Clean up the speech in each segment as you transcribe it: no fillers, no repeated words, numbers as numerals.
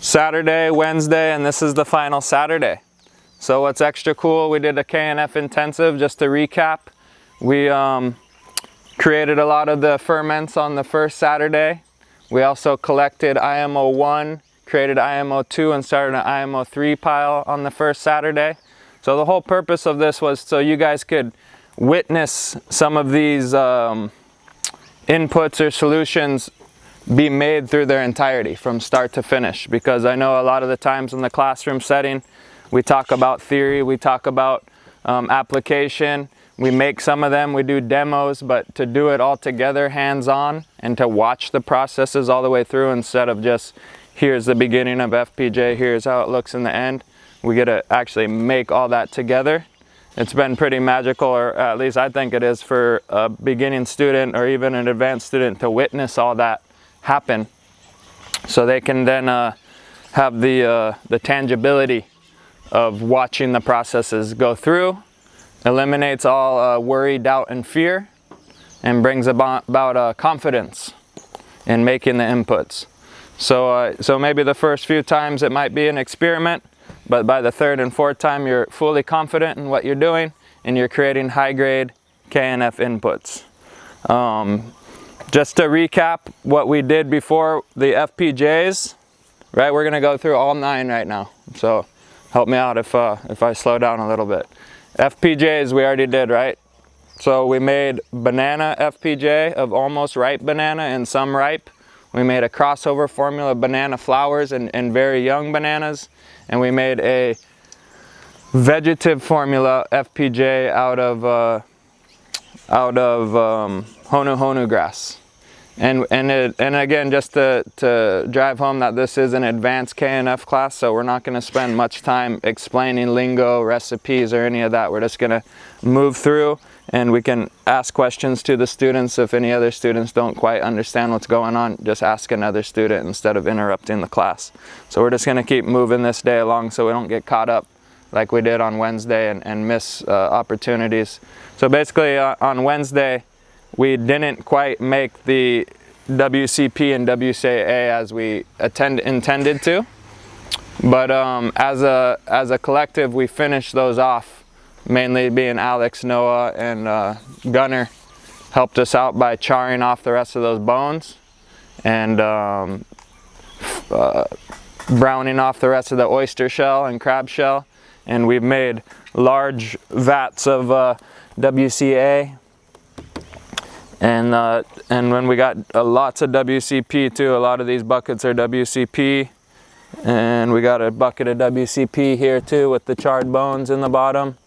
Saturday, Wednesday, and this is the final Saturday. So what's extra cool, we did a KNF intensive. Just to recap, we created a lot of the ferments on the first Saturday. We also collected IMO 1, created IMO 2, and started an IMO 3 pile on the first Saturday. So the whole purpose of this was so you guys could witness some of these inputs or solutions be made through their entirety from start to finish. Because I know a lot of the times in the classroom setting, we talk about theory, we talk about application, we make some of them, we do demos, but to do it all together hands-on and to watch the processes all the way through instead of just here's the beginning of FPJ, here's how it looks in the end, we get to actually make all that together. It's been pretty magical, or at least I think it is, for a beginning student or even an advanced student to witness all that happen, so they can then have the tangibility of watching the processes go through. Eliminates all worry, doubt, and fear, and brings about confidence in making the inputs. So maybe the first few times it might be an experiment, but by the third and fourth time you're fully confident in what you're doing and you're creating high-grade KNF inputs. Just to recap what we did before the FPJs, right? We're gonna go through all 9 right now, so help me out if I slow down a little bit. FPJs we already did, right? So we made banana FPJ of almost ripe banana and some ripe. We made a crossover formula of banana flowers and very young bananas. And we made a vegetative formula FPJ out of Honu Honu grass. And again, just to drive home that this is an advanced KNF class, so we're not going to spend much time explaining lingo, recipes, or any of that. We're just going to move through, and we can ask questions to the students. If any other students don't quite understand what's going on, just ask another student instead of interrupting the class. So we're just going to keep moving this day along so we don't get caught up like we did on Wednesday and miss opportunities. So basically on Wednesday, we didn't quite make the WCP and WCA as we intended to, but as a collective, we finished those off, mainly being Alex, Noah, and Gunner helped us out by charring off the rest of those bones and browning off the rest of the oyster shell and crab shell, and we've made large vats of WCA. And when we got lots of WCP too, a lot of these buckets are WCP, and we got a bucket of WCP here too with the charred bones in the bottom.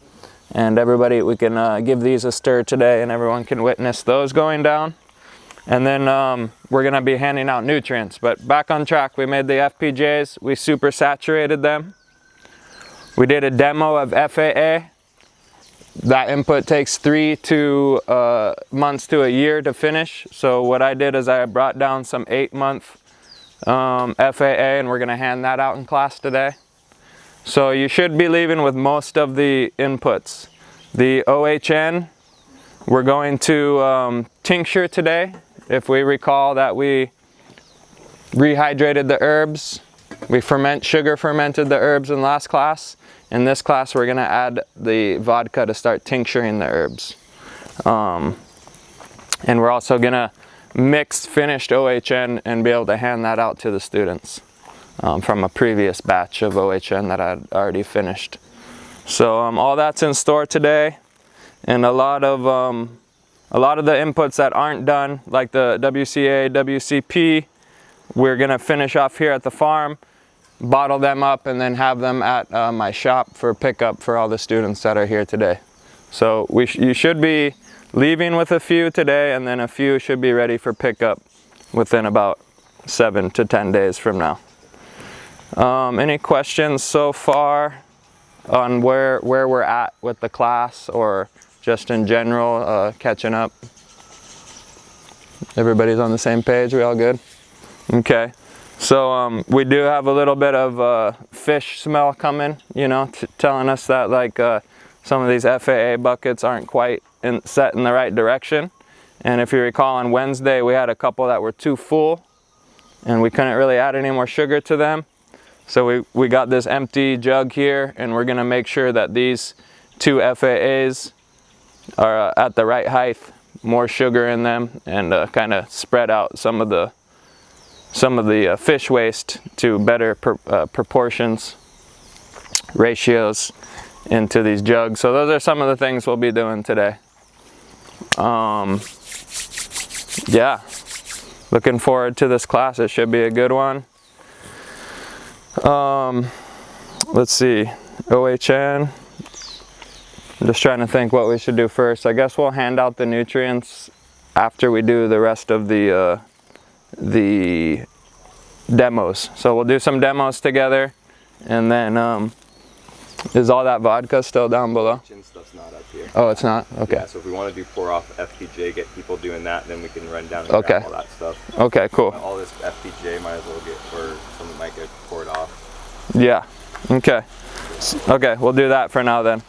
And everybody, we can give these a stir today and everyone can witness those going down. And then we're gonna be handing out nutrients. But back on track, we made the FPJs, we super saturated them. We did a demo of FAA. That input takes 3 months to a year to finish. So what I did is I brought down some 8-month FAA, and we're going to hand that out in class today. So you should be leaving with most of the inputs. The OHN, we're going to tincture today. If we recall that we rehydrated the herbs, we sugar fermented the herbs in last class. In this class, we're going to add the vodka to start tincturing the herbs. And we're also going to mix finished OHN and be able to hand that out to the students from a previous batch of OHN that I'd already finished. So all that's in store today, and a lot of the inputs that aren't done, like the WCA, WCP, we're going to finish off here at the farm, bottle them up, and then have them at my shop for pickup for all the students that are here today. So you should be leaving with a few today, and then a few should be ready for pickup within about 7 to 10 days from now. Any questions so far on where we're at with the class, or just in general, catching up? Everybody's on the same page? We all good? Okay. So we do have a little bit of fish smell coming, you know, telling us that like some of these FAA buckets aren't quite set in the right direction. And if you recall, on Wednesday we had a couple that were too full and we couldn't really add any more sugar to them. So we got this empty jug here, and we're gonna make sure that these 2 FAAs are at the right height, more sugar in them, and kind of spread out some of the fish waste to better proportions, ratios into these jugs. So those are some of the things we'll be doing today. Yeah, looking forward to this class. It should be a good one. Let's see, OHN. I'm just trying to think what we should do first. I guess we'll hand out the nutrients after we do the rest of the demos. So we'll do some demos together, and then is all that vodka still down below? Stuff's not up here. Oh, it's not? Okay. Yeah, so if we want to do pour off FPJ, get people doing that, then we can run down and grab all that stuff. Okay, cool. All this FPJ might as well get, or some might get poured off. Yeah, okay. Okay, we'll do that for now then.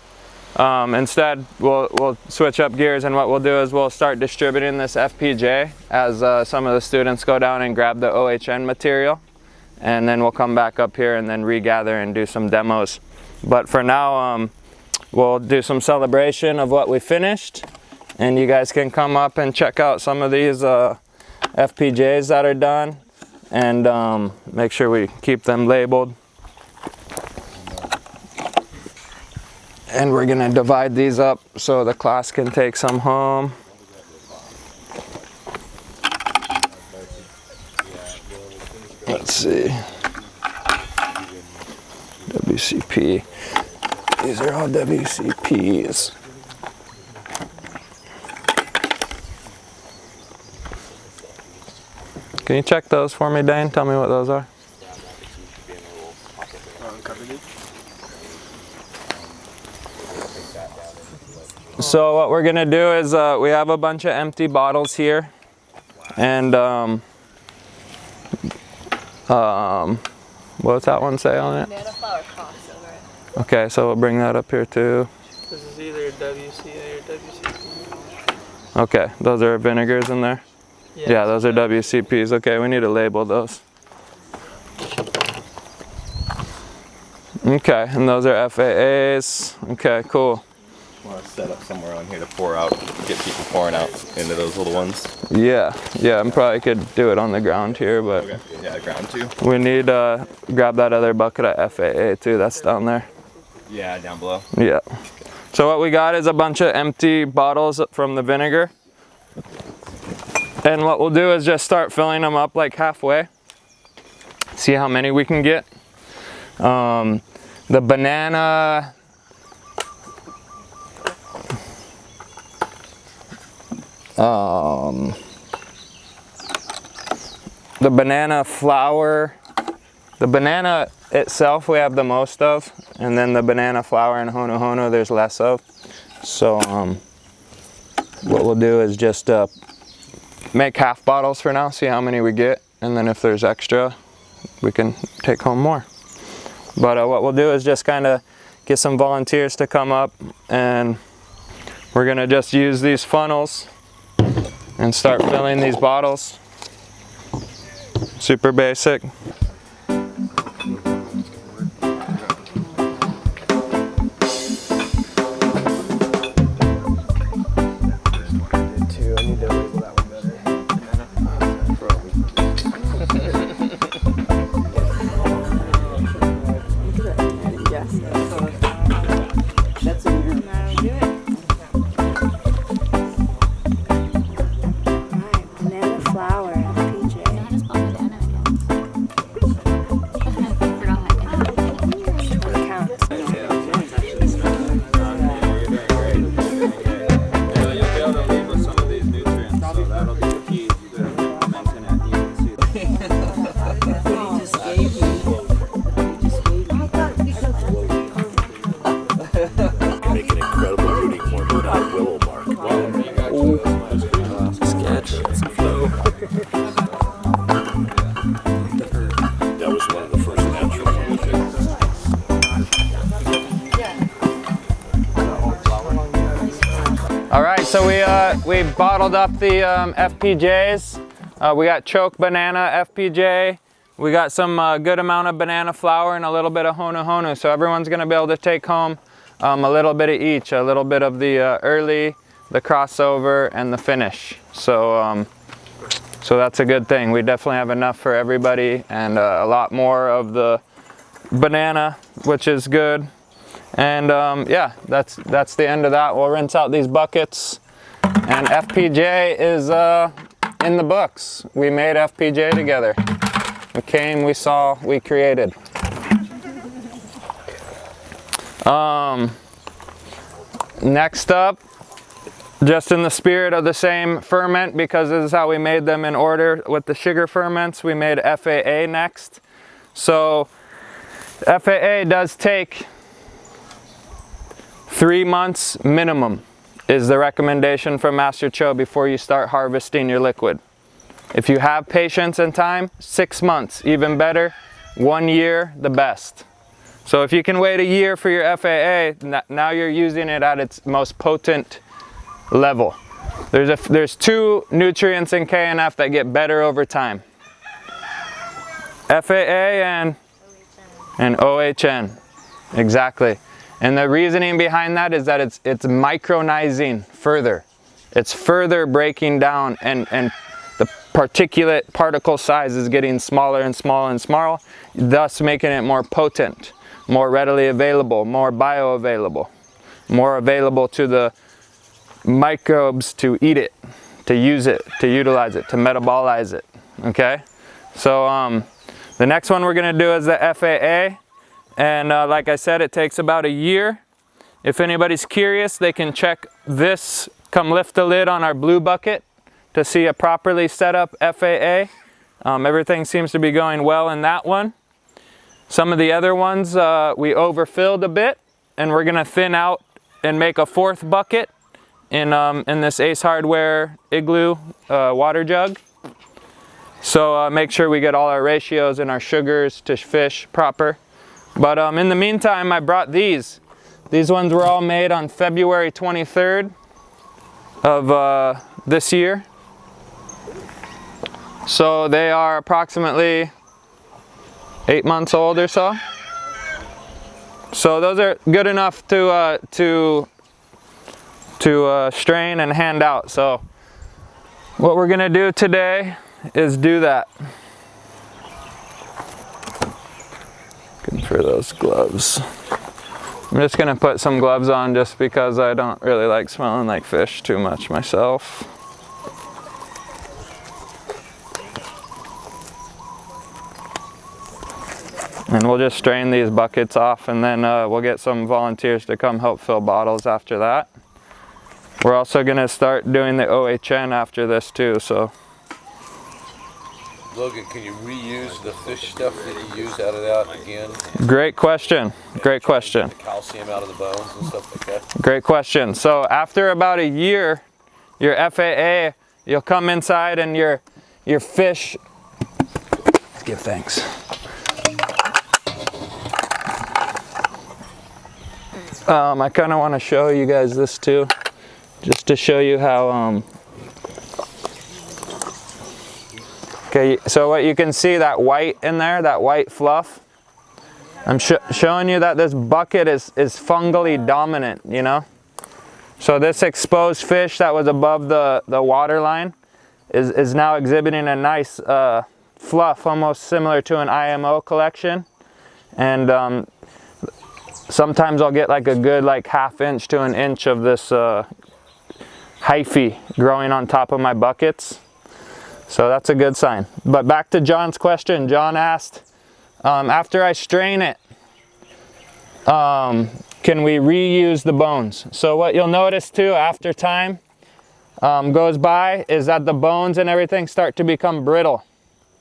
Instead, we'll switch up gears, and what we'll do is we'll start distributing this FPJ as some of the students go down and grab the OHN material, and then we'll come back up here and then regather and do some demos. But for now, we'll do some celebration of what we finished, and you guys can come up and check out some of these FPJs that are done, and make sure we keep them labeled. And we're gonna divide these up so the class can take some home. Let's see. WCP. These are all WCPs. Can you check those for me, Dane? Tell me what those are. So what we're gonna do is we have a bunch of empty bottles here, and what's that one say on it? Banana flour cross over it. Okay, so we'll bring that up here too. This is either WCA or WCP. Okay, those are vinegars in there? Yeah, those are WCPs. Okay, we need to label those. Okay, and those are FAAs. Okay, cool. I want to set up somewhere on here to pour out, get people pouring out into those little ones. Yeah, I probably could do it on the ground here, but okay. Yeah, the ground too. We need grab that other bucket of FAA too. That's down there. Yeah, down below. Yeah. So what we got is a bunch of empty bottles from the vinegar, and what we'll do is just start filling them up like halfway. See how many we can get. The banana. The banana flour, the banana itself we have the most of, and then the banana flour and hono there's less of. So what we'll do is just make half bottles for now, see how many we get, and then if there's extra we can take home more. But what we'll do is just kind of get some volunteers to come up, and we're gonna just use these funnels and start filling these bottles. Super basic. All right, so we bottled up the FPJs. We got choke banana FPJ, we got some good amount of banana flour and a little bit of honu. So everyone's gonna be able to take home a little bit of each, a little bit of the early, the crossover, and the finish. So, so that's a good thing. We definitely have enough for everybody, and a lot more of the banana, which is good. And yeah, that's the end of that. We'll rinse out these buckets, and FPJ is in the books. We made FPJ together. We came, we saw, we created. Next up, just in the spirit of the same ferment, because this is how we made them in order with the sugar ferments, we made FAA next. So FAA does take 3 months minimum is the recommendation from Master Cho before you start harvesting your liquid. If you have patience and time, 6 months, even better. 1 year, the best. So if you can wait a year for your FAA, now you're using it at its most potent level. There's 2 nutrients in KNF that get better over time. FAA and OHN. Exactly. And the reasoning behind that is that it's micronizing further. It's further breaking down, and the particulate particle size is getting smaller and smaller and smaller, thus making it more potent, more readily available, more bioavailable, more available to the microbes to eat it, to use it, to utilize it, to metabolize it. Okay? So the next one we're going to do is the FAA. And like I said, it takes about a year. If anybody's curious, they can check this, come lift the lid on our blue bucket to see a properly set up FAA. Everything seems to be going well in that one. Some of the other ones we overfilled a bit, and we're gonna thin out and make a 4th bucket in this Ace Hardware Igloo water jug. So make sure we get all our ratios and our sugars to fish proper. But in the meantime, I brought these. These ones were all made on February 23rd of this year. So they are approximately 8 months old or so. So those are good enough to strain and hand out. So what we're gonna do today is do that. Good for those gloves. I'm just gonna put some gloves on just because I don't really like smelling like fish too much myself. And we'll just strain these buckets off, and then we'll get some volunteers to come help fill bottles after that. We're also gonna start doing the OHN after this too, so. Logan, can you reuse the fish stuff that you use out of that again? Great question. Great question. The calcium out of the bones and stuff like that? Great question. So after about a year, your FAA, you'll come inside and your fish, give thanks. I kind of want to show you guys this too, just to show you how okay, so what you can see, that white in there, that white fluff, I'm showing you that this bucket is fungally dominant, you know? So this exposed fish that was above the water line is now exhibiting a nice fluff, almost similar to an IMO collection. And sometimes I'll get like a good like 1/2 inch to 1 inch of this hyphae growing on top of my buckets. So that's a good sign. But back to John's question. John asked, after I strain it, can we reuse the bones? So what you'll notice too after time goes by is that the bones and everything start to become brittle.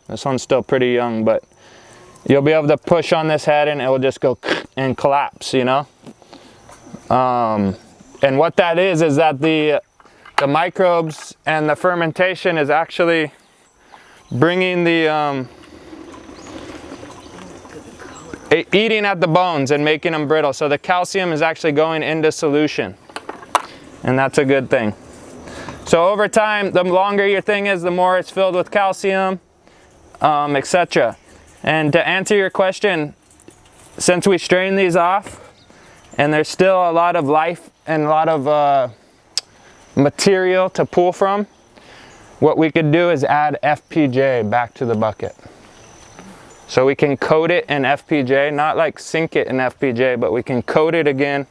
This one's still pretty young, but you'll be able to push on this head and it will just go and collapse, you know? And what that is that the microbes and the fermentation is actually bringing the eating at the bones and making them brittle. So the calcium is actually going into solution, and that's a good thing. So over time, the longer your thing is, the more it's filled with calcium, etc. And to answer your question, since we strain these off and there's still a lot of life and a lot of material to pull from, what we could do is add FPJ back to the bucket. So we can coat it in FPJ, not like sink it in FPJ, but we can coat it again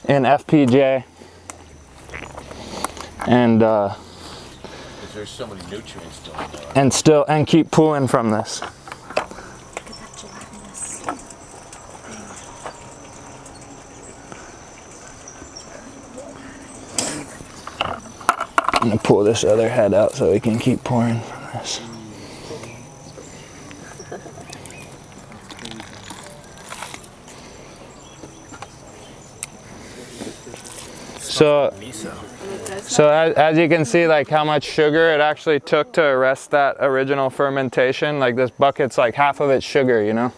in FPJ. And there's so many nutrients still in there. And keep pulling from this. I'm gonna pull this other head out so we can keep pouring from this. So as you can see, like how much sugar it actually took to arrest that original fermentation. Like this bucket's like half of it's sugar, you know?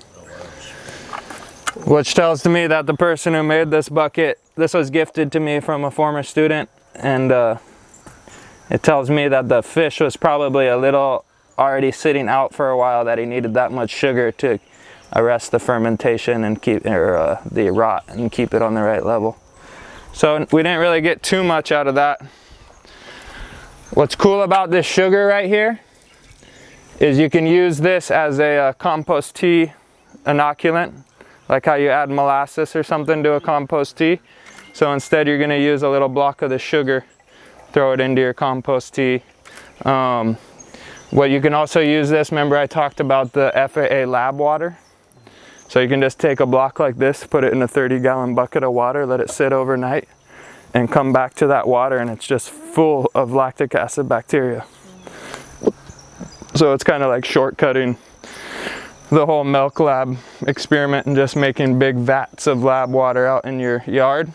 Which tells to me that the person who made this bucket, this was gifted to me from a former student, and it tells me that the fish was probably a little already sitting out for a while, that he needed that much sugar to arrest the fermentation and keep the rot and keep it on the right level. So we didn't really get too much out of that. What's cool about this sugar right here is you can use this as a compost tea inoculant, like how you add molasses or something to a compost tea. So instead you're going to use a little block of the sugar, throw it into your compost tea. Well, you can also use this, remember I talked about the FAA lab water? So you can just take a block like this, put it in a 30-gallon bucket of water, let it sit overnight, and come back to that water, and it's just full of lactic acid bacteria. So it's kind of like shortcutting the whole milk lab experiment and just making big vats of lab water out in your yard.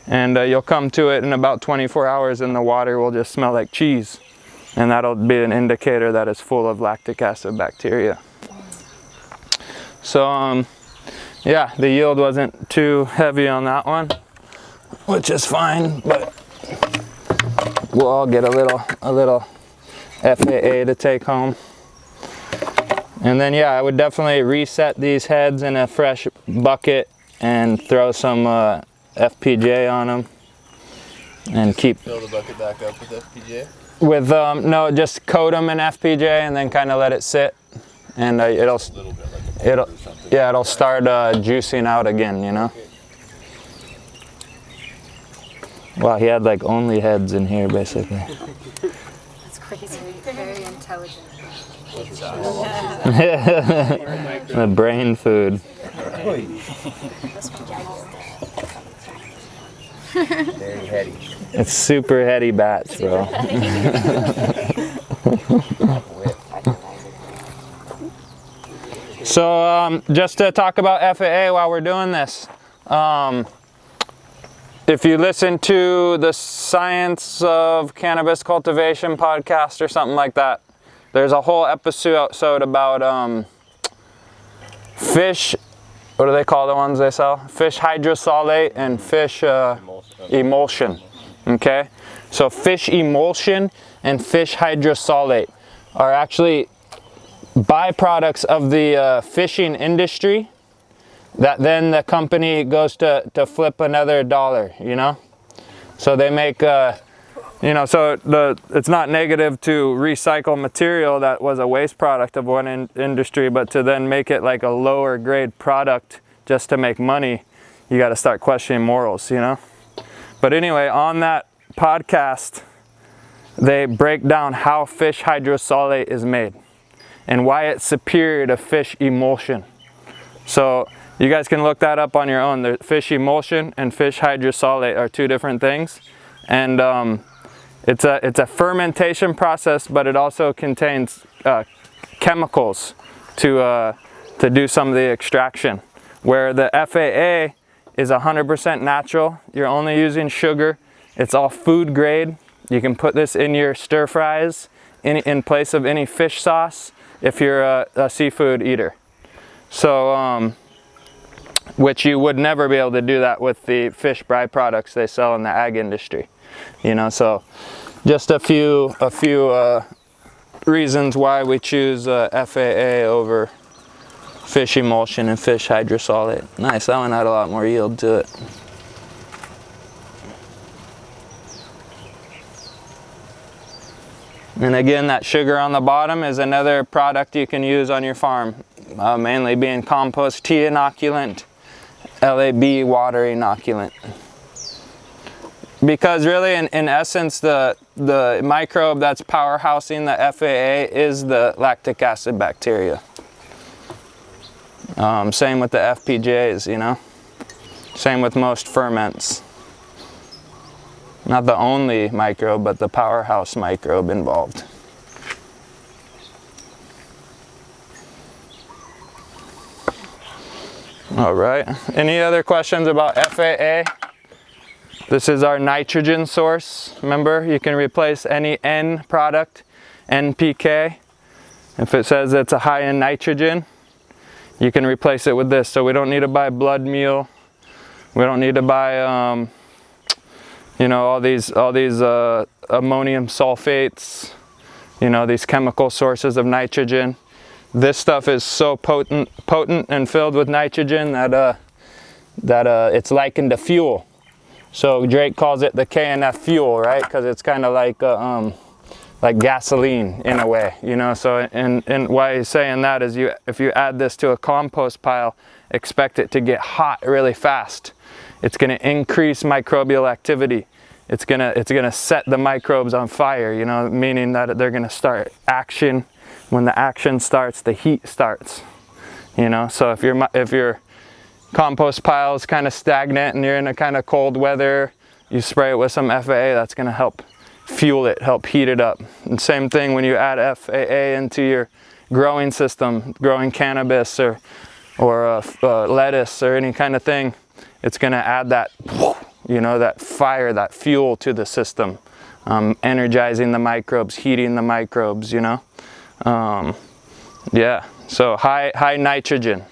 And you'll come to it in about 24 hours and the water will just smell like cheese. And that'll be an indicator that it's full of lactic acid bacteria. So yeah, the yield wasn't too heavy on that one, which is fine, but we'll all get a little FAA to take home. And then yeah, I would definitely reset these heads in a fresh bucket and throw some FPJ on them and keep Fill the bucket back up with FPJ? With no, just coat them in FPJ and then kind of let it sit, and it'll start juicing out again, you know. Wow, he had like only heads in here basically. That's crazy. Very intelligent. The brain food. Very heady. It's super heady batch, bro. So just to talk about FAA while we're doing this. If you listen to the Science of Cannabis Cultivation podcast or something like that, there's a whole episode about fish, what do they call the ones they sell? Fish hydrosolate and fish emulsion. Okay, so fish emulsion and fish hydrosolate are actually byproducts of the fishing industry that then the company goes to flip another dollar, you know. So they make you know, so it's not negative to recycle material that was a waste product of one industry, but to then make it like a lower grade product just to make money, you got to start questioning morals, you know. But anyway, on that podcast, they break down how fish hydrosolate is made and why it's superior to fish emulsion. So you guys can look that up on your own. The fish emulsion and fish hydrosolate are two different things, and it's a fermentation process, but it also contains chemicals to do some of the extraction. Where the FAA is 100% natural, you're only using sugar. It's all food grade. You can put this in your stir fries in place of any fish sauce if you're a seafood eater. So, which you would never be able to do that with the fish byproducts they sell in the ag industry. You know, so just a few reasons why we choose FAA over fish emulsion and fish hydrosolate. Nice, that one had a lot more yield to it. And again, that sugar on the bottom is another product you can use on your farm, mainly being compost tea inoculant, LAB water inoculant. Because really, in essence, the microbe that's powerhousing the FAA is the lactic acid bacteria. Same with the FPJs, you know. Same with most ferments. Not the only microbe, but the powerhouse microbe involved. All right, any other questions about FAA? This is our nitrogen source. Remember, you can replace any N product, NPK. If it says it's a high in nitrogen, you can replace it with this. So we don't need to buy blood meal. We don't need to buy you know, all these ammonium sulfates, you know, these chemical sources of nitrogen. This stuff is so potent and filled with nitrogen that it's likened to fuel. So Drake calls it the KNF fuel, right? Because it's kind of like gasoline in a way, you know. So and why he's saying that is if you add this to a compost pile, expect it to get hot really fast. It's going to increase microbial activity. It's gonna set the microbes on fire, you know, meaning that they're gonna start action. When the action starts, the heat starts, you know. So if your compost pile is kind of stagnant and you're in a kind of cold weather, you spray it with some FAA, that's gonna help fuel it, help heat it up. And same thing when you add FAA into your growing system, growing cannabis or lettuce or any kind of thing, it's gonna add that, you know, that fire, that fuel to the system, energizing the microbes, heating the microbes, you know. Yeah, so high nitrogen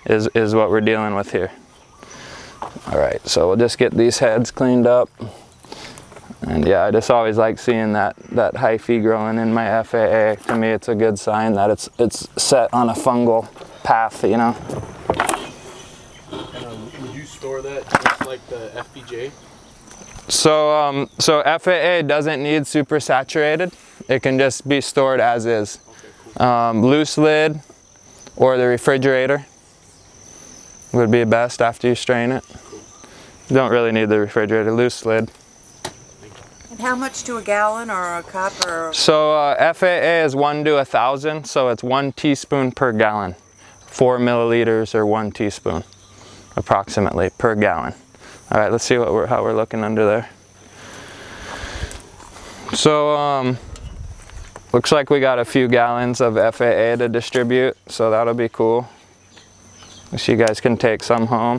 is what we're dealing with here. All right, so we'll just get these heads cleaned up. And yeah, I just always like seeing that hyphae growing in my FAA. To me, it's a good sign that it's set on a fungal path, you know. Would you store that just like the FPJ? So FAA doesn't need super saturated. It can just be stored as is. Okay, cool. Loose lid or the refrigerator would be best after you strain it. Cool. You don't really need the refrigerator, loose lid. And how much to a gallon or a cup or? So FAA is 1 to 1,000, so it's 1 teaspoon per gallon. 4 milliliters or 1 teaspoon approximately per gallon. All right, let's see how we're looking under there. So looks like we got a few gallons of FAA to distribute, so that'll be cool. So you guys can take some home.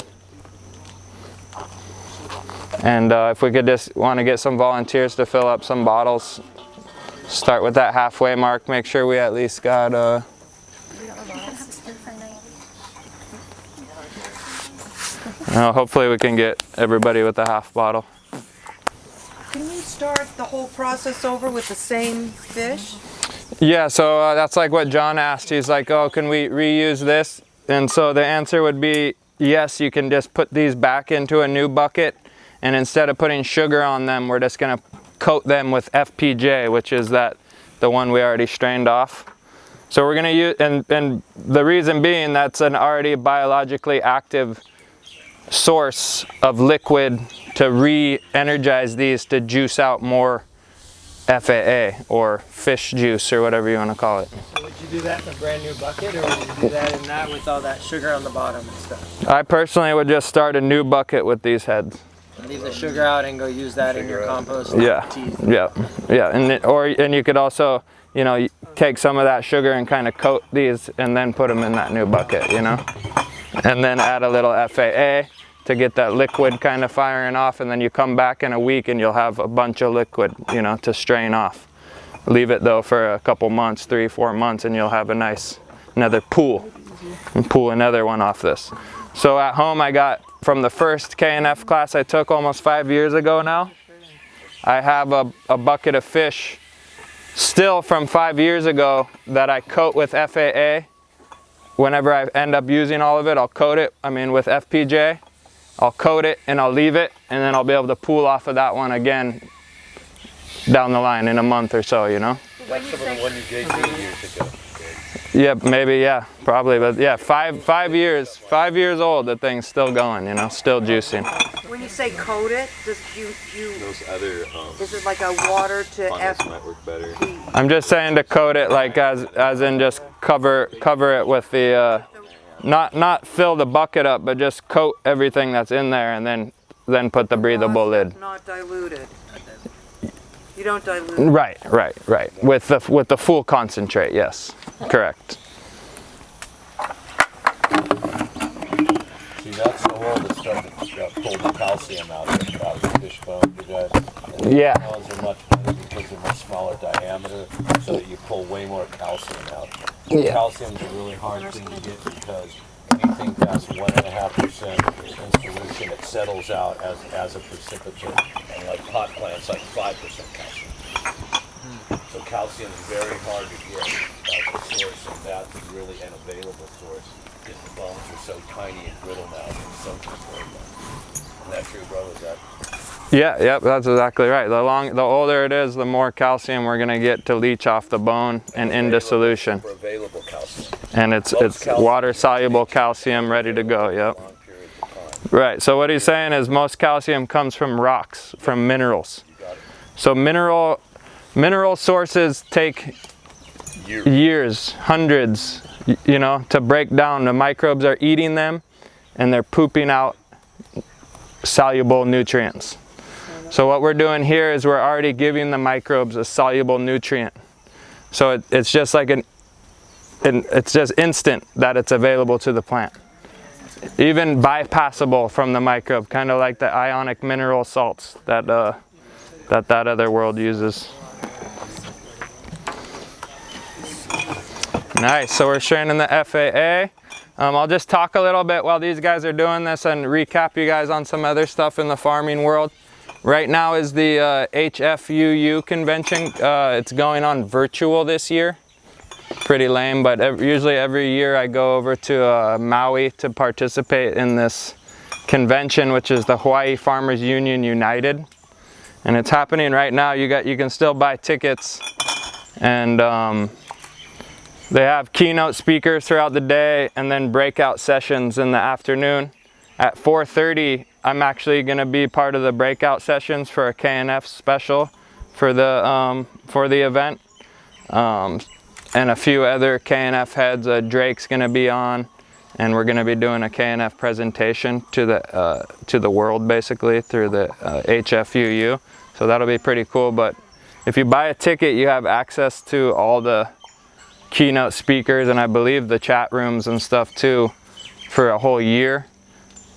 And if we could just want to get some volunteers to fill up some bottles, start with that halfway mark, make sure we at least got hopefully we can get everybody with a half bottle. Can you start the whole process over with the same fish? Yeah, so that's like what John asked. He's like, oh, can we reuse this? And so the answer would be yes, you can just put these back into a new bucket, and instead of putting sugar on them, we're just gonna coat them with FPJ, which is the one we already strained off. So we're gonna use, and the reason being that's an already biologically active source of liquid to re-energize these to juice out more FAA or fish juice or whatever you want to call it. So would you do that in a brand new bucket, or would you do that in that with all that sugar on the bottom and stuff? I personally would just start a new bucket with these heads. Leave the sugar out and go use that in your compost. Yeah, and you could also, you know, take some of that sugar and kind of coat these and then put them in that new bucket, you know, and then add a little FAA to get that liquid kind of firing off, and then you come back in a week and you'll have a bunch of liquid, you know, to strain off. Leave it though for a couple months, 3-4 months, and you'll have another pool, and pull another one off this. So at home I got, from the first KNF class I took almost 5 years ago now, I have a bucket of fish still from 5 years ago that I coat with FAA whenever I end up using all of it, I'll coat it. I mean, with FPJ, I'll coat it and I'll leave it, and then I'll be able to pool off of that one again down the line in a month or so, you know? That's some of the one you gave me years ago. Yeah, maybe, yeah, probably, but yeah, 5 years old, the thing's still going, you know, still juicing. When you say coat it, does you Those other is it like a water to F? funnels might work better. I'm just saying to coat it, like as in just cover it with the, not fill the bucket up, but just coat everything that's in there, and then put the breathable lid. Not diluted. You don't dilute it. Right. With the full concentrate, yes, correct. See, that's the hole that's starting to pull the calcium out of the fish bone, you guys. And Yeah. The ones are much better because they're much smaller diameter, so that you pull way more calcium out. Yeah. Calcium's a really hard thing to get because anything past 1.5% in solution, it settles out as a precipitate. And like pot plants, like 5% calcium. So calcium is very hard to get as a source, and that's really an available source because the bones are so tiny and brittle now from sunken bones. Isn't that true, bro? Is that? Yeah, that's exactly right. The older it is, the more calcium we're gonna get to leach off the bone and into solution. For available calcium. And it's water soluble calcium ready to go. Yep. Long periods of time. Right. So what he's saying is most calcium comes from rocks, from minerals. So mineral sources take years, hundreds, you know, to break down. The microbes are eating them, and they're pooping out soluble nutrients. So what we're doing here is we're already giving the microbes a soluble nutrient. So it's just like it's just instant that it's available to the plant. Even bypassable from the microbe, kind of like the ionic mineral salts that other world uses. Nice, so we're straining the FAA. I'll just talk a little bit while these guys are doing this and recap you guys on some other stuff in the farming world. Right now is the HFUU convention. It's going on virtual this year. Pretty lame, but usually every year I go over to Maui to participate in this convention, which is the Hawaii Farmers Union United. And it's happening right now. You can still buy tickets, and they have keynote speakers throughout the day and then breakout sessions in the afternoon. At 4:30, I'm actually going to be part of the breakout sessions for a KNF special for the event. And a few other KNF heads. Drake's going to be on, and we're going to be doing a KNF presentation to the world, basically, through the HFUU. So that'll be pretty cool. But if you buy a ticket, you have access to all the keynote speakers, and I believe the chat rooms and stuff too, for a whole year.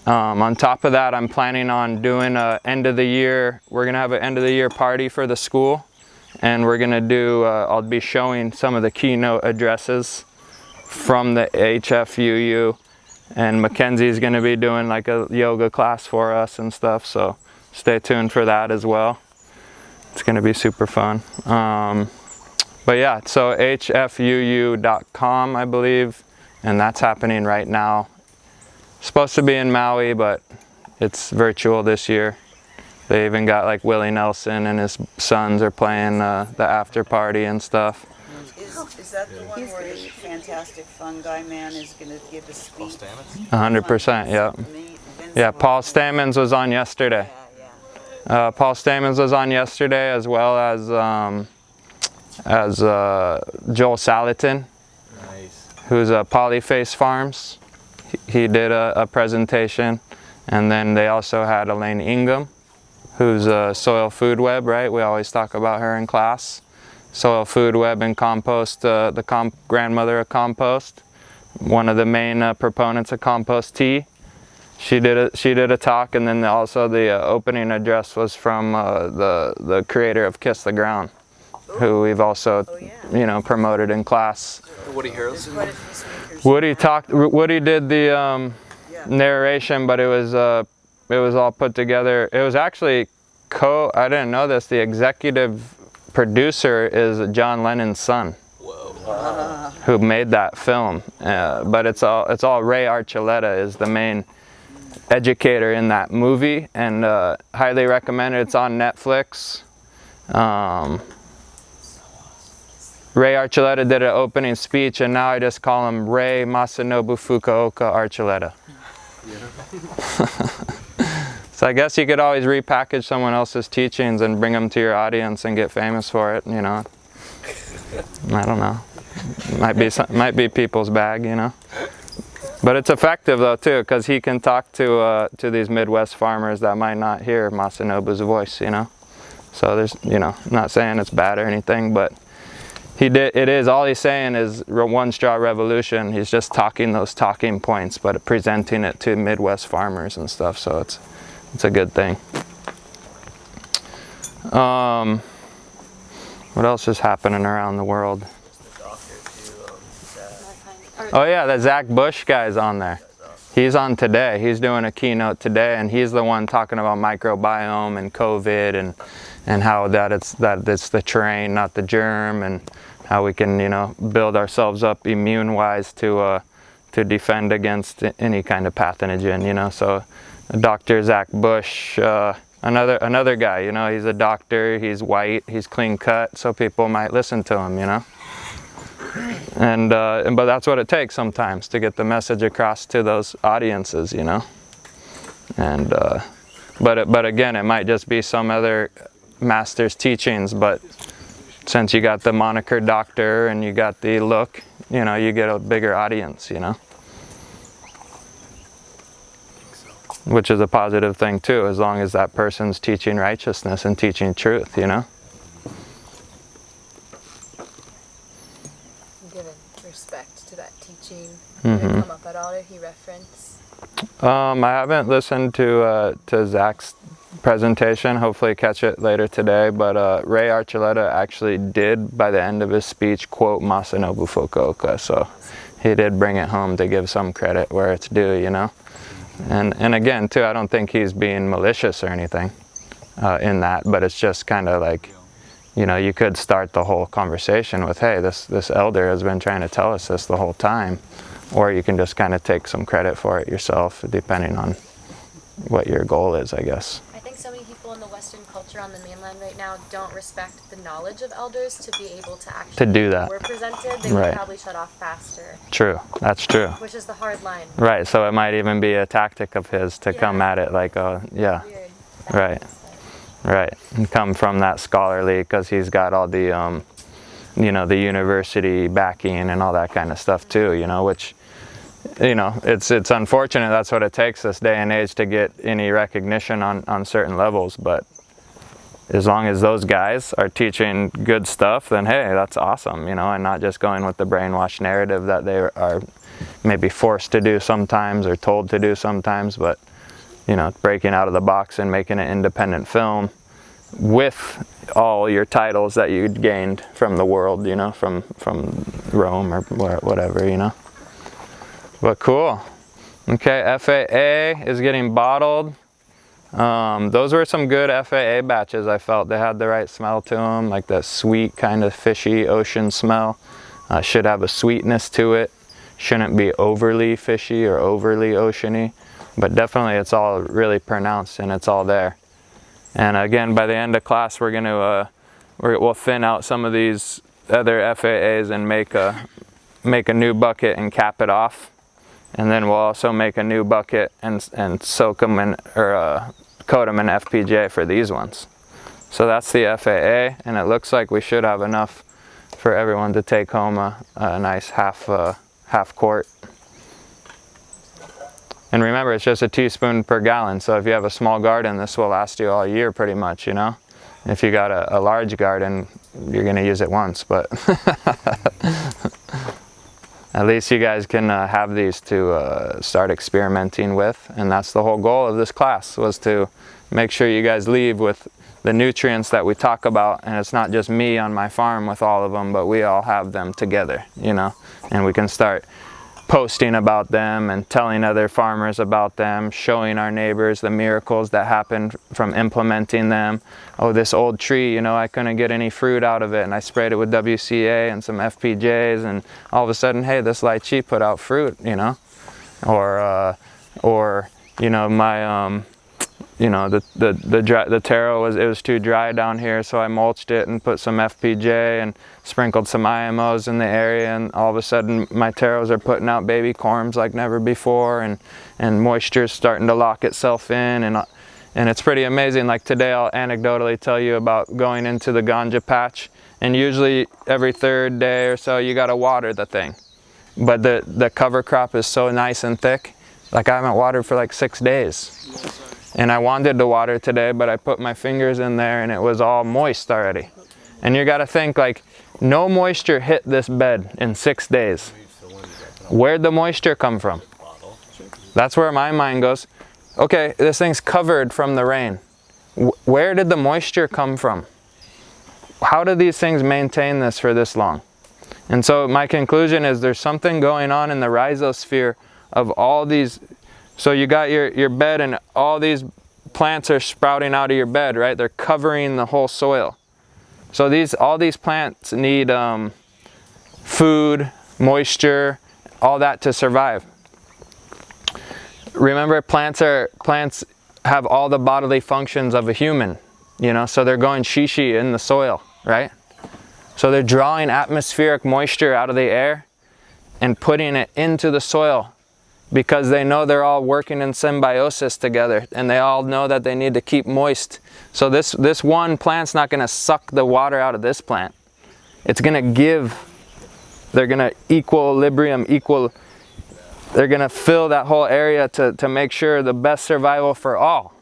On top of that, I'm planning on doing a end of the year. We're gonna have an end of the year party for the school, and we're gonna do. I'll be showing some of the keynote addresses from the HFUU, and Mackenzie's gonna be doing like a yoga class for us and stuff. So stay tuned for that as well. It's gonna be super fun. But yeah, so hfuu.com, I believe, and that's happening right now. Supposed to be in Maui, but it's virtual this year. They even got like Willie Nelson and his sons are playing the after party and stuff. Is that the one where the fantastic fungi man is going to give a speech? 100%, yeah. Yeah, Paul Stamens was on yesterday. Paul Stamens was on yesterday, as well as Joel Salatin, who's a Polyface Farms. He did a presentation, and then they also had Elaine Ingham, who's a Soil Food Web, right? We always talk about her in class. Soil Food Web and compost, the grandmother of compost, one of the main proponents of compost tea. She did a talk, and then also the opening address was from the creator of Kiss the Ground, who we've also promoted in class. Woody Harrelson. Woody did the narration, but it was all put together. It was actually I didn't know this, the executive producer is John Lennon's son. Whoa. who made that film. But it's all Ray Archuleta is the main educator in that movie, and highly recommend it. It's on Netflix. Ray Archuleta did an opening speech, and now I just call him Ray Masanobu Fukuoka Archuleta. So I guess you could always repackage someone else's teachings and bring them to your audience and get famous for it, you know. I don't know. Might be people's bag, you know. But it's effective though too, because he can talk to these Midwest farmers that might not hear Masanobu's voice, you know. So there's, you know, I'm not saying it's bad or anything, but all he's saying is one straw revolution. He's just talking those talking points, but presenting it to Midwest farmers and stuff. So it's a good thing. What else is happening around the world? Oh yeah, the Zach Bush guy's on there. He's on today. He's doing a keynote today, and he's the one talking about microbiome and COVID and how it's the terrain, not the germ, and how we can, you know, build ourselves up immune-wise to defend against any kind of pathogen, you know. So Dr. Zach Bush, another guy, you know, he's a doctor, he's white, he's clean cut, so people might listen to him, you know. But that's what it takes sometimes to get the message across to those audiences, you know. And but again, it might just be some other master's teachings, but since you got the moniker doctor and you got the look, you know, you get a bigger audience, you know. Which is a positive thing too, as long as that person's teaching righteousness and teaching truth, you know. Given respect to that teaching, did it come up at all? Did he reference? I haven't listened to Zach's presentation. Hopefully catch it later today. But Ray Archuleta actually did, by the end of his speech, quote Masanobu Fukuoka. So he did bring it home to give some credit where it's due, you know. And again, too, I don't think he's being malicious or anything in that, but it's just kind of like, you know, you could start the whole conversation with, hey, this elder has been trying to tell us this the whole time. Or you can just kind of take some credit for it yourself, depending on what your goal is, I guess. I think so many people in the Western culture on the mainland right now don't respect the knowledge of elders to be able to actually do that. If we're presented, they Right. would probably shut off faster. True, that's true. Which is the hard line. Right, so it might even be a tactic of his to come at it like, oh, yeah. Weird. Right, right. And come from that scholarly, because he's got all the, you know, the university backing and all that kind of stuff too, you know, which, you know, it's unfortunate that's what it takes this day and age to get any recognition on certain levels, but as long as those guys are teaching good stuff, then hey, that's awesome, you know, and not just going with the brainwashed narrative that they are maybe forced to do sometimes or told to do sometimes, but, you know, breaking out of the box and making an independent film with all your titles that you'd gained from the world, you know, from Rome or whatever, you know. But cool. Okay, FAA is getting bottled. Those were some good FAA batches, I felt. They had the right smell to them, like that sweet kind of fishy ocean smell. Should have a sweetness to it. Shouldn't be overly fishy or overly oceany. But definitely it's all really pronounced and it's all there. And again, by the end of class, we're going to we'll thin out some of these other FAAs and make a new bucket and cap it off. And then we'll also make a new bucket and soak them in, or coat them in FPJ for these ones. So that's the FAA, and it looks like we should have enough for everyone to take home a nice half quart. And remember, it's just a teaspoon per gallon, so if you have a small garden, this will last you all year pretty much, you know? If you got a large garden, you're gonna use it once, but at least you guys can have these to start experimenting with. And that's the whole goal of this class, was to make sure you guys leave with the nutrients that we talk about. And it's not just me on my farm with all of them, but we all have them together, you know. And we can start posting about them and telling other farmers about them, showing our neighbors the miracles that happened from implementing them. Oh, this old tree, you know, I couldn't get any fruit out of it, and I sprayed it with WCA and some FPJs, and all of a sudden, hey, this lychee put out fruit, you know. Or you know, my you know, the taro was too dry down here, so I mulched it and put some FPJ and sprinkled some IMOs in the area, and all of a sudden my taros are putting out baby corms like never before, and moisture's starting to lock itself in, and it's pretty amazing. Like today I'll anecdotally tell you about going into the ganja patch, and usually every third day or so you gotta water the thing, but the cover crop is so nice and thick, like I haven't watered for like 6 days. And I wanted to water today, but I put my fingers in there and it was all moist already. And you gotta think, like, no moisture hit this bed in 6 days. Where'd the moisture come from? That's where my mind goes. Okay, this thing's covered from the rain. Where did the moisture come from? How do these things maintain this for this long? And so my conclusion is there's something going on in the rhizosphere of all these. So you got your bed and all these plants are sprouting out of your bed, right? They're covering the whole soil. So all these plants need food, moisture, all that to survive. Remember, plants have all the bodily functions of a human, you know, so they're going shishi in the soil, right? So they're drawing atmospheric moisture out of the air and putting it into the soil, because they know they're all working in symbiosis together, and they all know that they need to keep moist. So this one plant's not going to suck the water out of this plant. It's going to give, they're going to they're going to fill that whole area to make sure the best survival for all.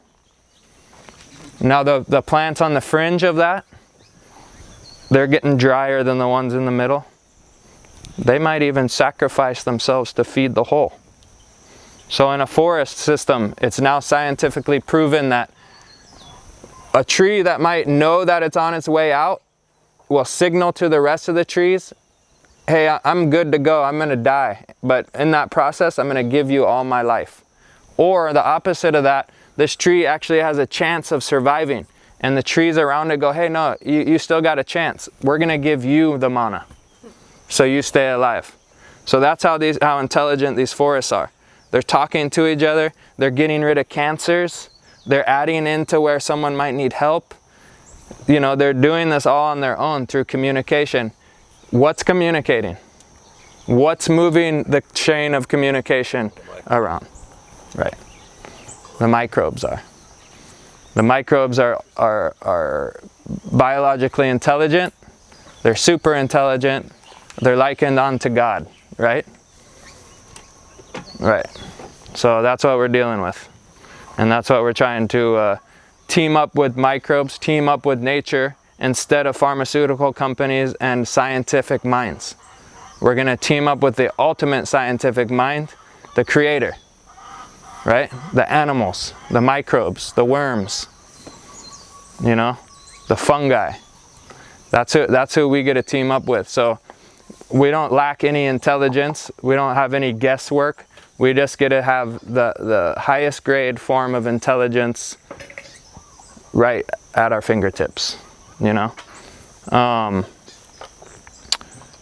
Now the plants on the fringe of that, they're getting drier than the ones in the middle. They might even sacrifice themselves to feed the whole. So in a forest system, it's now scientifically proven that a tree that might know that it's on its way out will signal to the rest of the trees, hey, I'm good to go, I'm gonna die. But in that process, I'm gonna give you all my life. Or the opposite of that, this tree actually has a chance of surviving, and the trees around it go, hey, no, you still got a chance. We're gonna give you the mana, so you stay alive. So that's how intelligent these forests are. They're talking to each other, they're getting rid of cancers, they're adding into where someone might need help. You know, they're doing this all on their own through communication. What's communicating? What's moving the chain of communication around? Right. The microbes are. The microbes are biologically intelligent, they're super intelligent, they're likened unto God, right? Right. So that's what we're dealing with. And that's what we're trying to team up with microbes, team up with nature, instead of pharmaceutical companies and scientific minds. We're going to team up with the ultimate scientific mind, the creator, right? The animals, the microbes, the worms, you know, the fungi. That's who we get to team up with. So we don't lack any intelligence. We don't have any guesswork. We just get to have the highest grade form of intelligence right at our fingertips, you know.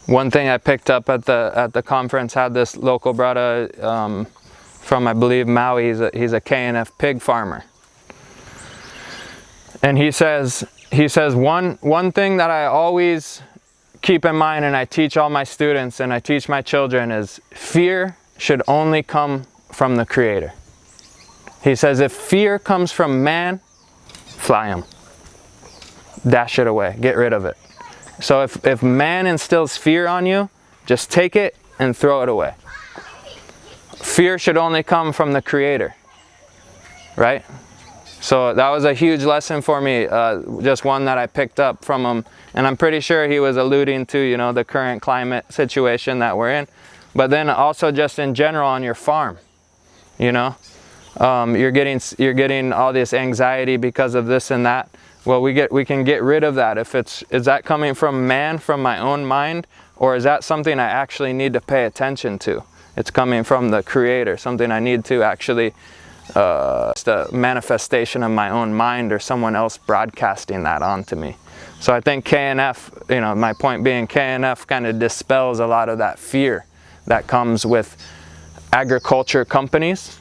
One thing I picked up at the conference, had this local brother from, I believe, Maui. He's a KNF pig farmer, and he says one thing that I always keep in mind, and I teach all my students and I teach my children, is fear should only come from the Creator. He says if fear comes from man, fly him. Dash it away. Get rid of it. So if man instills fear on you, just take it and throw it away. Fear should only come from the Creator. Right? So that was a huge lesson for me, just one that I picked up from him. And I'm pretty sure he was alluding to, you know, the current climate situation that we're in. But then also just in general on your farm, you know, you're getting all this anxiety because of this and that. Well, we can get rid of that. Is that coming from man, from my own mind, or is that something I actually need to pay attention to? It's coming from the Creator, something I need to actually, it's a manifestation of my own mind or someone else broadcasting that onto me. So I think KNF, you know, my point being KNF kind of dispels a lot of that fear that comes with agriculture companies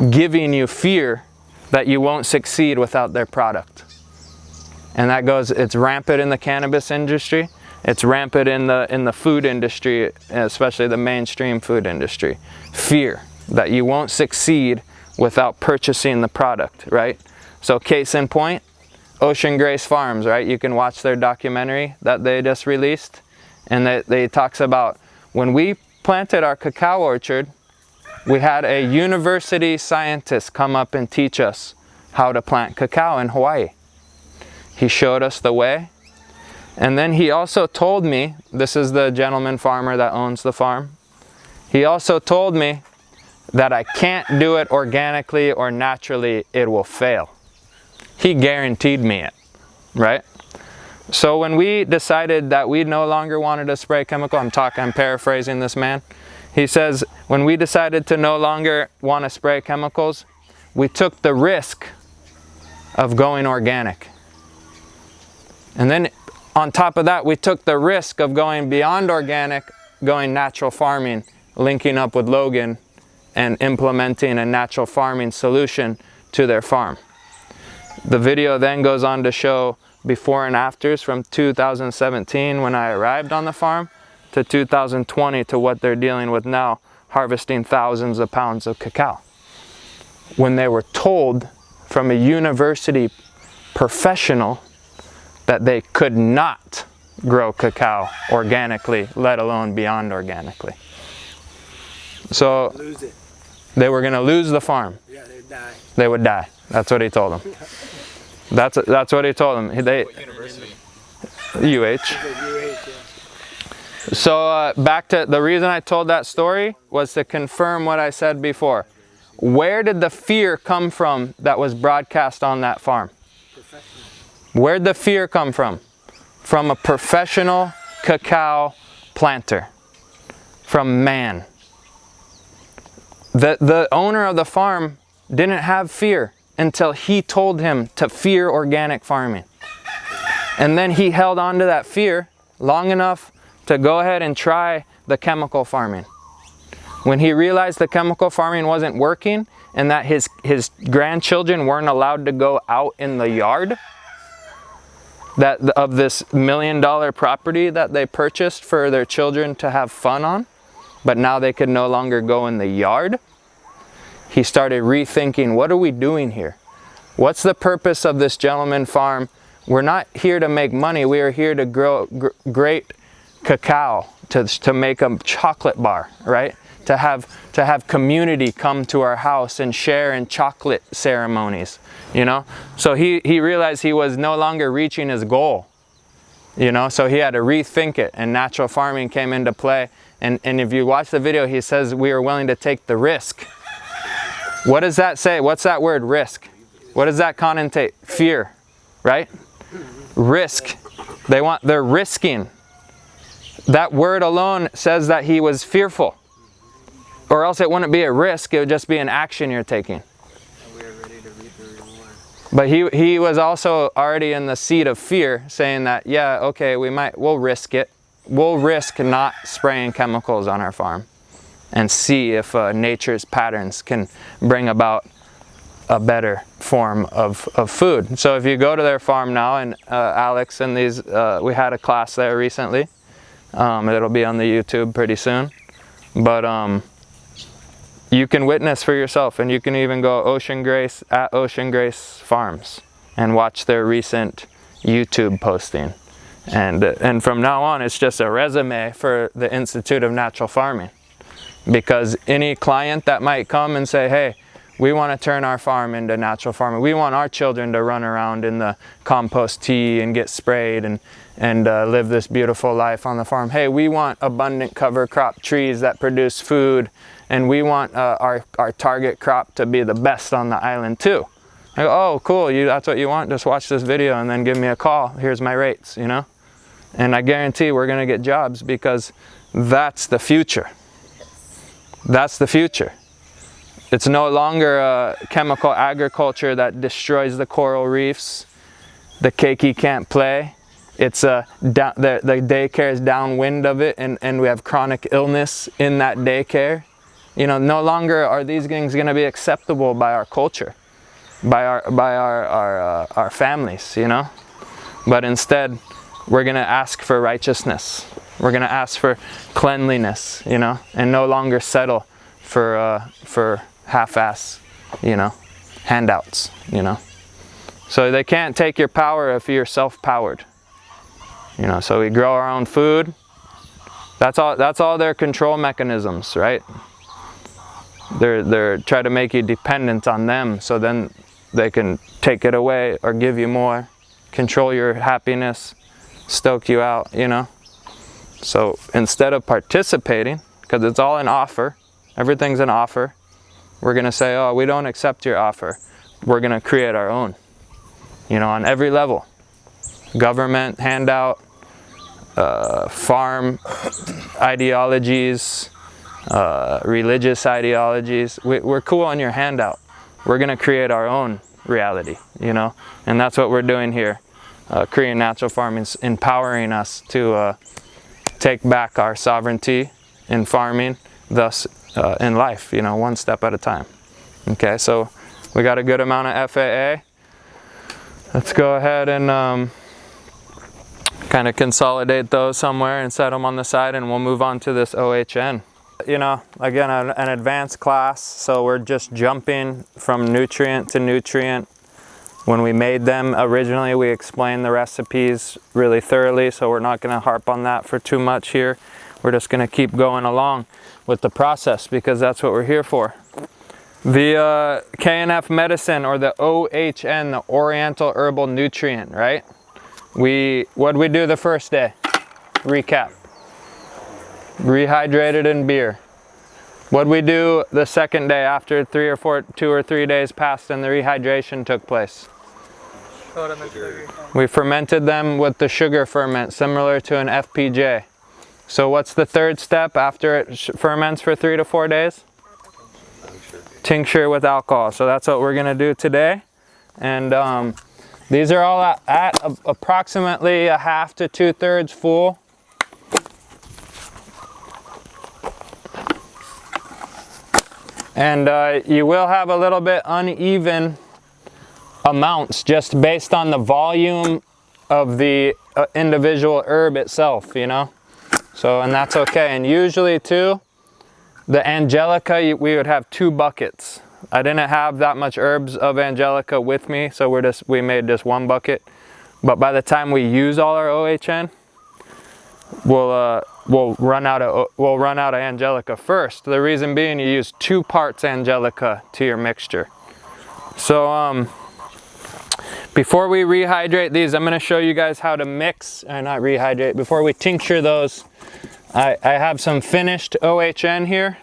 giving you fear that you won't succeed without their product. And that goes, it's rampant in the cannabis industry. It's rampant in the food industry, especially the mainstream food industry. Fear that you won't succeed without purchasing the product, right? So case in point, Ocean Grace Farms, right? You can watch their documentary that they just released. And they talks about when we planted our cacao orchard, we had a university scientist come up and teach us how to plant cacao in Hawaii. He showed us the way. And then he also told me, this is the gentleman farmer that owns the farm. He also told me that I can't do it organically or naturally, it will fail. He guaranteed me it, right? So when we decided that we no longer wanted to spray chemical, I'm paraphrasing this man. He says, when we decided to no longer want to spray chemicals, we took the risk of going organic. And then on top of that, we took the risk of going beyond organic, going natural farming, linking up with Logan and implementing a natural farming solution to their farm. The video then goes on to show before and afters from 2017 when I arrived on the farm to 2020 to what they're dealing with now, harvesting thousands of pounds of cacao. When they were told from a university professional that they could not grow cacao organically, let alone beyond organically. So they were going to lose the farm. Yeah, they'd die. They would die. That's what he told them. That's what he told them. What university? UH. So back to the reason I told that story was to confirm what I said before. Where did the fear come from that was broadcast on that farm? Where'd the fear come from? From a professional cacao planter. From man. The owner of the farm didn't have fear until he told him to fear organic farming. And then he held on to that fear long enough to go ahead and try the chemical farming. When he realized the chemical farming wasn't working and that his grandchildren weren't allowed to go out in the yard of this $1 million property that they purchased for their children to have fun on, but now they could no longer go in the yard, he started rethinking, what are we doing here? What's the purpose of this gentleman farm? We're not here to make money, we are here to grow great cacao, to make a chocolate bar, right? To have community come to our house and share in chocolate ceremonies, you know? So he realized he was no longer reaching his goal, you know? So he had to rethink it, and natural farming came into play. And if you watch the video, he says we are willing to take the risk. What does that say? What's that word, risk? What does that connotate? Fear, right? Risk. They're risking. That word alone says that he was fearful. Or else it wouldn't be a risk, it would just be an action you're taking. But he was also already in the seat of fear, saying that, yeah, okay, we'll risk it. We'll risk not spraying chemicals on our farm and see if nature's patterns can bring about a better form of food. So if you go to their farm now, and Alex and these, we had a class there recently. It'll be on the YouTube pretty soon. But you can witness for yourself, and you can even go Ocean Grace at Ocean Grace Farms and watch their recent YouTube posting. And from now on, it's just a resume for the Institute of Natural Farming. Because any client that might come and say, hey, we want to turn our farm into natural farming. We want our children to run around in the compost tea and get sprayed and live this beautiful life on the farm. Hey, we want abundant cover crop trees that produce food, and we want our target crop to be the best on the island too. I go, oh, cool, that's what you want? Just watch this video and then give me a call. Here's my rates, you know? And I guarantee we're gonna get jobs, because that's the future. That's the future. It's no longer a chemical agriculture that destroys the coral reefs. The keiki can't play. It's the daycare is downwind of it, and we have chronic illness in that daycare. You know, no longer are these things going to be acceptable by our culture, by our families, you know. But instead, we're going to ask for righteousness. We're going to ask for cleanliness, you know, and no longer settle for half-ass, you know, handouts, you know. So they can't take your power if you're self-powered. You know, so we grow our own food. That's all their control mechanisms, right? They're trying to make you dependent on them, so then they can take it away or give you more, control your happiness, stoke you out, you know. So instead of participating, because it's all an offer, everything's an offer, we're gonna say, oh, we don't accept your offer. We're gonna create our own, you know, on every level. Government, handout, farm ideologies, religious ideologies. We're cool on your handout. We're gonna create our own reality, you know, and that's what we're doing here. Korean natural farming is empowering us to take back our sovereignty in farming, thus in life, you know, one step at a time. Okay, so we got a good amount of FAA. Let's go ahead and kind of consolidate those somewhere and set them on the side, and we'll move on to this OHN. You know, again, an advanced class, so we're just jumping from nutrient to nutrient. When we made them originally, we explained the recipes really thoroughly, so we're not going to harp on that for too much here. We're just going to keep going along with the process because that's what we're here for. The KNF medicine, or the OHN, the oriental herbal nutrient, right? What'd we do the first day? Recap. Rehydrated in beer. What'd we do the second day after 2 or 3 days passed and the rehydration took place? We fermented them with the sugar ferment, similar to an FPJ. So what's the third step after it ferments for 3 to 4 days? Tincture with alcohol. So that's what we're gonna do today. And these are all at approximately a half to 2/3 full. And you will have a little bit uneven amounts just based on the volume of the individual herb itself, you know. So, and that's okay. And usually too, the Angelica, we would have 2 buckets. I didn't have that much herbs of Angelica with me, so we made just 1 bucket. But by the time we use all our OHN, we'll run out of Angelica first. The reason being, you use 2 parts Angelica to your mixture. So before we rehydrate these, I'm going to show you guys how to mix, not rehydrate. Before we tincture those, I have some finished OHN here.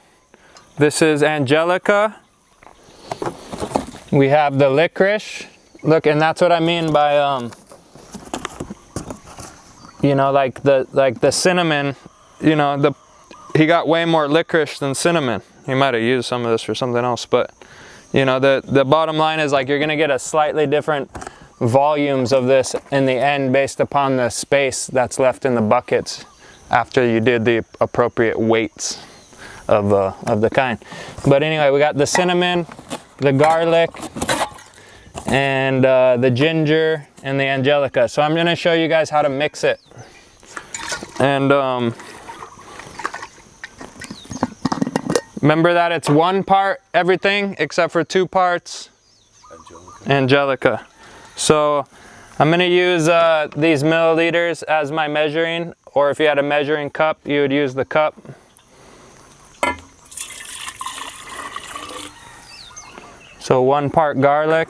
This is Angelica. We have the licorice. Look, and that's what I mean by you know, like the cinnamon, you know, he got way more licorice than cinnamon. He might have used some of this for something else, but you know, the bottom line is, like, you're gonna get a slightly different volumes of this in the end based upon the space that's left in the buckets after you did the appropriate weights of the kind. But anyway, we got the cinnamon, the garlic, and the ginger and the Angelica. So I'm gonna show you guys how to mix it. And remember that it's 1 part everything except for 2 parts Angelica. So I'm gonna use these milliliters as my measuring, or if you had a measuring cup, you would use the cup. So 1 part garlic.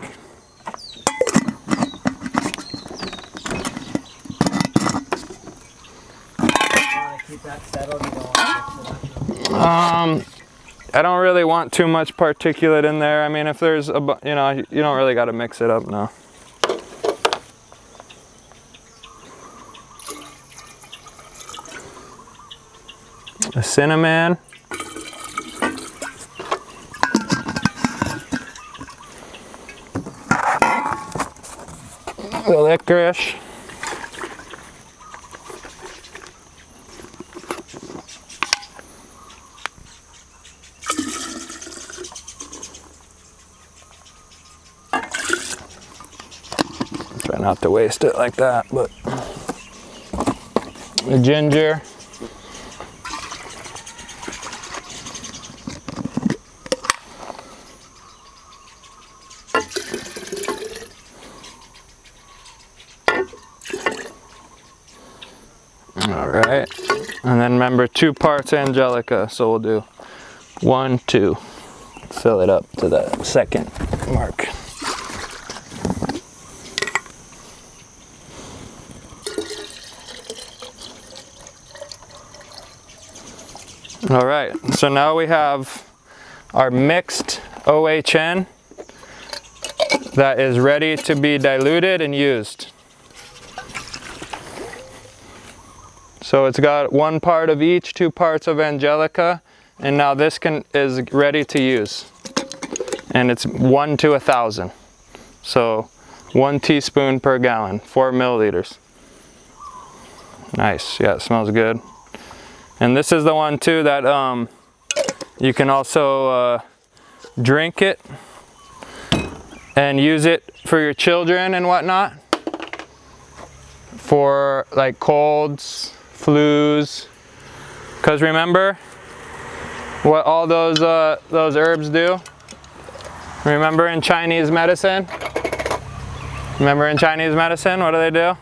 I don't really want too much particulate in there. I mean, if there's a, you know, you don't really got to mix it up now. The cinnamon. the licorice. Try not to waste it like that, but the ginger. All right, and then remember 2 parts angelica, so we'll do 1, 2. Fill it up to the second mark. All right, so now we have our mixed OHN that is ready to be diluted and used. So it's got 1 part of each, 2 parts of angelica, and now this is ready to use. And it's 1 to 1,000. So 1 teaspoon per gallon, 4 milliliters. Nice, yeah, it smells good. And this is the one too that you can also drink it and use it for your children and whatnot. For like colds, flus. Because remember what all those herbs do? Remember in Chinese medicine? Remember in Chinese medicine, what do?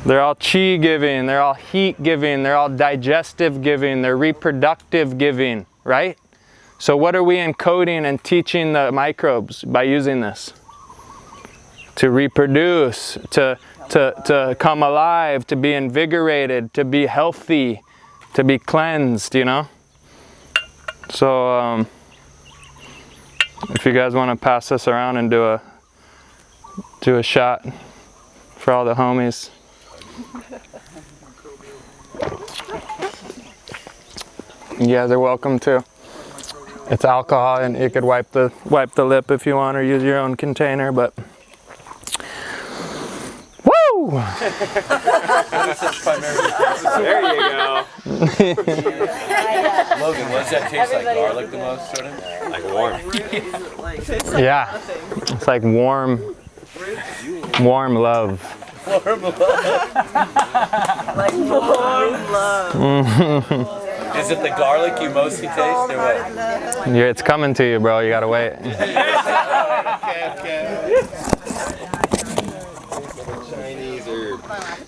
They're all qi giving, they're all heat giving, they're all digestive giving, they're reproductive giving, right? So what are we encoding and teaching the microbes by using this? To reproduce, to come alive, to be invigorated, to be healthy, to be cleansed, you know? So if you guys want to pass this around and do a shot for all the homies. You guys are welcome too. It's alcohol, and you could wipe the lip if you want, or use your own container. But woo! There you go. Logan, what does that taste like? Garlic the most, sort of? Like warm. Yeah, it's like warm love. Like warm love. Is it the garlic you mostly taste, or what? Yeah, it's coming to you, bro. You gotta wait. Chinese herb.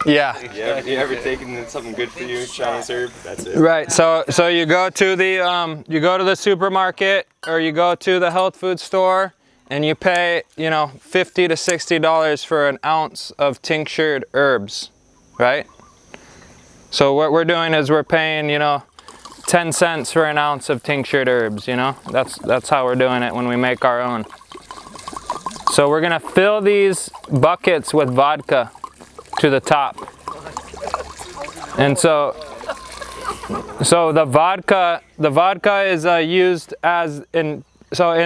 Yeah. You ever taken something good for you, Chinese herb? That's it. Right. So you go to the supermarket, or you go to the health food store, and you pay, you know, $50 to $60 for an ounce of tinctured herbs, right? So what we're doing is we're paying, you know, 10 cents for an ounce of tinctured herbs, you know? That's how we're doing it when we make our own. So we're gonna fill these buckets with vodka to the top. And so the vodka is used as in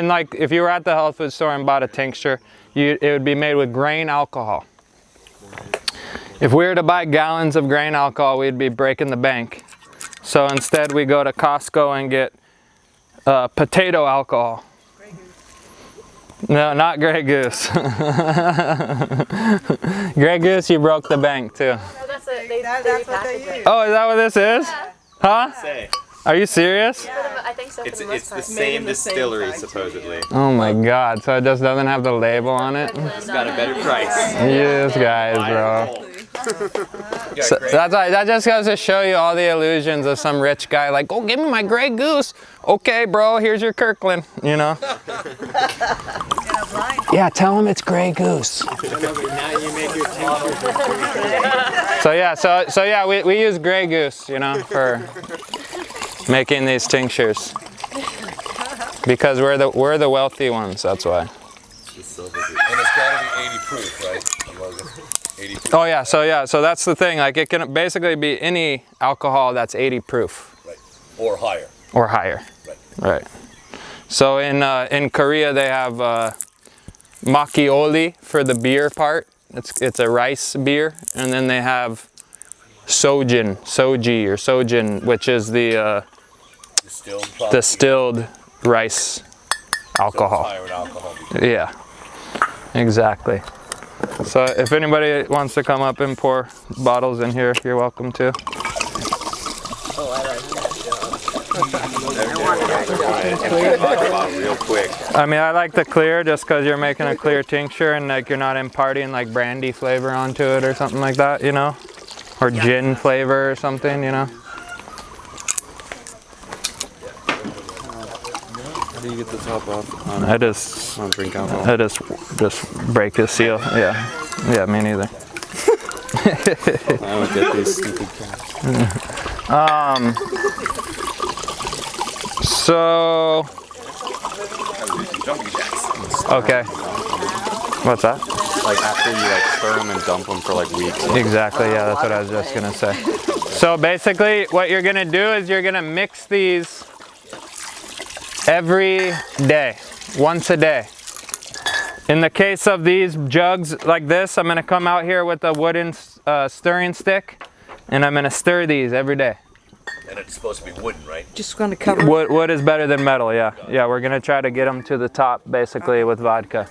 like if you were at the health food store and bought a tincture, it would be made with grain alcohol. If we were to buy gallons of grain alcohol, we'd be breaking the bank. So instead we go to Costco and get potato alcohol. No, not Grey Goose. Grey Goose, you broke the bank too. No, that's it. They That's what they repackage it. use. Oh, is that what this is? Huh? Say. Are you serious? I think so for the most It's the part. same in the same distillery, factory. supposedly. Oh my God, so it just doesn't have the label on it? It's got a better price. Yes, guys, bro. So that just goes to show you all the illusions of some rich guy like, oh, give me my Grey Goose. Okay, bro, here's your Kirkland, you know? Yeah, tell him it's Grey Goose. Now you make your tincture. So yeah, we use Grey Goose, you know, for making these tinctures. Because we're the wealthy ones, that's why. And it's gotta be 80 proof, right, Logan? 80 proof. Oh yeah, so that's the thing. Like it can basically be any alcohol that's 80 proof. Right. Or higher. Or higher. Right. Right. So in Korea they have macchioli for the beer part. It's a rice beer, and then they have soji, which is the distilled rice alcohol. Higher in alcohol. Yeah, exactly. So if anybody wants to come up and pour bottles in here, you're welcome to. Real quick. I mean, I like the clear just because you're making a clear tincture and like you're not imparting like brandy flavor onto it or something like that, you know, or gin flavor or something, you know. How do you get the top off? I just Drink alcohol. I just break the seal. Yeah, me neither. I would get these stupid cats. So okay. What's that? Like after you like stir them and dump them for like weeks. Exactly, yeah, that's what I was just gonna say. So basically what you're gonna do is you're gonna mix these every day, once a day. In the case of these jugs like this, I'm gonna come out here with a wooden stirring stick and I'm gonna stir these every day. And it's supposed to be wooden, right? Just gonna cover. Wood is better than metal, yeah. Yeah, we're gonna try to get them to the top basically with vodka.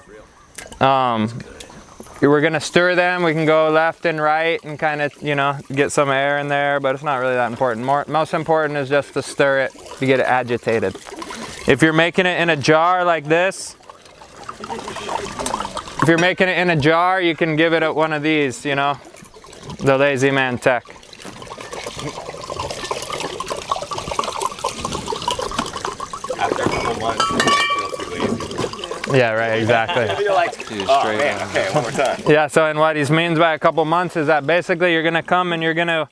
We're gonna stir them. We can go left and right and kind of, you know, get some air in there, but it's not really that important. Most important is just to stir it to get it agitated. If you're making it in a jar like this, if you're making it in a jar, you can give it one of these, you know, the Lazy Man Tech. After a couple months, you feel too lazy. Yeah, right, exactly. You're like, oh man, okay, one more time. Yeah, so and what he means by a couple months is that basically you're gonna come and you're gonna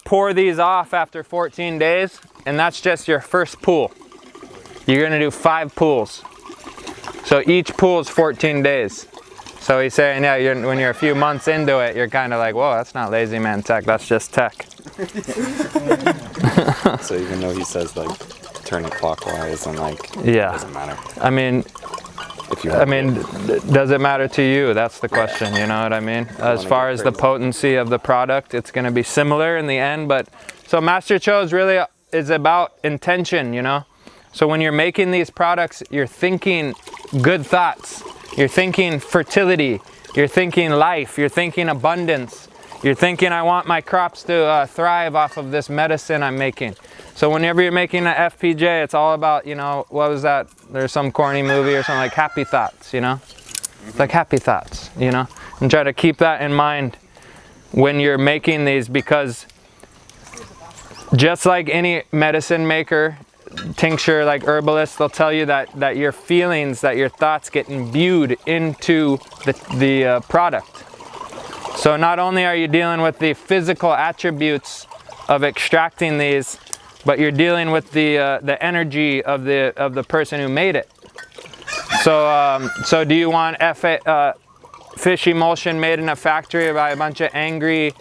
pour these off after 14 days, and that's just your first pool. You're gonna do 5 pools. So each pool is 14 days. So he's saying, yeah, when you're a few months into it, you're kind of like, whoa, that's not Lazy Man Tech, that's just tech. So even though he says like turn it clockwise and like Yeah. it doesn't matter. I mean, If you does it matter to you? That's the question, you know what I mean? As far as the potency of the product, it's going to be similar in the end, but so Master Cho's really is about intention, you know? So when you're making these products, you're thinking good thoughts. You're thinking fertility. You're thinking life. You're thinking abundance. You're thinking, I want my crops to thrive off of this medicine I'm making. So whenever you're making an FPJ, it's all about, you know, what was that? There's some corny movie or something like Happy Thoughts, you know? It's like Happy Thoughts, you know? And try to keep that in mind when you're making these, because just like any medicine maker, tincture, like herbalists, they'll tell you that your feelings, that your thoughts get imbued into the product. So not only are you dealing with the physical attributes of extracting these, but you're dealing with the energy of the person who made it. So do you want fish emulsion made in a factory by a bunch of angry,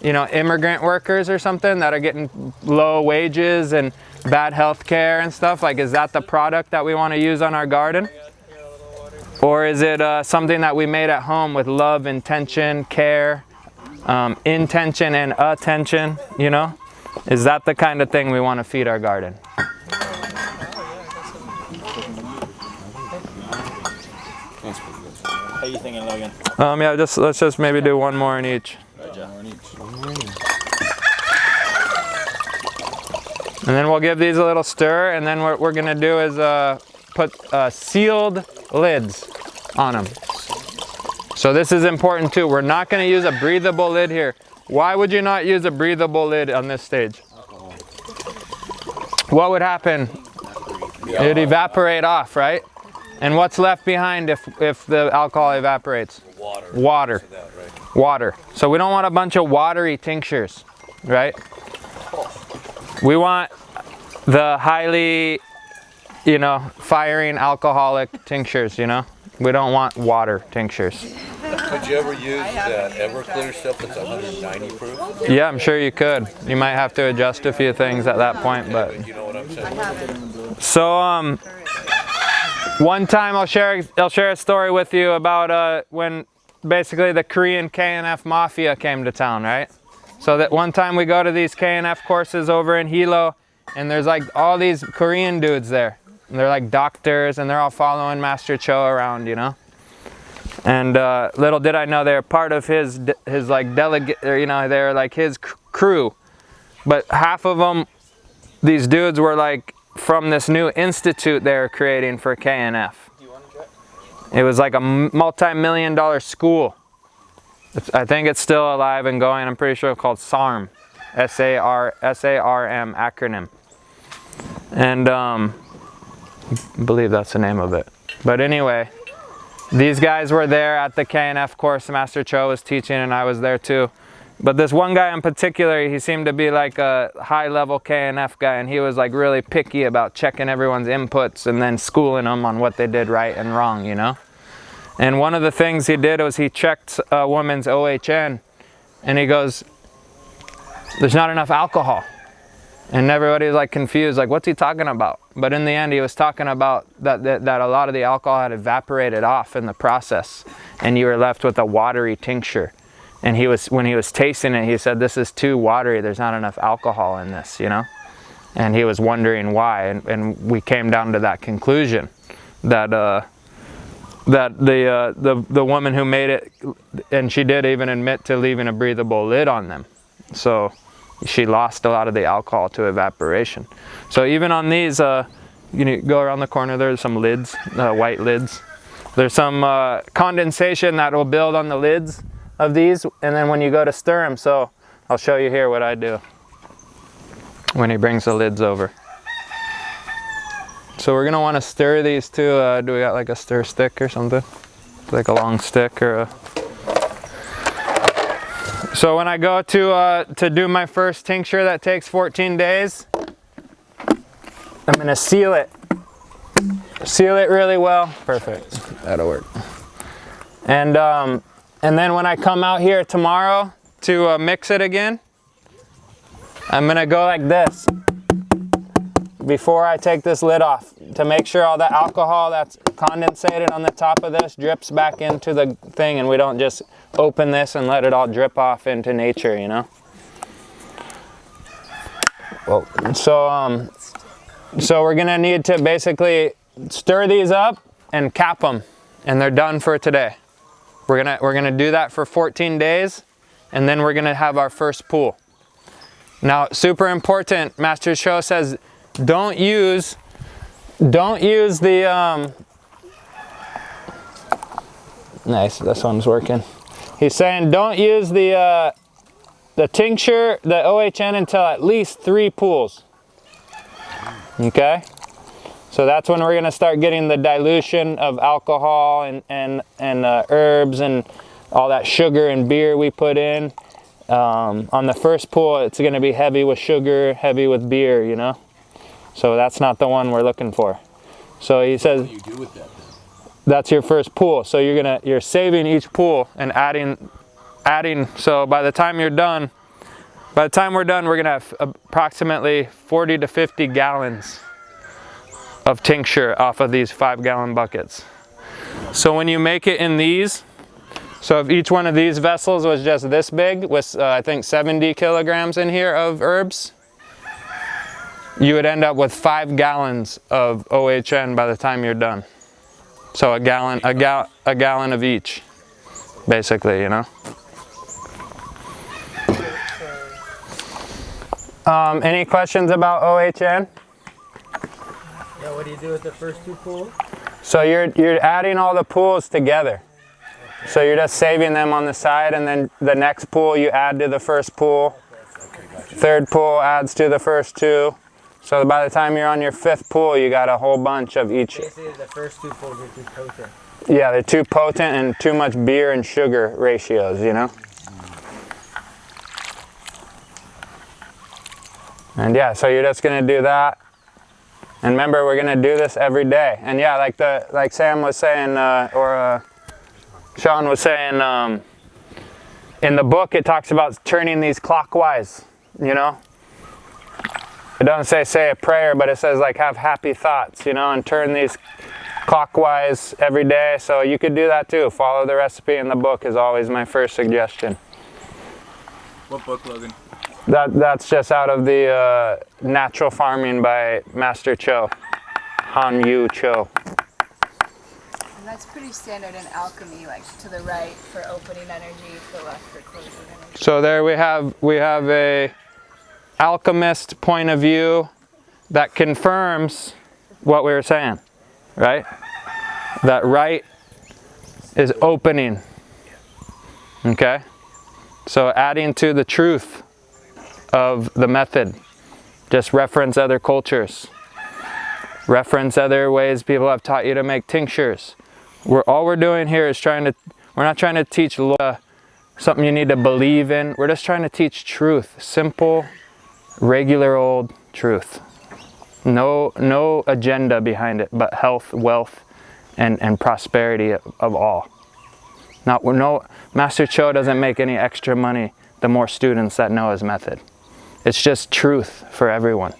you know, immigrant workers or something that are getting low wages and bad health care and stuff? Like, is that the product that we want to use on our garden? Or is it something that we made at home with love, intention, care, intention and attention, you know? Is that the kind of thing we want to feed our garden? How you thinking, Logan? Yeah, let's just maybe do one more in each. And then we'll give these a little stir, and then what we're gonna do is put sealed lids on them. So this is important too. We're not gonna use a breathable lid here. Why would you not use a breathable lid on this stage? What would happen? It'd evaporate off, right? And what's left behind if the alcohol evaporates? Water. Water. So we don't want a bunch of watery tinctures, right? We want the highly, you know, firing alcoholic tinctures, you know? We don't want water tinctures. Could you ever use that Everclear stuff that's 190 proof? Yeah, I'm sure you could. You might have to adjust a few things at that point, but You know what I'm saying? so One time I'll share a story with you about when basically the Korean KNF mafia came to town, right? So that one time we go to these KNF courses over in Hilo, and there's like all these Korean dudes there. And they're like doctors, and they're all following Master Cho around, you know? And little did I know they're part of his like delegate, or, you know, they're like his crew. But half of them, these dudes were like from this new institute they're creating for KNF. It was like a multi-million-dollar school. I think it's still alive and going. I'm pretty sure it's called SARM, S-A-R-M acronym. And I believe that's the name of it. But anyway, these guys were there at the KNF course Master Cho was teaching, and I was there too. But this one guy in particular, he seemed to be like a high-level KNF guy, and he was like really picky about checking everyone's inputs and then schooling them on what they did right and wrong, you know? And one of the things he did was he checked a woman's OHN, and he goes, there's not enough alcohol. And everybody was like confused, like, what's he talking about? But in the end, he was talking about that a lot of the alcohol had evaporated off in the process, and you were left with a watery tincture. And when he was tasting it, he said, this is too watery, there's not enough alcohol in this, you know? And he was wondering why, and we came down to that conclusion that the woman who made it, and she did even admit to leaving a breathable lid on them. So she lost a lot of the alcohol to evaporation. So even on these, you go around the corner, there's some lids, white lids. There's some condensation that will build on the lids of these, and then when you go to stir them, so I'll show you here what I do when he brings the lids over. So we're gonna want to stir these too. Do we got like a stir stick or something? Like a long stick or a... So when I go to do my first tincture that takes 14 days, I'm gonna seal it. Seal it really well. Perfect. That'll work. And then when I come out here tomorrow to mix it again, I'm gonna go like this before I take this lid off to make sure all the alcohol that's condensated on the top of this drips back into the thing, and we don't just open this and let it all drip off into nature, you know? Well, so we're gonna need to basically stir these up and cap them, and they're done for today. We're gonna do that for 14 days, and then we're gonna have our first pool. Now, super important, Master Cho says, don't use the, nice, this one's working. He's saying don't use the tincture, the OHN, until at least 3 pools. Okay? So that's when we're gonna start getting the dilution of alcohol and herbs and all that sugar and beer we put in. On the first pool, it's gonna be heavy with sugar, heavy with beer, you know? So that's not the one we're looking for. So he says, What do you do with that then? That's your first pool. So you're saving each pool and adding. So by the time we're done, we're gonna have approximately 40 to 50 gallons of tincture off of these 5-gallon buckets. So when you make it in these, so if each one of these vessels was just this big with I think 70 kilograms in here of herbs, you would end up with 5 gallons of OHN by the time you're done. So a gallon of each, basically, you know. Any questions about OHN? Yeah, what do you do with the first 2 pools? So you're adding all the pools together. So you're just saving them on the side, and then the next pool you add to the first pool. Third pool adds to the first 2. So by the time you're on your 5th pool, you got a whole bunch of each. Basically, the first 2 pools are too potent. Yeah, they're too potent and too much beer and sugar ratios, you know? And yeah, so you're just gonna do that. And remember, we're gonna do this every day. And yeah, like Sam was saying, or Sean was saying, in the book it talks about turning these clockwise, you know? It doesn't say a prayer, but it says like have happy thoughts, you know, and turn these clockwise every day. So you could do that too. Follow the recipe in the book is always my first suggestion. What book, Logan? That's just out of the Natural Farming by Master Cho, Han Yu Cho. And that's pretty standard in alchemy, like to the right for opening energy, to the left for closing energy. So there we have a alchemist point of view that confirms what we were saying, right? That right is opening. Okay? So adding to the truth of the method, just reference other cultures. Reference other ways people have taught you to make tinctures. All we're doing here is we're not trying to teach something you need to believe in. We're just trying to teach truth. Simple, regular old truth. No agenda behind it, but health, wealth, and prosperity of all. Master Cho doesn't make any extra money the more students that know his method. It's just truth for everyone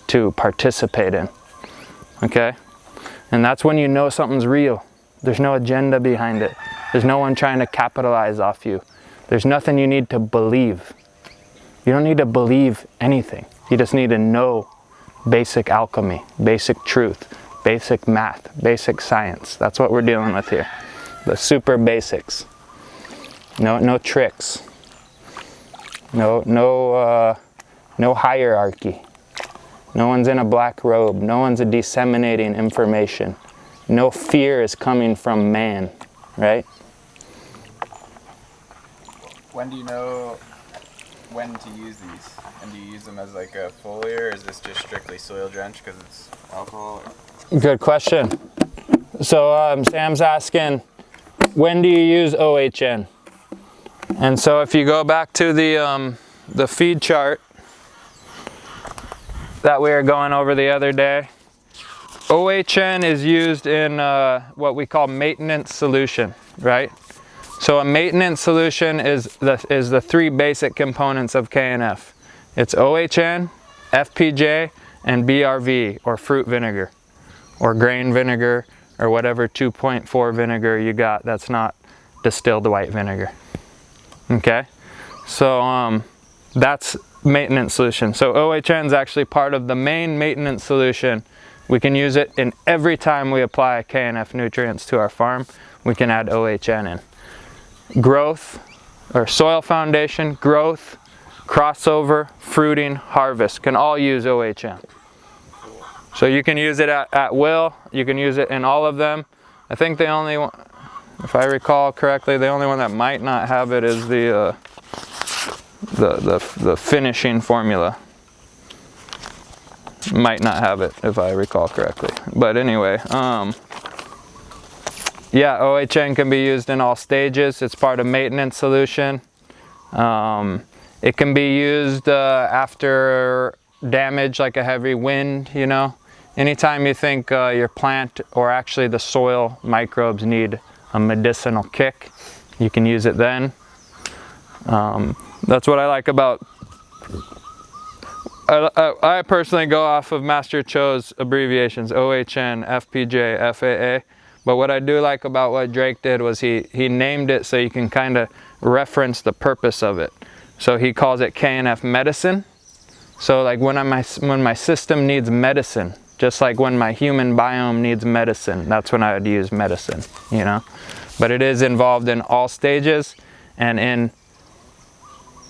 to participate in. Okay? And that's when you know something's real. There's no agenda behind it. There's no one trying to capitalize off you. There's nothing you need to believe. You don't need to believe anything. You just need to know basic alchemy, basic truth, basic math, basic science. That's what we're dealing with here. The super basics. No tricks. No hierarchy. No one's in a black robe. No one's disseminating information. No fear is coming from man, right? When do you know when to use these? And do you use them as like a foliar, or is this just strictly soil drench because it's alcohol? Good question. So Sam's asking, when do you use OHN? And so if you go back to the feed chart that we were going over the other day, OHN is used in what we call maintenance solution, right? So a maintenance solution is the three basic components of KNF. It's OHN, FPJ, and BRV, or fruit vinegar, or grain vinegar, or whatever 2.4 vinegar you got that's not distilled white vinegar. Okay? So that's maintenance solution. So OHN is actually part of the main maintenance solution. We can use it in every time we apply KNF nutrients to our farm. We can add OHN in. Growth, or soil foundation, growth, crossover, fruiting, harvest can all use OHN. So you can use it at will. You can use it in all of them. I think the only one, if I recall correctly, the only one that might not have it is the finishing formula. Might not have it, if I recall correctly. But anyway, yeah, OHN can be used in all stages. It's part of maintenance solution. It can be used after damage, like a heavy wind, you know. Anytime you think your plant, or actually the soil microbes, need a medicinal kick, you can use it then. That's what I like about, I personally go off of Master Cho's abbreviations, OHN, FPJ, FAA. But what I do like about what Drake did was he named it so you can kind of reference the purpose of it. So he calls it KNF medicine. So like when my system needs medicine, just like when my human biome needs medicine, that's when I would use medicine, you know. But it is involved in all stages and in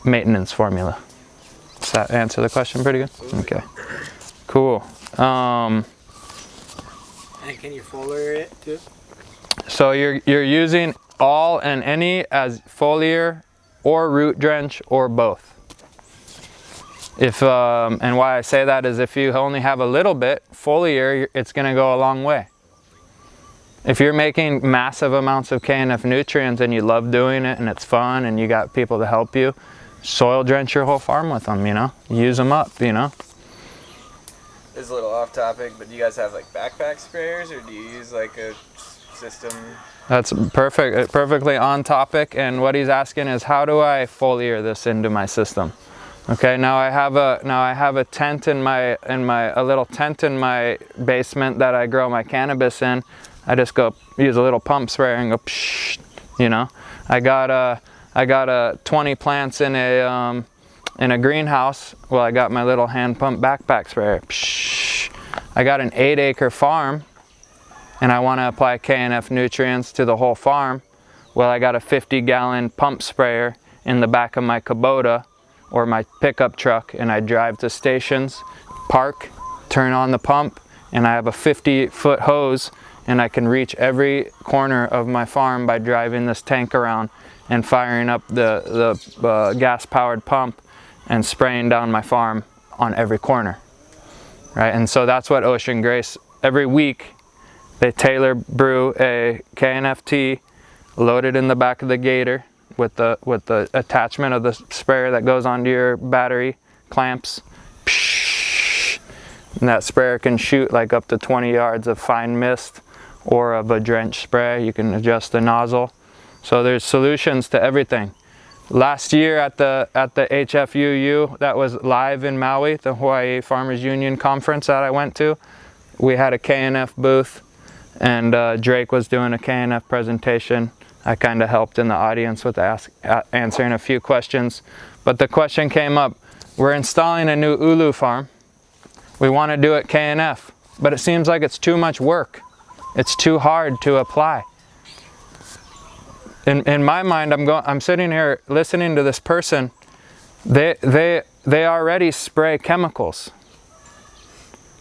maintenance formula. Does that answer the question pretty good? Okay, cool. And can you foliar it too? So you're using all and any as foliar or root drench or both. If and why I say that is if you only have a little bit foliar, it's going to go a long way. If you're making massive amounts of KNF nutrients and you love doing it and it's fun and you got people to help you, soil drench your whole farm with them, you know, use them up, you know. This is a little off topic, but do you guys have like backpack sprayers, or do you use like a system? That's perfectly on topic, and what he's asking is, how do I foliar this into my system? Okay, now I have a tent in a little tent in my basement that I grow my cannabis in. I just go use a little pump sprayer and go psh, you know. I got 20 plants in a greenhouse. Well, I got my little hand pump backpack sprayer. Psh. I got an 8-acre farm and I want to apply KNF nutrients to the whole farm. Well, I got a 50-gallon pump sprayer in the back of my Kubota or my pickup truck, and I drive to stations, park, turn on the pump, and I have a 50-foot hose, and I can reach every corner of my farm by driving this tank around and firing up the gas-powered pump and spraying down my farm on every corner, right? And so that's what Ocean Grace, every week, they tailor brew a KNF tea, load it in the back of the Gator, with the attachment of the sprayer that goes onto your battery clamps. And that sprayer can shoot like up to 20 yards of fine mist or of a drench spray. You can adjust the nozzle. So there's solutions to everything. Last year at the HFUU that was live in Maui, the Hawaii Farmers Union conference that I went to, we had a KNF booth and Drake was doing a KNF presentation. I kind of helped in the audience with answering a few questions. But the question came up, we're installing a new Ulu farm. We want to do it KNF, but it seems like it's too much work. It's too hard to apply. In my mind, I'm sitting here listening to this person. They already spray chemicals.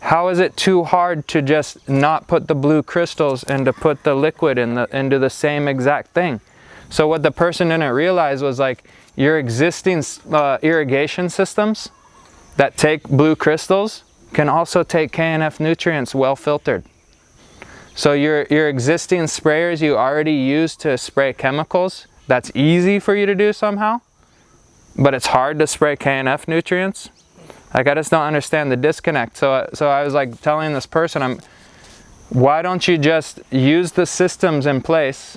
How is it too hard to just not put the blue crystals and to put the liquid into the same exact thing? So what the person didn't realize was like your existing irrigation systems that take blue crystals can also take KNF nutrients well filtered. So your existing sprayers you already use to spray chemicals, that's easy for you to do somehow, but it's hard to spray KNF nutrients. Like, I just don't understand the disconnect. So I was like telling this person, why don't you just use the systems in place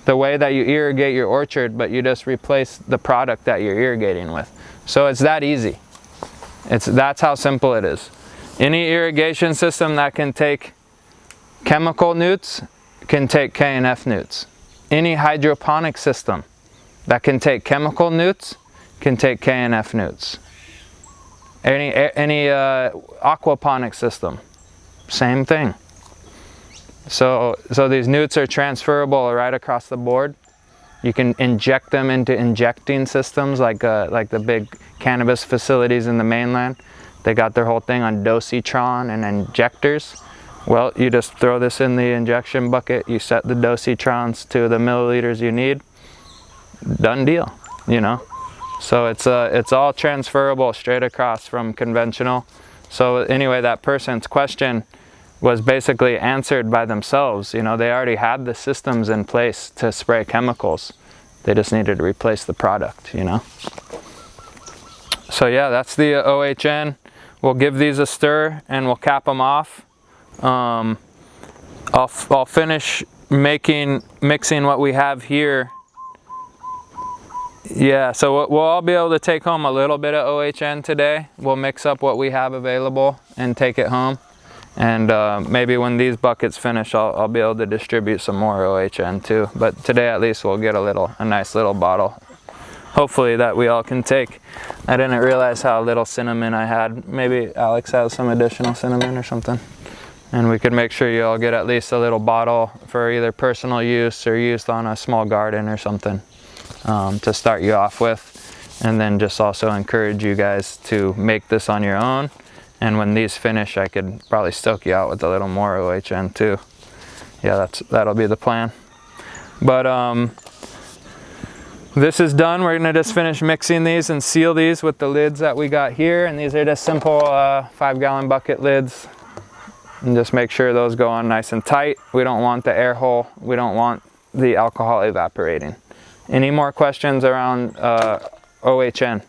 the way that you irrigate your orchard, but you just replace the product that you're irrigating with. So it's that easy. That's how simple it is. Any irrigation system that can take chemical nutes can take KNF nutes. Any hydroponic system that can take chemical nutes can take KNF nutes. Any aquaponic system, same thing. So these nutes are transferable right across the board. You can inject them into injecting systems like the big cannabis facilities in the mainland. They got their whole thing on dositron and injectors. Well, you just throw this in the injection bucket, you set the dositrons to the milliliters you need, done deal, you know. So it's all transferable straight across from conventional. So anyway, that person's question was basically answered by themselves. You know, they already had the systems in place to spray chemicals. They just needed to replace the product, you know. So yeah, that's the OHN. We'll give these a stir and we'll cap them off. I'll finish mixing what we have here. Yeah, so we'll all be able to take home a little bit of OHN today. We'll mix up what we have available and take it home. And maybe when these buckets finish, I'll be able to distribute some more OHN too. But today at least we'll get a nice little bottle, hopefully, that we all can take. I didn't realize how little cinnamon I had. Maybe Alex has some additional cinnamon or something. And we could make sure you all get at least a little bottle for either personal use or used on a small garden or something. To start you off with, and then just also encourage you guys to make this on your own, and when these finish I could probably stoke you out with a little more OHN too. Yeah, that'll be the plan. But this is done. We're gonna just finish mixing these and seal these with the lids that we got here, and these are just simple 5-gallon bucket lids, and just make sure those go on nice and tight. We don't want the air hole, we don't want the alcohol evaporating. Any more questions around OHN?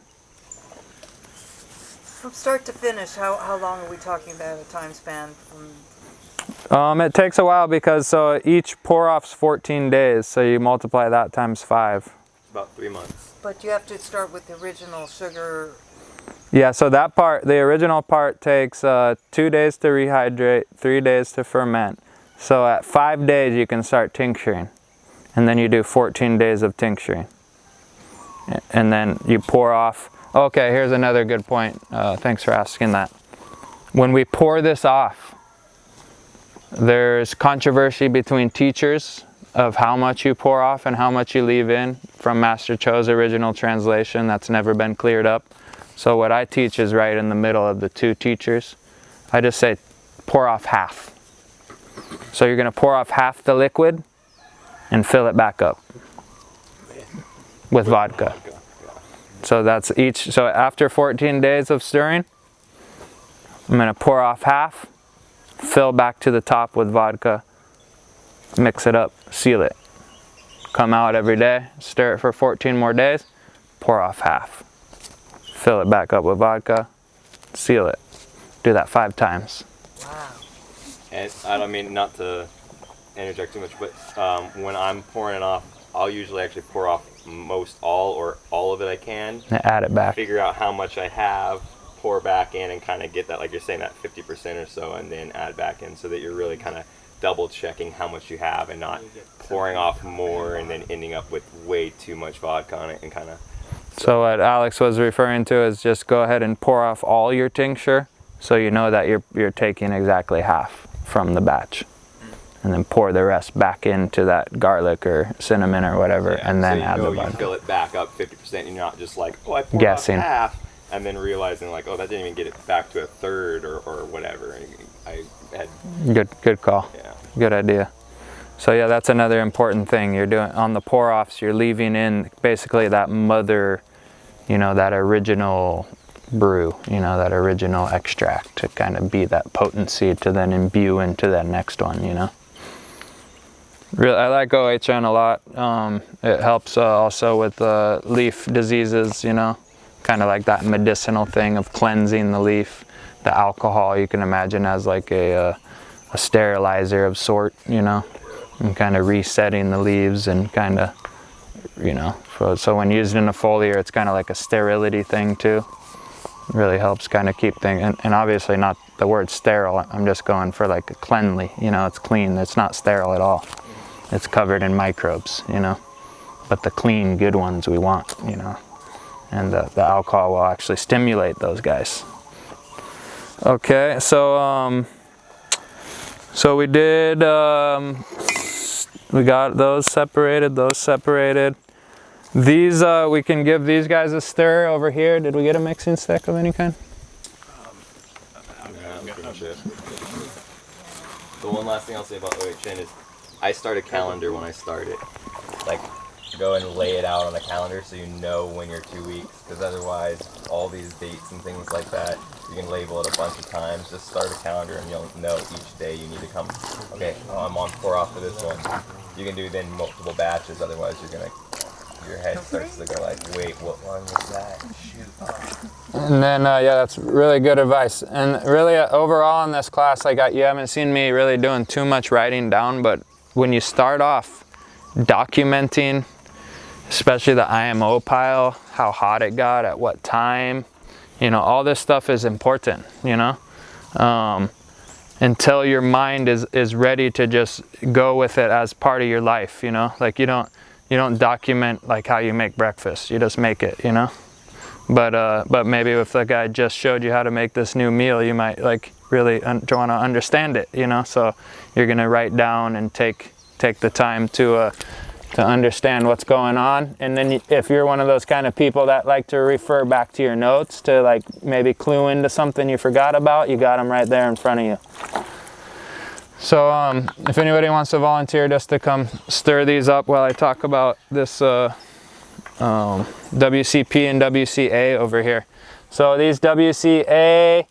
From start to finish, how long are we talking about, a time span? It takes a while because each pour-off's 14 days, so you multiply that times 5. About 3 months. But you have to start with the original sugar Yeah, so that part, the original part takes 2 days to rehydrate, 3 days to ferment. So at 5 days you can start tincturing. And then you do 14 days of tincturing. And then you pour off. Okay, here's another good point. Thanks for asking that. When we pour this off, there's controversy between teachers of how much you pour off and how much you leave in from Master Cho's original translation. That's never been cleared up. So what I teach is right in the middle of the two teachers. I just say pour off half. So you're going to pour off half the liquid and fill it back up with vodka. So that's each. So after 14 days of stirring, I'm going to pour off half, fill back to the top with vodka, mix it up, seal it. Come out every day, stir it for 14 more days, pour off half, fill it back up with vodka, seal it. Do that 5 times. Wow. And I don't mean not to interject too much, but when I'm pouring it off, I'll usually actually pour off most all or all of it I can. And add it back. Figure out how much I have, pour back in, and kind of get that, like you're saying, that 50% or so, and then add back in, so that you're really kind of double checking how much you have and not pouring off more and then ending up with way too much vodka on it and kind of. So what Alex was referring to is just go ahead and pour off all your tincture, so you know that you're taking exactly half from the batch, and then pour the rest back into that garlic or cinnamon or whatever, and then add the vodka. You fill it back up 50%, and you're not just like, oh, I poured guessing off half, and then realizing like, oh, that didn't even get it back to a third or whatever. I had good call. Yeah. Good idea. So yeah, that's another important thing. You're doing on the pour offs. You're leaving in basically that mother, that original brew, that original extract to kind of be that potency to then imbue into that next one. Really, I like OHN a lot. It helps also with leaf diseases. Kind of like that medicinal thing of cleansing the leaf. The alcohol you can imagine as like a sterilizer of sort, and kind of resetting the leaves and kind of, so when used in a foliar, it's kind of like a sterility thing too. It really helps kind of keep things, and obviously not the word sterile, I'm just going for like a cleanly, it's clean, it's not sterile at all. It's covered in microbes, but the clean, good ones we want, and the alcohol will actually stimulate those guys. Okay, so we did, we got those separated. These, we can give these guys a stir over here. Did we get a mixing stick of any kind? The one last thing I'll say about OHN is I start a calendar when I start it. Like, go and lay it out on a calendar so you know when you're 2 weeks, because otherwise all these dates and things like that, you can label it a bunch of times. Just start a calendar and you'll know each day you need to come, okay, I'm on pour off for this one. You can do then multiple batches, otherwise your head starts to go like, wait, what one was that? Shoot. And then, yeah, that's really good advice. And really, overall in this class, you haven't seen me really doing too much writing down, but when you start off documenting, especially the IMO pile, how hot it got, at what time, all this stuff is important, until your mind is ready to just go with it as part of your life, like you don't document like how you make breakfast, you just make it, but maybe if the guy just showed you how to make this new meal, you might really want to understand it, so you're gonna write down and take the time to understand what's going on. And then if you're one of those kind of people that like to refer back to your notes to maybe clue into something you forgot about, you got them right there in front of you. So if anybody wants to volunteer just to come stir these up while I talk about this WCP and WCA over here. So these WCA,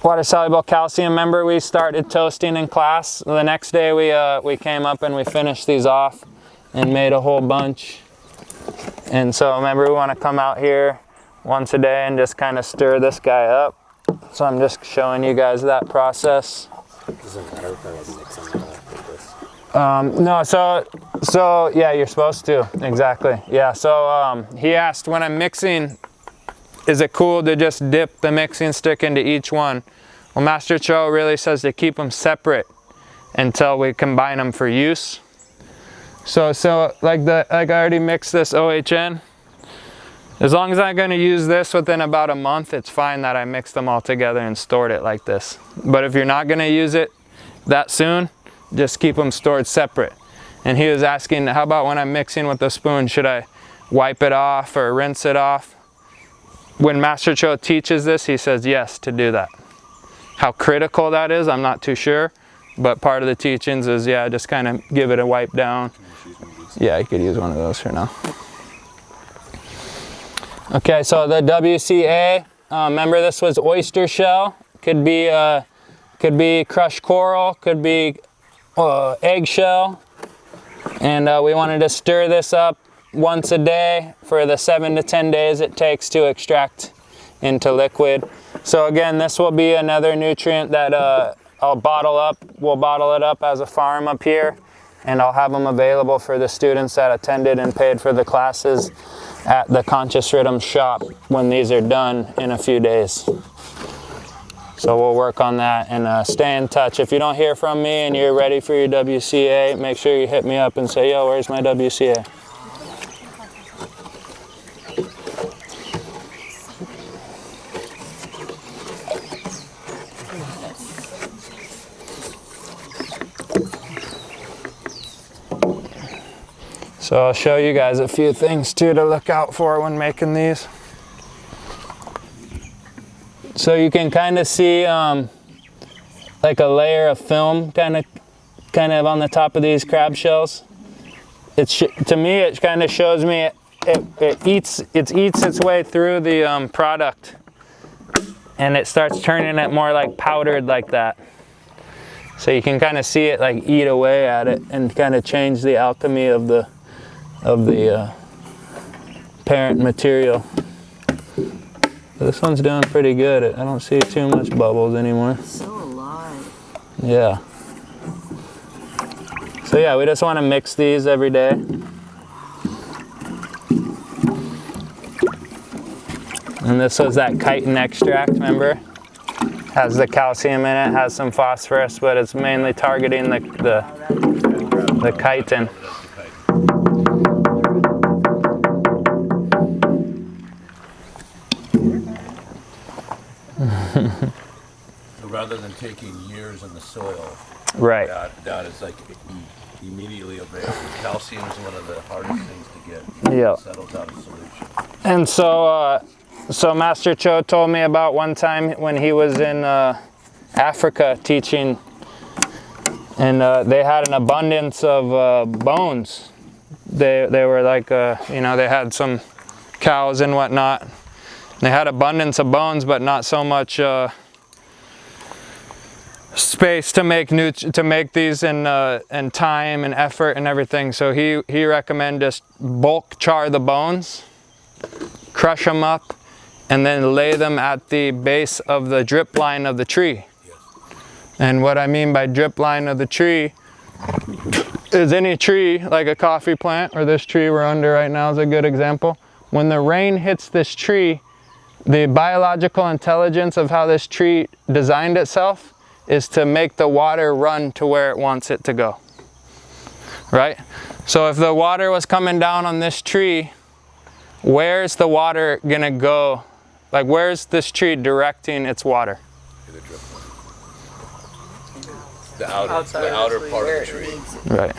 water soluble calcium, remember we started toasting in class. The next day we came up and we finished these off and made a whole bunch. And so remember, we want to come out here once a day and just kind of stir this guy up. So I'm just showing you guys that process. Doesn't matter if I mix them like this. No, so yeah, you're supposed to, exactly. Yeah, so he asked when I'm mixing, is it cool to just dip the mixing stick into each one? Well, Master Cho really says to keep them separate until we combine them for use. So like I already mixed this OHN. As long as I'm going to use this within about a month, it's fine that I mixed them all together and stored it like this. But if you're not going to use it that soon, just keep them stored separate. And he was asking, how about when I'm mixing with the spoon, should I wipe it off or rinse it off? When Master Cho teaches this, he says yes to do that. How critical that is, I'm not too sure. But part of the teachings is, yeah, just kind of give it a wipe down. Yeah, you could use one of those for now. Okay, so the WCA, remember this was oyster shell. Could be crushed coral, could be eggshell. And we wanted to stir this up once a day for the 7 to 10 days it takes to extract into liquid. So again, this will be another nutrient that I'll bottle up. We'll bottle it up as a farm up here, and I'll have them available for the students that attended and paid for the classes at the Conscious Rhythm shop when these are done in a few days. So we'll work on that and stay in touch. If you don't hear from me and you're ready for your WCA, make sure you hit me up and say, yo, where's my WCA? So I'll show you guys a few things too to look out for when making these. So you can kind of see like a layer of film kind of on the top of these crab shells. To me, it kind of shows me it eats its way through the product, and it starts turning it more like powdered like that. So you can kind of see it like eat away at it and kind of change the alchemy of the parent material. This one's doing pretty good. I don't see too much bubbles anymore. So alive. Yeah. So yeah, we just want to mix these every day. And this was that chitin extract, remember? Has the calcium in it, has some phosphorus, but it's mainly targeting the chitin. So rather than taking years in the soil, right? That is like immediately available. Calcium is one of the hardest things to get. Yeah. Settles out of solution. And so Master Cho told me about one time when he was in Africa teaching, and they had an abundance of bones. They were like, you know, they had some cows and whatnot. They had abundance of bones, but not so much space to make these and time and effort and everything. So he recommended just bulk char the bones, crush them up, and then lay them at the base of the drip line of the tree. Yes. And what I mean by drip line of the tree is any tree, like a coffee plant, or this tree we're under right now is a good example. When the rain hits this tree, the biological intelligence of how this tree designed itself is to make the water run to where it wants it to go, right? So if the water was coming down on this tree, where's the water gonna go? Like, where's this tree directing its water? The outer part of the tree. Right,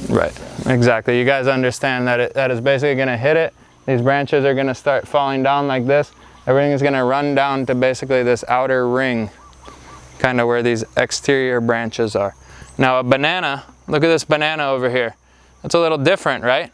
right, exactly. You guys understand that that is basically gonna hit it. These branches are gonna start falling down like this. Everything is gonna run down to basically this outer ring, kind of where these exterior branches are. Now a banana, look at this banana over here. It's a little different, right?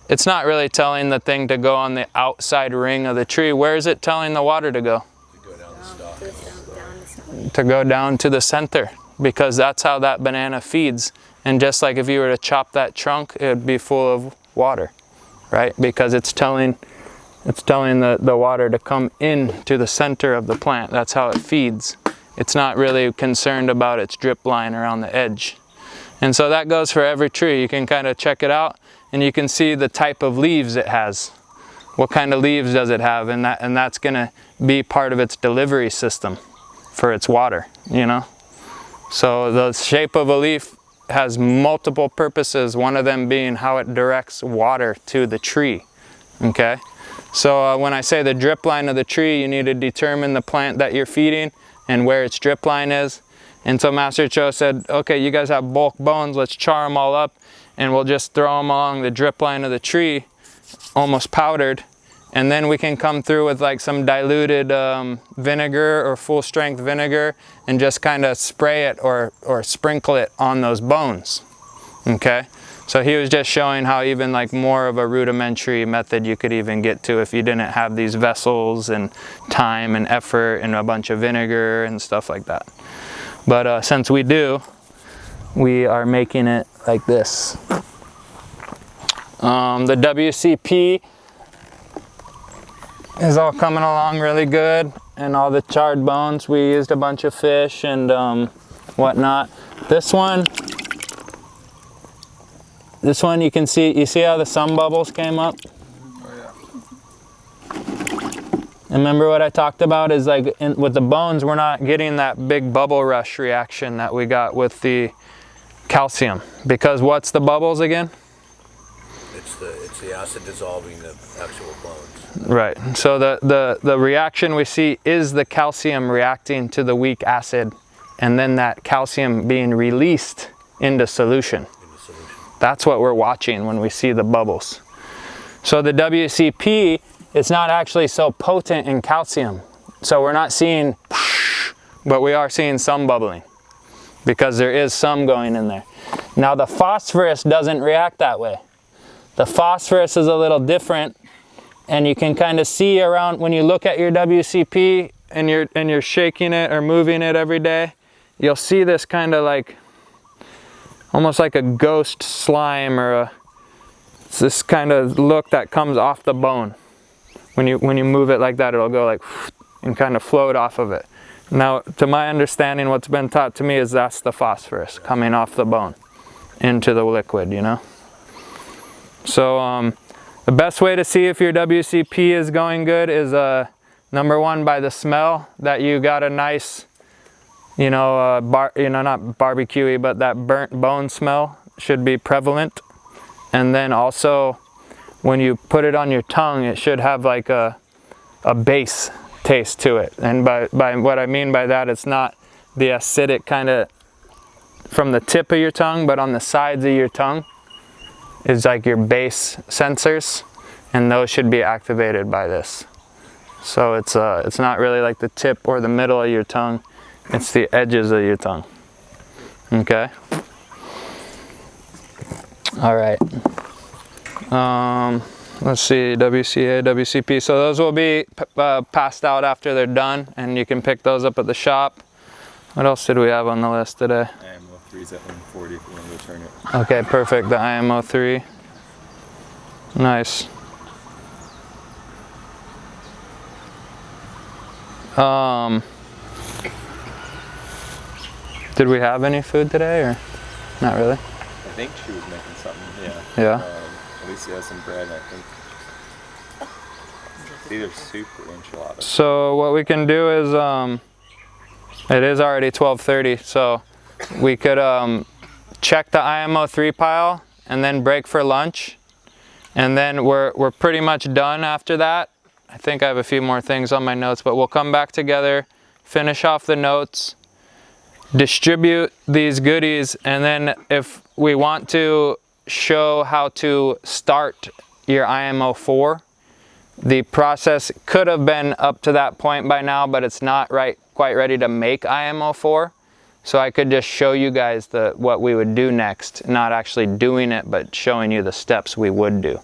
It's not really telling the thing to go on the outside ring of the tree. Where is it telling the water to go? To go down the stalk. To go down to the center, because that's how that banana feeds. And just like if you were to chop that trunk, it would be full of water, right? Because it's telling the water to come in to the center of the plant. That's how it feeds. It's not really concerned about its drip line around the edge. And so that goes for every tree. You can kind of check it out and you can see the type of leaves it has. what kind of leaves does it have, and that's gonna be part of its delivery system for its water, you know? So the shape of a leaf has multiple purposes, one of them being how it directs water to the tree, okay? So when I say the drip line of the tree, you need to determine the plant that you're feeding and where its drip line is. And so Master Cho said, okay, you guys have bulk bones, let's char them all up and we'll just throw them along the drip line of the tree, almost powdered. And then we can come through with like some diluted vinegar or full strength vinegar and just kind of spray it or sprinkle it on those bones, okay? So he was just showing how even like more of a rudimentary method you could even get to if you didn't have these vessels and time and effort and a bunch of vinegar and stuff like that. But since we do, we are making it like this. The WCP is all coming along really good, and all the charred bones, we used a bunch of fish and whatnot. This one you can see, you see how the sun bubbles came up? Oh yeah. And remember what I talked about is like with the bones, we're not getting that big bubble rush reaction that we got with the calcium. Because what's the bubbles again? It's the acid dissolving the actual bones. Right, so the reaction we see is the calcium reacting to the weak acid and then that calcium being released into solution. That's what we're watching when we see the bubbles. So the WCP, it's not actually so potent in calcium. So we're not seeing, but we are seeing some bubbling because there is some going in there. Now the phosphorus doesn't react that way. The phosphorus is a little different, and you can kind of see around when you look at your WCP and you're shaking it or moving it every day, you'll see this kind of like almost like a ghost slime or it's this kind of look that comes off the bone. When you move it like that, it'll go like and kind of float off of it. Now, to my understanding, what's been taught to me is that's the phosphorus coming off the bone into the liquid, you know? So the best way to see if your WCP is going good is number one, by the smell, that you got a nice, you know, not barbecuey, but that burnt bone smell should be prevalent. And then also, when you put it on your tongue, it should have like a base taste to it. And by what I mean by that, it's not the acidic kind of from the tip of your tongue, but on the sides of your tongue is like your base sensors, and those should be activated by this. So it's not really like the tip or the middle of your tongue, it's the edges of your tongue. Okay? All right. Let's see, WCA, WCP. So those will be passed out after they're done, and you can pick those up at the shop. What else did we have on the list today? IMO 3's at 140 if you want to return it. Okay, perfect. The IMO 3. Nice. Did we have any food today, or not really? I think she was making something, yeah. Yeah. Alicia has some bread, I think. It's either soup or enchiladas. So what we can do is, it is already 12:30, so we could check the IMO 3 pile and then break for lunch. And then we're pretty much done after that. I think I have a few more things on my notes, but we'll come back together, finish off the notes, distribute these goodies, and then if we want to show how to start your IMO 4, the process could have been up to that point by now, but it's not quite ready to make IMO 4. So I could just show you guys what we would do next, not actually doing it, but showing you the steps we would do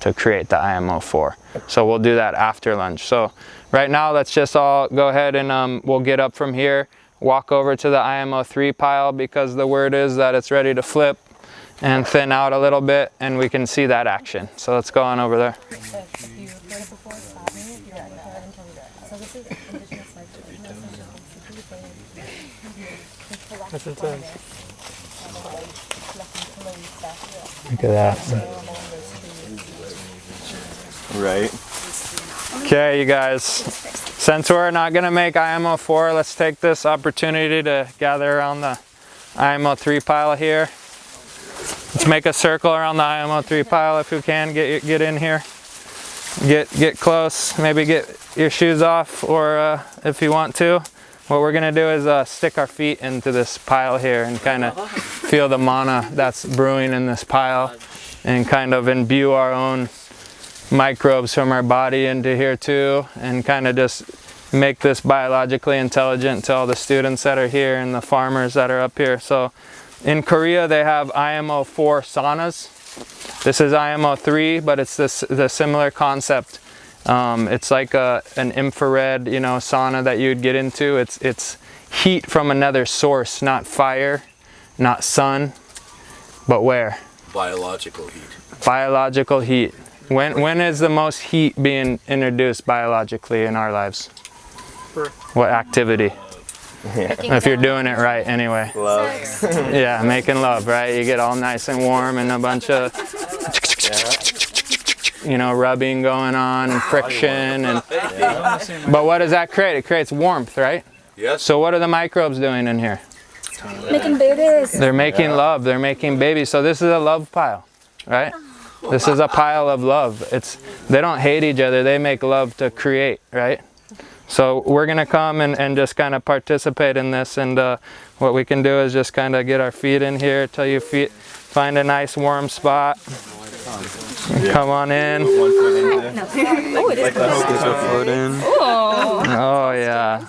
to create the IMO 4. So we'll do that after lunch. So right now, let's just all go ahead and we'll get up from here, walk over to the IMO 3 pile because the word is that it's ready to flip and thin out a little bit, and we can see that action. So let's go on over there. That's intense. Look at that. Right. Okay, you guys, since we're not gonna make IMO 4, let's take this opportunity to gather around the IMO 3 pile here. Let's make a circle around the IMO 3 pile if you can. Get in here. Get close. Maybe get your shoes off, or if you want to. What we're gonna do is stick our feet into this pile here and kind of feel the mana that's brewing in this pile, and kind of imbue our own microbes from our body into here too, and kind of just make this biologically intelligent to all the students that are here and the farmers that are up here. So in Korea they have IMO 4 saunas. This is IMO 3, but it's the similar concept. It's like an infrared, you know, sauna that you'd get into. It's heat from another source, not fire, not sun, but where? Biological heat. Biological heat. When is the most heat being introduced biologically in our lives? What activity? If you're doing it right anyway. Love. Yeah, making love, right? You get all nice and warm and a bunch of, you know, rubbing going on and friction. And but what does that create? It creates warmth, right? Yes. So what are the microbes doing in here? Making babies. They're making love. They're making babies. So this is a love pile, right? This is a pile of love. They don't hate each other. They make love to create, right? So we're gonna come and just kind of participate in this, and what we can do is just kind of get our feet in here till your feet find a nice warm spot. Come on in. Oh, it is. Oh yeah.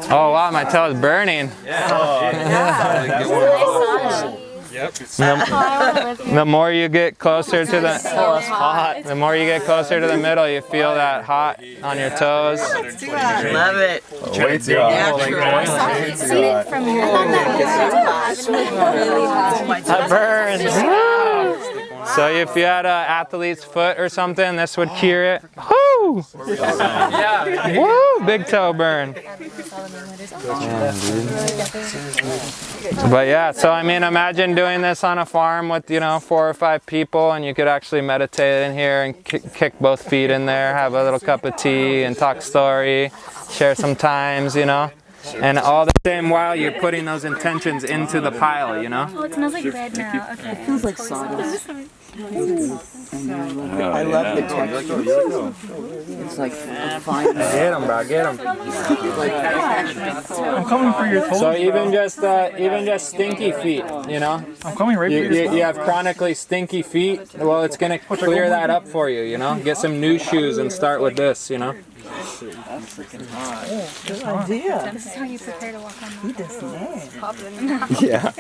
Oh wow, my toe is burning. The more you get closer to the more you get closer to the middle, you feel that hot on your toes. Love it. Way too hot. That burns. So if you had an athlete's foot or something, this would cure it. Woo! Yeah. Woo! Big toe burn. But yeah, so I mean, imagine doing this on a farm with, you know, 4 or 5 people, and you could actually meditate in here and kick both feet in there, have a little cup of tea and talk story, share some times, you know. And all the same while you're putting those intentions into the pile, you know? Oh, it smells like bread now. Okay. It feels like sawdust. I love the texture. It's like fine. Get them, bro, get them. I'm coming for your toes. So even just stinky feet, you know? I'm coming right for your You have chronically stinky feet, well, it's gonna clear that up for you, you know? Get some new shoes and start with this, you know? Good idea. This is how you prepare to walk on He does not. Pop it in the Yeah.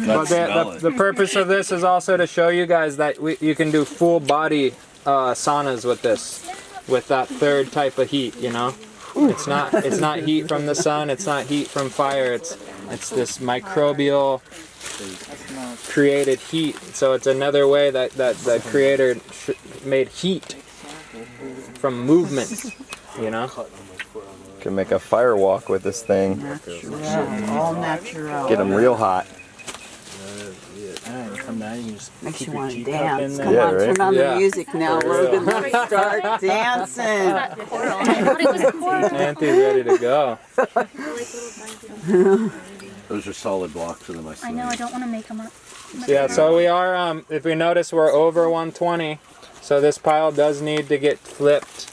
But the purpose of this is also to show you guys that you can do full body saunas with this, with that third type of heat, you know? It's not heat from the sun, it's not heat from fire, it's this microbial created heat. So it's another way that the creator made heat from movement, you know? Can make a fire walk with this thing. All natural. Get them real hot. Makes you want to dance. Come on, turn on Yeah. the music now, Logan. Let's start dancing. Auntie's ready to go. Those are solid blocks for them. I know, I don't want to make them up. Yeah, so we are, if we notice, we're over 120. So this pile does need to get flipped.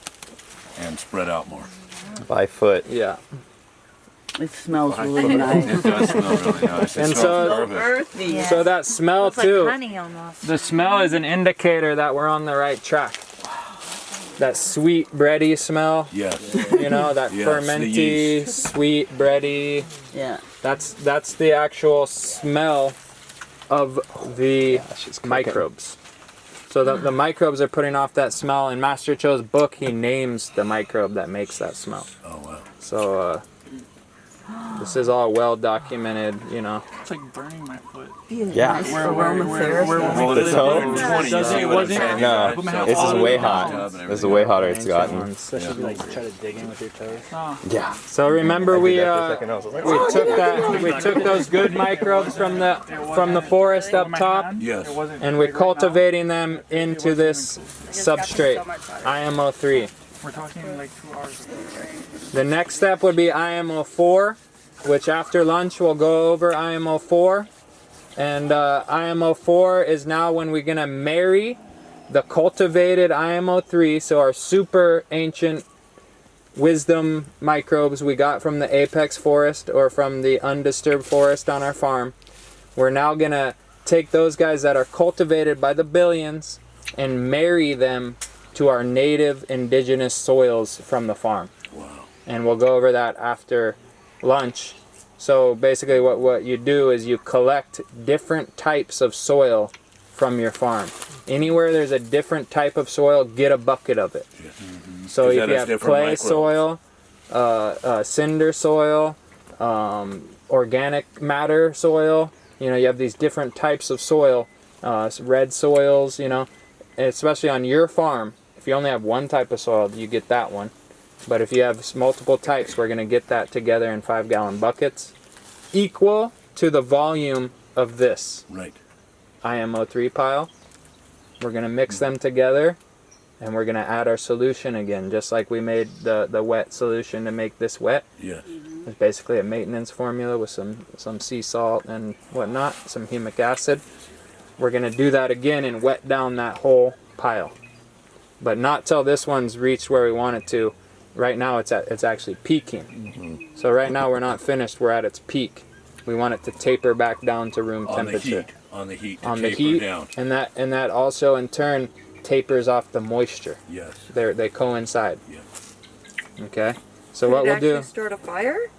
And spread out more. By foot. Yeah. It smells really nice. It does smell really nice. And so, Earthy. so that smell too, Honey almost. the smell is an indicator that we're on the right track. That sweet bready smell, Yes. you know, that Yeah, it's the fermenty, yeast. sweet bready. Yeah. That's the actual smell of the microbes. So the microbes are putting off that smell. In Master Cho's book, he names the microbe that makes that smell. Oh wow. So This is all well documented, you know. It's like burning my foot. Yeah. Well, it's So? It No, this is way hot. This is way hotter it's gotten. Especially like try to dig in with your toes. Yeah. So remember we took those good microbes from the forest up top, Yes. and we're cultivating them into this substrate, IMO3. We're talking like 2 hours ago. The next step would be IMO4, which after lunch we'll go over IMO4. And IMO4 is now when we're gonna marry the cultivated IMO3, so our super ancient wisdom microbes we got from the apex forest or from the undisturbed forest on our farm. We're now gonna take those guys that are cultivated by the billions and marry them to our native indigenous soils from the farm. Wow. And we'll go over that after lunch. So basically what you do is you collect different types of soil from your farm. Anywhere there's a different type of soil, get a bucket of it. Yes. So Because if that you has have different clay microbes. soil, cinder soil, organic matter soil, you know, you have these different types of soil, red soils, you know, especially on your farm. If you only have one type of soil, you get that one. But if you have multiple types, we're going to get that together in 5-gallon buckets, equal to the volume of this Right. IMO3 pile. We're going to mix them together, and we're going to add our solution again, just like we made the wet solution to make this wet. Yes. It's basically a maintenance formula with some sea salt and whatnot, some humic acid. We're going to do that again and wet down that whole pile. But not till this one's reached where we want it to. Right now it's actually peaking. So right now we're not finished, we're at its peak. We want it to taper back down to room temperature. On the heat. On To the taper heat, down. and that also in turn tapers off the moisture. Yes. They coincide. Yeah. Okay? So what we'll do, Start a fire?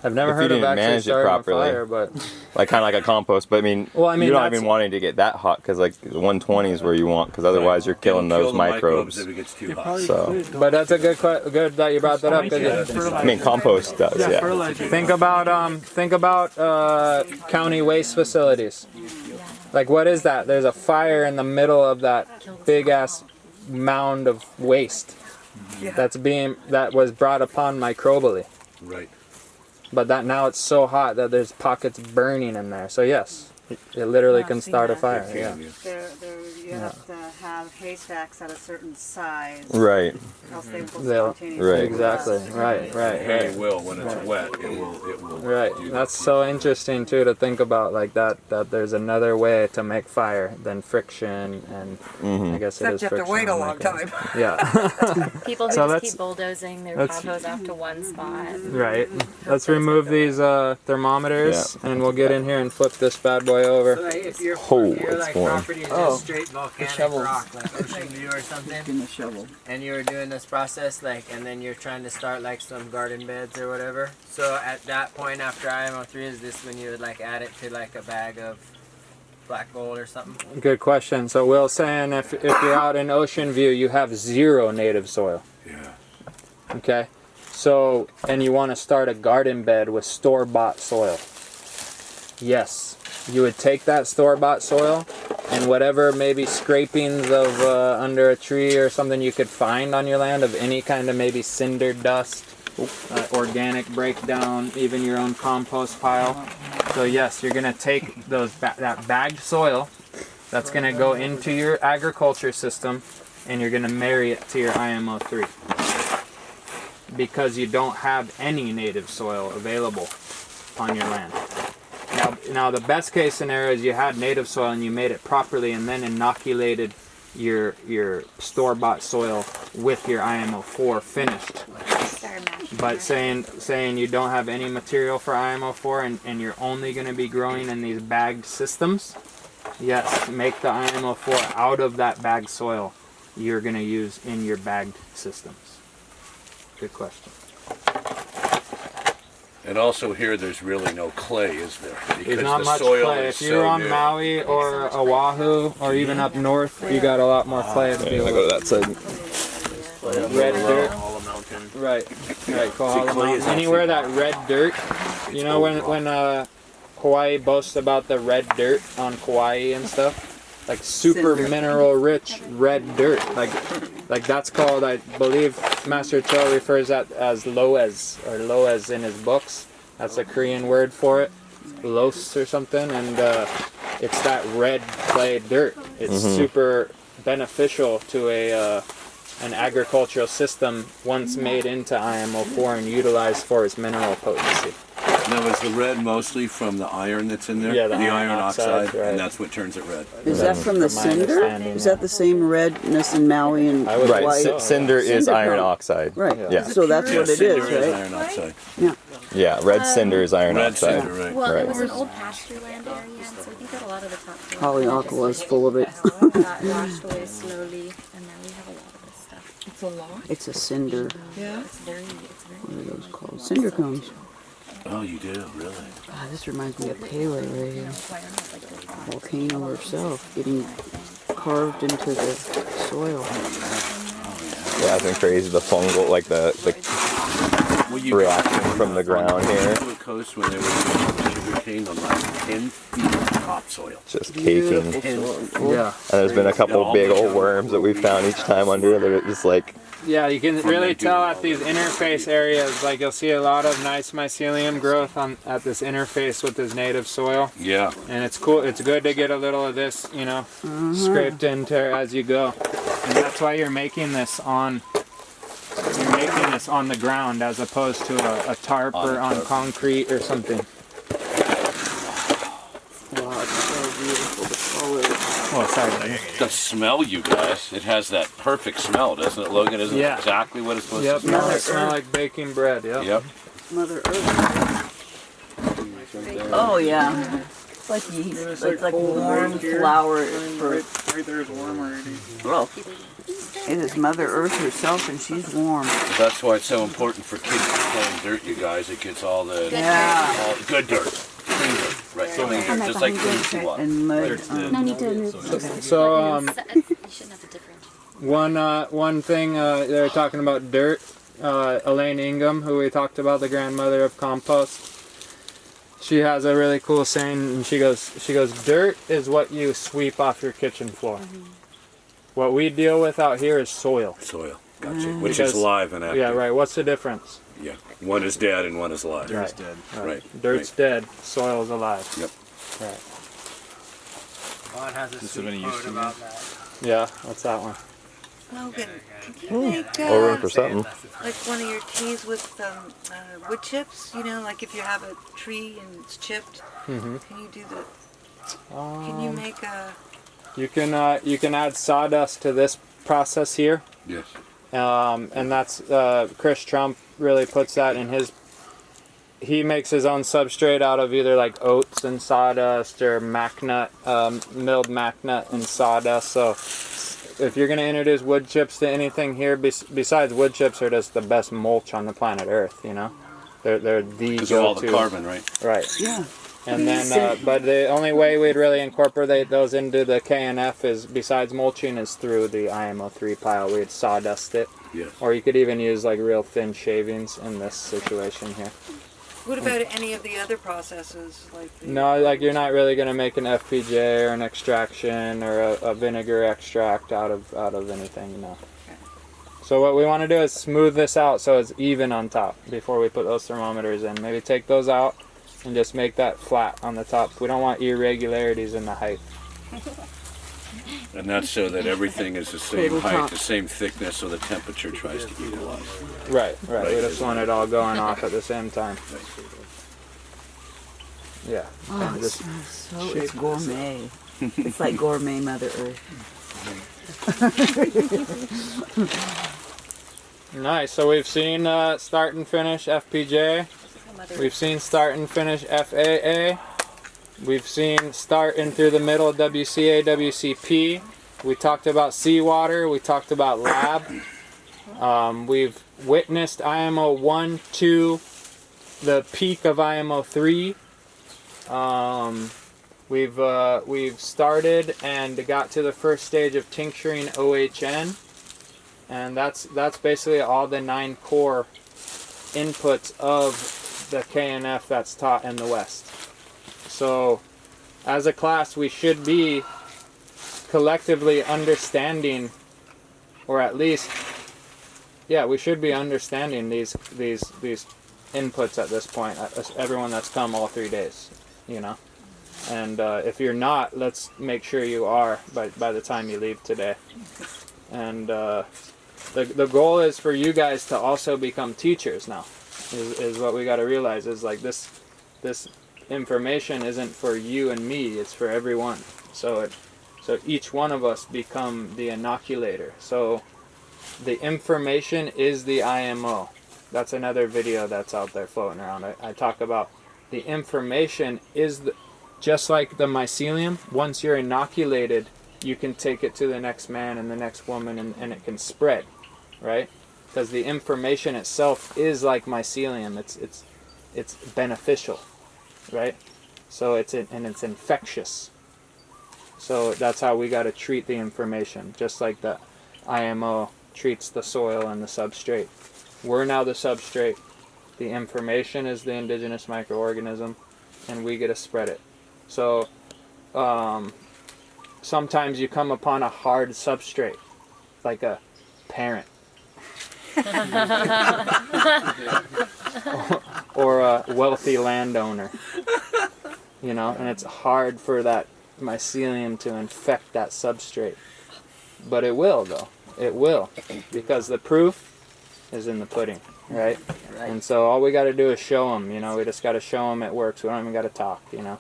I've never If you heard of didn't actually manage it starting a properly. fire, but Like kind of like a compost, but I mean, Well, I mean, you're not that's- even wanting to get that hot because like 120 is where you want, because otherwise you're killing It'll kill those the microbes. if it gets too They hot. probably So- could, though. but that's a good that you brought that up. 'Cause I mean, compost does, yeah. fertilizer. think about county waste facilities. Like, what is that? There's a fire in the middle of that big ass mound of waste that was brought upon microbially. Right. But that now it's so hot that there's pockets burning in there. So yes, it literally can start a fire. Yeah. You have to have haystacks at a certain size, Right. else they will They'll- spontaneously Right. Exactly. Right. It will when it's wet. It will. Right. do That's that. so interesting too to think about, like that there's another way to make fire than friction, and I guess it Except is you have to friction wait a on long microbes. time. Yeah. People who So just let's- keep bulldozing their let's- compost off to one spot. Right. Let's remove these thermometers, and we'll get in here and flip this bad boy over. So like if your Oh, if your it's like warm. property is just straight volcanic rock, like ocean view or something, a shovel. and you were doing this process like, and then you're trying to start like some garden beds or whatever. So at that point after IMO3, is this when you would like add it to like a bag of black gold or something? Good question. So Will's saying if you're out in Ocean View, you have 0 native soil. Yeah. Okay. So, and you want to start a garden bed with store-bought soil. Yes, you would take that store-bought soil and whatever maybe scrapings of under a tree or something you could find on your land of any kind of maybe cinder dust, organic breakdown, even your own compost pile. So yes, you're gonna take that bagged soil that's gonna go into your agriculture system, and you're gonna marry it to your IMO3 because you don't have any native soil available on your land. Now the best case scenario is you had native soil and you made it properly and then inoculated your store-bought soil with your IMO4 finished. But saying you don't have any material for IMO4 and you're only going to be growing in these bagged systems, yes, make the IMO4 out of that bagged soil you're going to use in your bagged systems. Good question. And also here, there's really no clay, is there? Because There's not the much soil clay. is If you're so on good. Maui or Oahu or even up north, you got a lot more clay to deal I go to with. that side. Red dirt. Mahalo Mountain. Right. clay Kohala Mountain. is Anywhere that red dirt You know when Hawaii boasts about the red dirt on Kauai and stuff? Like super mineral rich red dirt. Like that's called, I believe Master Cho refers that as loes, or loes in his books. That's a Korean word for it. Los or something, and it's that red clay dirt. It's super beneficial to an agricultural system once made into IMO4 and utilized for its mineral potency. Now, is the red mostly from the iron that's in there? Yeah, the iron oxide, right. and that's what turns it red. Is that from the cinder? Is that the same redness in Maui and Right, Hawaii? Cinder is Cinder iron from- oxide. Right. Yeah. So that's what it cinder is, right? iron oxide. Yeah, red cinder is iron Red oxide. cinder, right. Well, Right. it was an old pasture land area, and so I think that a lot of the top Haleakala is full of it. got washed away slowly, and now we have a lot of this stuff. It's a lot. It's a cinder. Yeah. It's very What are those called? Cinder cones. Oh, you do, really? God, this reminds me of Haile right here. Volcano herself getting carved into the soil. Yeah, it's been crazy. The fungal, like the reaction from the ground here. To the coast when they were doing sugar cane on like 10 feet of topsoil. Just caking. Yeah. And there's been a couple big old worms that we found each time under there. Just like, Yeah, you can really tell at these interface areas, like you'll see a lot of nice mycelium growth at this interface with this native soil. Yeah. And it's cool, it's good to get a little of this, you know, scraped into as you go. And that's why you're making this on the ground as opposed to a tarp or on concrete or something. Wow, it's so beautiful, the color. Oh, sorry. The smell, you guys, it has that perfect smell, doesn't it, Logan? Isn't it exactly what it's supposed to smell? Yep, smell like baking bread, yep. Yep. Mother Earth. Oh yeah. It's like yeast. It's like warm flour for. Right there's warm already. Well, it is Mother Earth herself, and she's warm. That's why it's so important for kids to play in dirt, you guys. It gets all the Yeah. good dirt, clean dirt, right? Clean dirt, just like clean water. And mud. No need to move. So, you shouldn't have a different. one thing, they were talking about dirt. Elaine Ingham, who we talked about, the grandmother of compost. She has a really cool saying, and she goes, dirt is what you sweep off your kitchen floor. What we deal with out here is soil. Soil, gotcha. Which is live and active. Yeah, right. What's the difference? Yeah, one is dead and one is alive. Dirt's dead. Right. Dirt's dead. Soil's alive. Yep. Right. Juan has a sweet quote about that. Yeah. What's that one? Logan, can you make or room for something. like one of your teas with wood chips? You know, like if you have a tree and it's chipped, can you do the? Can you make a? You can add sawdust to this process here. Yes. And that's Chris Trump really puts that in his. He makes his own substrate out of either like oats and sawdust or macnut, milled macnut and sawdust. So if you're going to introduce wood chips to anything here, besides wood chips are just the best mulch on the planet Earth. You know, they're the Because of all the go-to. carbon, right? Right. Yeah. And then, but the only way we'd really incorporate those into the KNF is, besides mulching, is through the IMO3 pile. We'd sawdust it. Yes. Or you could even use like real thin shavings in this situation here. What about any of the other processes, like? No, like you're not really going to make an FPJ or an extraction or a vinegar extract out of anything, no. So what we want to do is smooth this out so it's even on top before we put those thermometers in. Maybe take those out and just make that flat on the top. We don't want irregularities in the height. And that's so that everything is the same Total height, top. the same thickness, so the temperature tries to equalize. Right. We just want it all going off at the same time. Yeah. Oh, And it just smells so. It's gourmet. It's like gourmet Mother Earth. nice. So we've seen start and finish FPJ. We've seen start and finish FAA. We've seen start in through the middle of WCA, WCP. We talked about seawater. We talked about lab. We've witnessed IMO 1, 2, the peak of IMO 3. We've started and got to the first stage of tincturing OHN, and that's basically all the 9 core inputs of the KNF that's taught in the West. So as a class, we should be collectively understanding, or at least, yeah, we should be understanding these inputs at this point, everyone that's come all 3 days, you know. And if you're not, let's make sure you are by the time you leave today. And the goal is for you guys to also become teachers now, is what we got to realize, is like this information isn't for you and me, it's for everyone. So each one of us become the inoculator. So the information is the IMO. That's another video that's out there floating around. I talk about the information is just like the mycelium. Once you're inoculated, you can take it to the next man and the next woman, and it can spread, right? Because the information itself is like mycelium. It's beneficial, right? So it's infectious. So that's how we got to treat the information, just like the IMO treats the soil and the substrate. We're now the substrate. The information is the indigenous microorganism, and we get to spread it. So sometimes you come upon a hard substrate, like a parent. Or a wealthy landowner. You know, and it's hard for that mycelium to infect that substrate. But it will, though. It will. Because the proof is in the pudding, right? And so all we got to do is show them, you know. We just got to show them it works. We don't even got to talk, you know.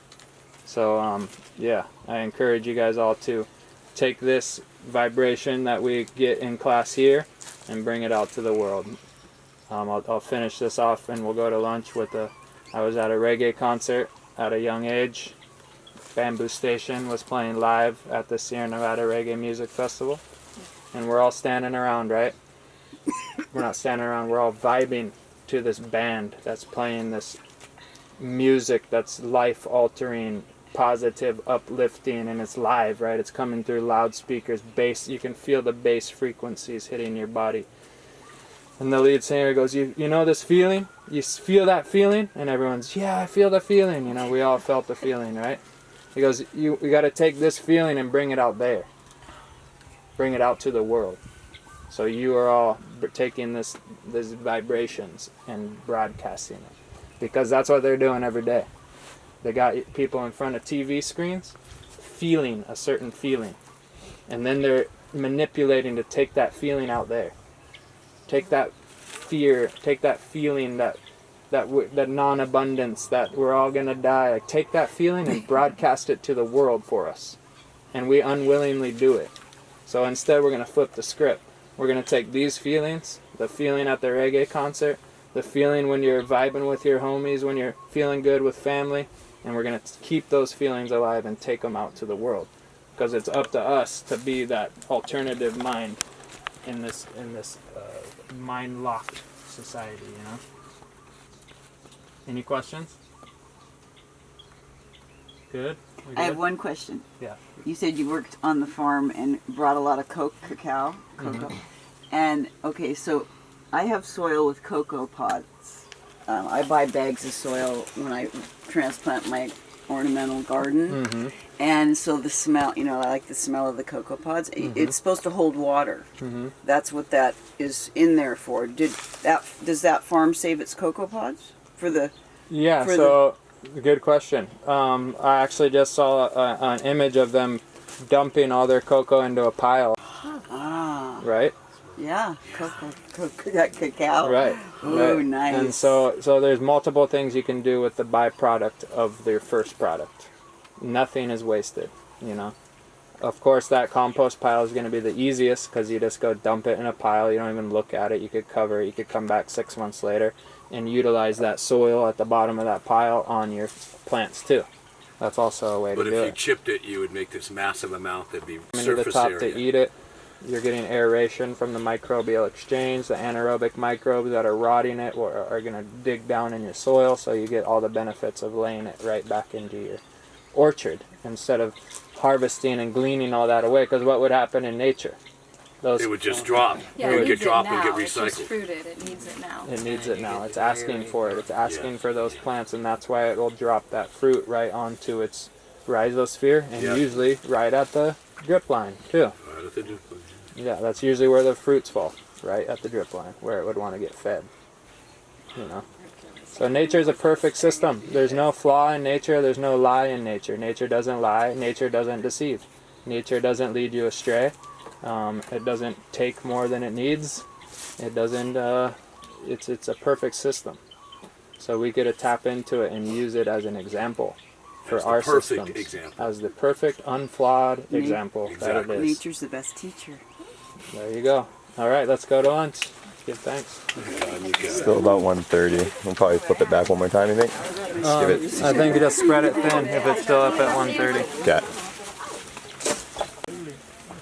So, yeah, I encourage you guys all to take this vibration that we get in class here and bring it out to the world. I'll finish this off and we'll go to lunch with I was at a reggae concert at a young age. Bamboo Station was playing live at the Sierra Nevada Reggae Music Festival. And we're all standing around, right? We're not standing around, we're all vibing to this band that's playing this music that's life-altering, positive, uplifting, and it's live, right? It's coming through loudspeakers, bass. You can feel the bass frequencies hitting your body. And the lead singer goes, you know this feeling? You feel that feeling? And everyone's, yeah, I feel the feeling. You know, we all felt the feeling, right? He goes, we got to take this feeling and bring it out there. Bring it out to the world. So you are all taking these vibrations and broadcasting it. Because that's what they're doing every day. They got people in front of TV screens feeling a certain feeling. And then they're manipulating to take that feeling out there. Take that fear, take that feeling, that non-abundance, that we're all going to die. Like, take that feeling and broadcast it to the world for us. And we unwillingly do it. So instead we're going to flip the script. We're going to take these feelings, the feeling at the reggae concert, the feeling when you're vibing with your homies, when you're feeling good with family, and we're going to keep those feelings alive and take them out to the world. Because it's up to us to be that alternative mind in this mind-locked society, you know? Any questions? Good? I have one question. Yeah. You said you worked on the farm and brought a lot of cocoa. Mm-hmm. And, okay, so I have soil with cocoa pods. I buy bags of soil when I transplant my ornamental garden. Mm-hmm. And so the smell, you know, I like the smell of the cocoa pods. Mm-hmm. It's supposed to hold water. Mm-hmm. That's what that is in there for. Does that farm save its cocoa pods for the? Yeah. Good question. I actually just saw an image of them dumping all their cocoa into a pile. Ah. Right. Yeah, cacao. Right. Ooh, right. nice. And so there's multiple things you can do with the byproduct of their first product. Nothing is wasted, you know. Of course, that compost pile is going to be the easiest because you just go dump it in a pile. You don't even look at it. You could cover it. You could come back 6 months later and utilize that soil at the bottom of that pile on your plants too. That's also a way to do it. But if you chipped it, you would make this massive amount that'd be surface to the top area. to eat it. You're getting aeration from the microbial exchange. The anaerobic microbes that are rotting it are going to dig down in your soil, so you get all the benefits of laying it right back into your orchard instead of harvesting and gleaning all that away. Because what would happen in nature? Those, it would just drop. Yeah, It would get needs it dropped and now. get It's just recycled. fruited. It needs it now. it needs it now. It's asking for it. It's asking for those plants, and that's why it will drop that fruit right onto its rhizosphere, and usually right at the drip line too. Right at the drip line. Yeah, that's usually where the fruits fall, right at the drip line, where it would want to get fed. You know. So nature is a perfect system. There's no flaw in nature. There's no lie in nature. Nature doesn't lie. Nature doesn't deceive. Nature doesn't lead you astray. It doesn't take more than it needs. It doesn't. It's a perfect system. So we get to tap into it and use it as an example for our systems. As the perfect, unflawed example that it is. Nature's the best teacher. There you go. All right, let's go to lunch. Give thanks. Still about 130. We'll probably flip it back one more time, you think? Just give it. I think you just spread it thin if it's still up at 130. Okay.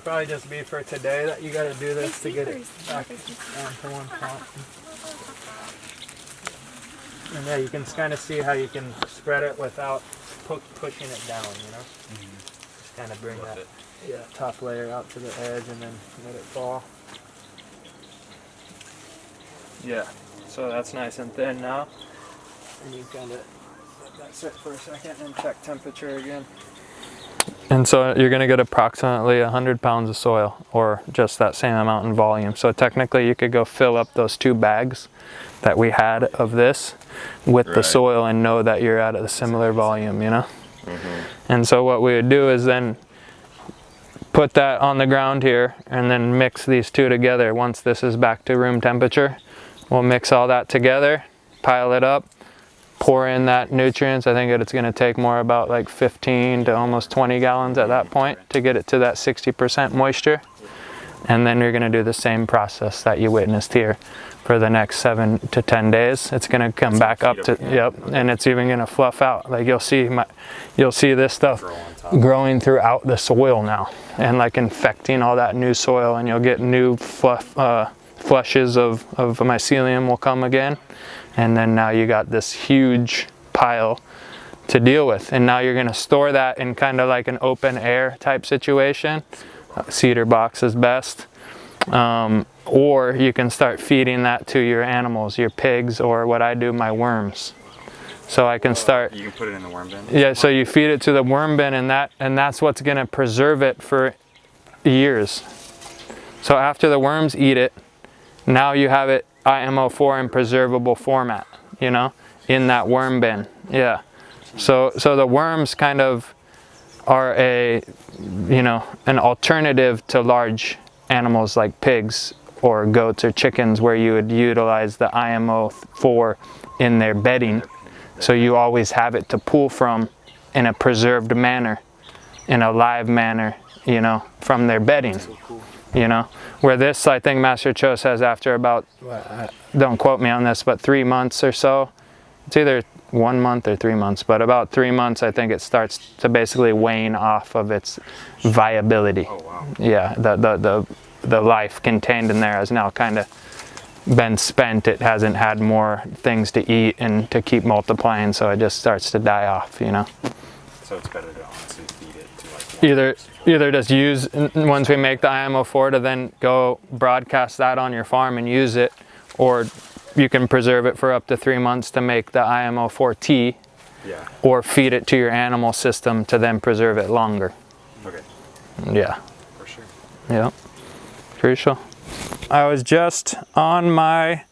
Probably just be for today that you got to do this to get it back onto one pot. And yeah, you can kind of see how you can spread it without pushing it down, you know? Just kind of bring that top layer out to the edge and then let it fall. Yeah, so that's nice and thin now. And you kind of let that sit for a second and check temperature again. And so you're going to get approximately 100 pounds of soil, or just that same amount in volume. So technically you could go fill up those 2 bags that we had of this with the soil and know that you're at a similar volume, you know? And so what we would do is then put that on the ground here and then mix these 2 together. Once this is back to room temperature, we'll mix all that together, pile it up, pour in that nutrients. I think that it's going to take more about like 15 to almost 20 gallons at that point to get it to that 60% moisture. And then you're going to do the same process that you witnessed here for the next 7 to 10 days. It's going to come back up to, and it's even going to fluff out. Like you'll see this stuff growing throughout the soil now and like infecting all that new soil, and you'll get new flushes of mycelium will come again. And then now you got this huge pile to deal with. And now you're going to store that in kind of like an open air type situation. Cedar box is best. Or you can start feeding that to your animals, your pigs, or what I do, my worms. So I can start. You can put it in the worm bin? Yeah, so you feed it to the worm bin, and that's what's going to preserve it for years. So after the worms eat it, now you have it IMO4 in preservable format, you know, in that worm bin. Yeah. So the worms kind of are an alternative to large animals like pigs or goats or chickens, where you would utilize the IMO4 in their bedding. So you always have it to pull from in a preserved manner, in a live manner, you know, from their bedding. You know, where this, I think Master Cho says after about, don't quote me on this, but 3 months or so, it's either 1 month or 3 months, but about 3 months, I think it starts to basically wane off of its viability. Oh, wow. Yeah, the life contained in there has now kind of been spent. It hasn't had more things to eat and to keep multiplying, so it just starts to die off, you know. So it's better to honestly feed it to like Either just use, once we make the IMO4, to then go broadcast that on your farm and use it, or you can preserve it for up to 3 months to make the IMO4T, or feed it to your animal system to then preserve it longer. Okay. Yeah. For sure. Yeah. Crucial. I was just on my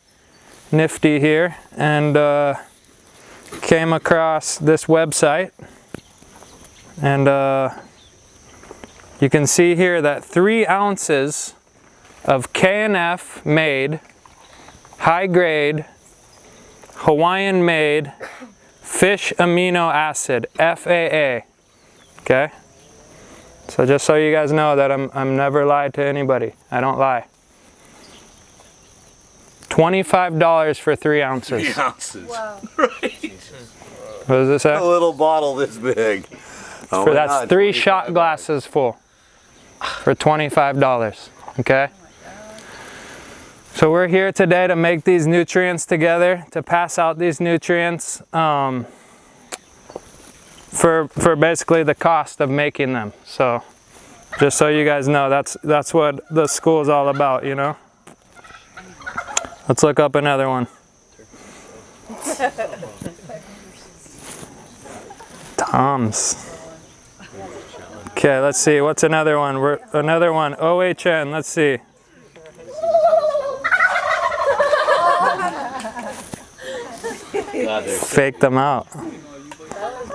Nifty here and came across this website, and you can see here that 3 ounces of KNF made, high grade, Hawaiian made fish amino acid, FAA. Okay? So just so you guys know that I'm never lied to anybody. I don't lie. $25 for 3 ounces. 3 ounces. Wow. What does this say? A little bottle this big. Oh For that's 3 shot glasses full for $25. Okay? So we're here today to make these nutrients together, to pass out these nutrients for basically the cost of making them. So Just so you guys know, that's what the school is all about, you know? Let's look up another one. Toms. Okay, let's see. What's another one? Another one. OHN. Let's see. Fake them out.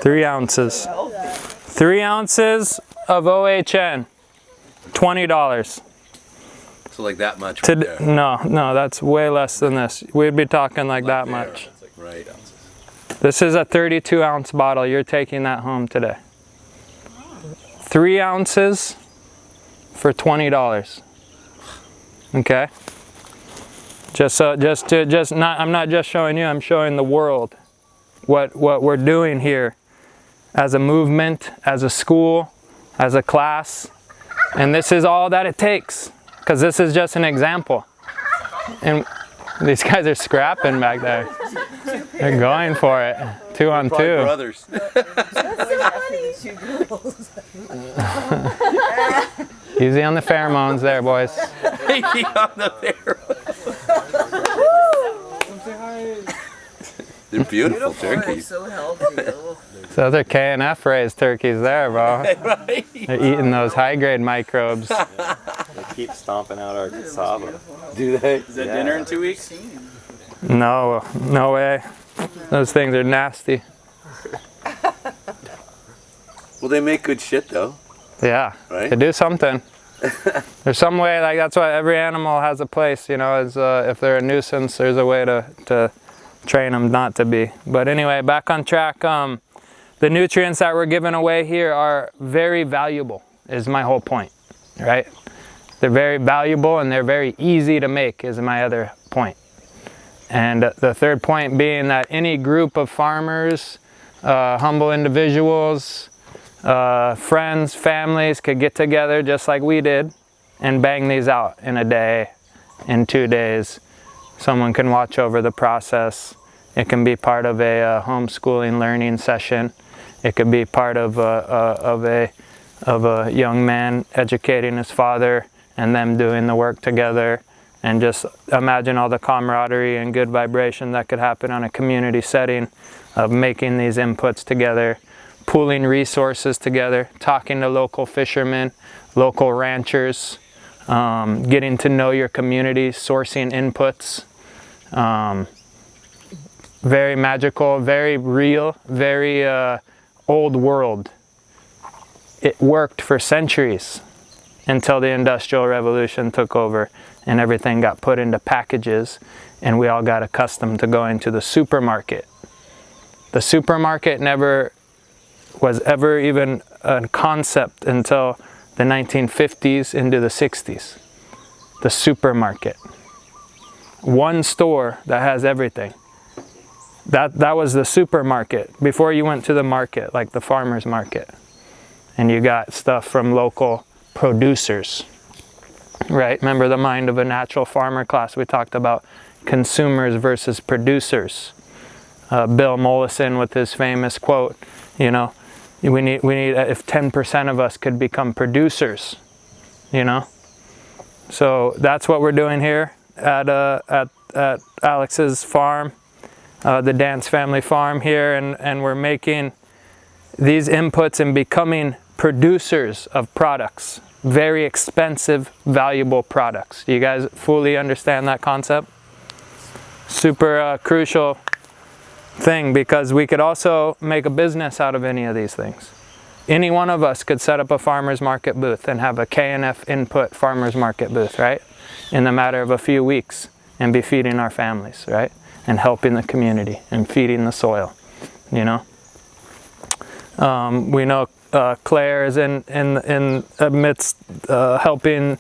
3 ounces. 3 ounces of OHN. $20. So like that much right there. No, that's way less than this. We'd be talking like that much. Right. This is a 32-ounce bottle. You're taking that home today. 3 ounces for $20. Okay. I'm not just showing you. I'm showing the world what we're doing here, as a movement, as a school, as a class, and this is all that it takes. Because this is just an example. And these guys are scrapping back there. They're going for it. 2 on 2. Brothers. Easy on the pheromones there, boys. Easy on the pheromones. They're beautiful turkeys. So healthy. So they're KNF raised turkeys there, bro. Right. They're eating those high-grade microbes. They keep stomping out our cassava. Do they? Is that dinner in 2 weeks? No way. Those things are nasty. Well, they make good shit though. Yeah, right? They do something. There's some way, like that's why every animal has a place, you know, if they're a nuisance, there's a way to train them not to be. But anyway, back on track. The nutrients that we're giving away here are very valuable, is my whole point, right? They're very valuable and they're very easy to make, is my other point. And the third point being that any group of farmers, humble individuals, friends, families could get together just like we did and bang these out in a day, in 2 days. Someone can watch over the process. It can be part of a homeschooling learning session. It could be part of a young man educating his father and them doing the work together. And just imagine all the camaraderie and good vibration that could happen on a community setting of making these inputs together, pooling resources together, talking to local fishermen, local ranchers, getting to know your community, sourcing inputs. Very magical, very real, very old world. It worked for centuries until the Industrial Revolution took over and everything got put into packages and we all got accustomed to going to the supermarket. The supermarket never was ever even a concept until the 1950s into the 60s. The supermarket. One store that has everything. That was the supermarket before you went to the market, like the farmer's market. And you got stuff from local producers, right? Remember the Mind of a Natural Farmer class? We talked about consumers versus producers. Bill Mollison with his famous quote, you know, we need if 10% of us could become producers, you know? So that's what we're doing here at Alex's farm, the Dance Family Farm here, and we're making these inputs and becoming producers of products, very expensive, valuable products. Do you guys fully understand that concept? Super crucial thing, because we could also make a business out of any of these things. Any one of us could set up a farmer's market booth and have a KNF input farmer's market booth, right? In the matter of a few weeks, and be feeding our families, right? And helping the community and feeding the soil, you know? We know Claire is in amidst helping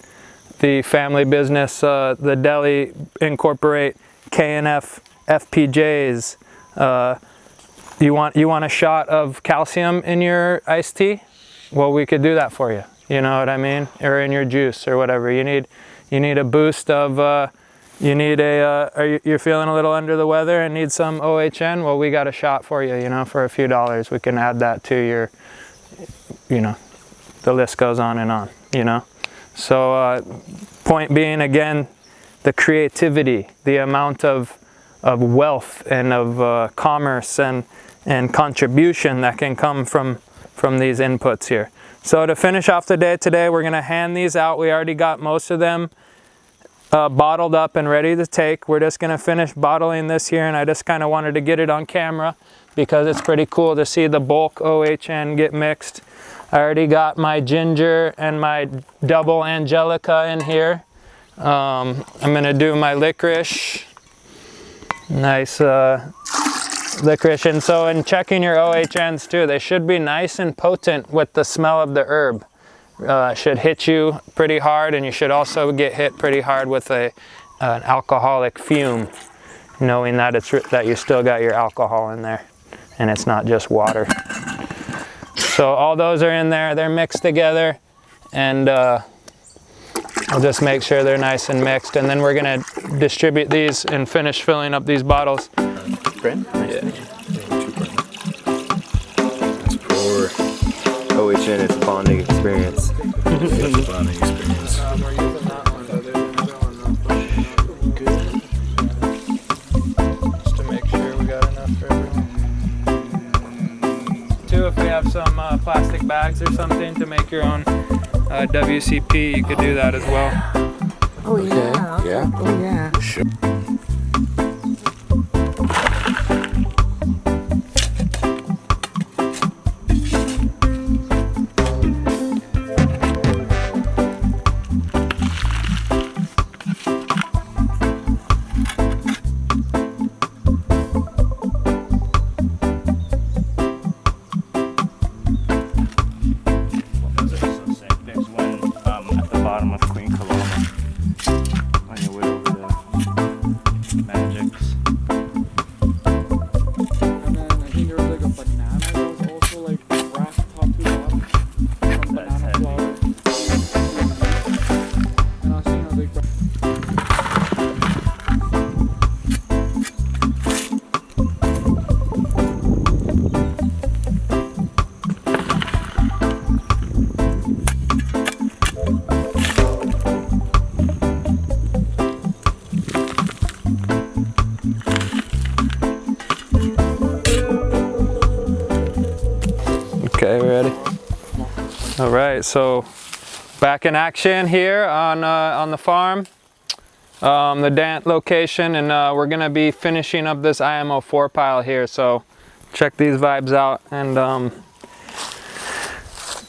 the family business, the deli, incorporate KNF FPJs. You want a shot of calcium in your iced tea? Well, we could do that for you. You know what I mean? Or in your juice or whatever. You need a boost of. You're feeling a little under the weather and need some OHN? Well, we got a shot for you, you know, for a few dollars. We can add that to your, you know, the list goes on and on. you know. So point being, again, the creativity, the amount of wealth and of commerce and contribution that can come from these inputs here. So to finish off the day today, we're gonna hand these out. We already got most of them bottled up and ready to take. We're just gonna finish bottling this here, and I just kind of wanted to get it on camera because it's pretty cool to see the bulk OHN get mixed. I already got my ginger and my double angelica in here. I'm gonna do my licorice. Nice licorice. And so in checking your OHNs too, they should be nice and potent with the smell of the herb. Should hit you pretty hard, and you should also get hit pretty hard with an alcoholic fume, knowing that that you still got your alcohol in there and it's not just water. So all those are in there, they're mixed together, and I'll just make sure they're nice and mixed, and then we're gonna distribute these and finish filling up these bottles. Brent? Yeah. That's for OHN, it's a bonding experience. It's a bonding experience. Just to make sure we got enough for everyone. Too, if we have some plastic bags or something to make your own WCP, you could do that as well. Oh yeah. Okay. Yeah. Oh yeah. Sure. Okay, ready? All right, so back in action here on the farm, the Dant location, and we're gonna be finishing up this IMO 4 pile here. So check these vibes out, and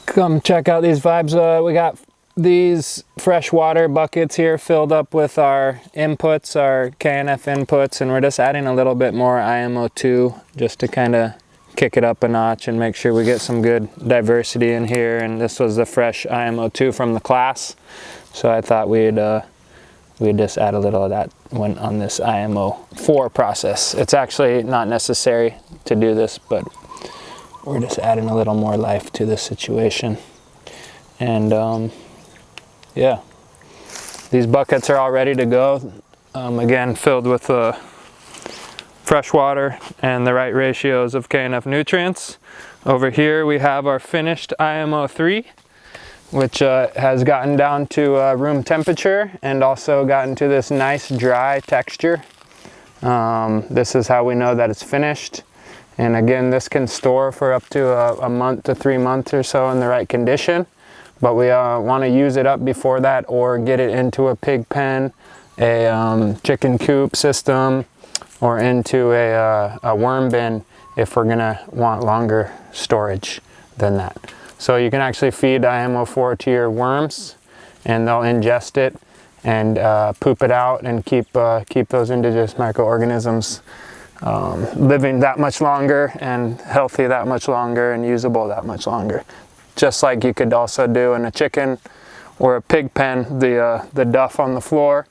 come check out these vibes. We got these fresh water buckets here filled up with our inputs, our KNF inputs, and we're just adding a little bit more IMO 2 just to kind of kick it up a notch and make sure we get some good diversity in here. And this was the fresh IMO 2 from the class, so I thought we'd just add a little of that when on this IMO 4 process. It's actually not necessary to do this, but we're just adding a little more life to this situation. And yeah, these buckets are all ready to go, again filled with fresh water and the right ratios of KNF nutrients. Over here we have our finished IMO 3, which has gotten down to room temperature and also gotten to this nice dry texture. This is how we know that it's finished. And again, this can store for up to a month to 3 months or so in the right condition. But we want to use it up before that, or get it into a pig pen, a chicken coop system, or into a worm bin if we're gonna want longer storage than that. So you can actually feed IMO 4 to your worms, and they'll ingest it and poop it out and keep those indigenous microorganisms living that much longer and healthy that much longer and usable that much longer. Just like you could also do in a chicken or a pig pen, the duff on the floor,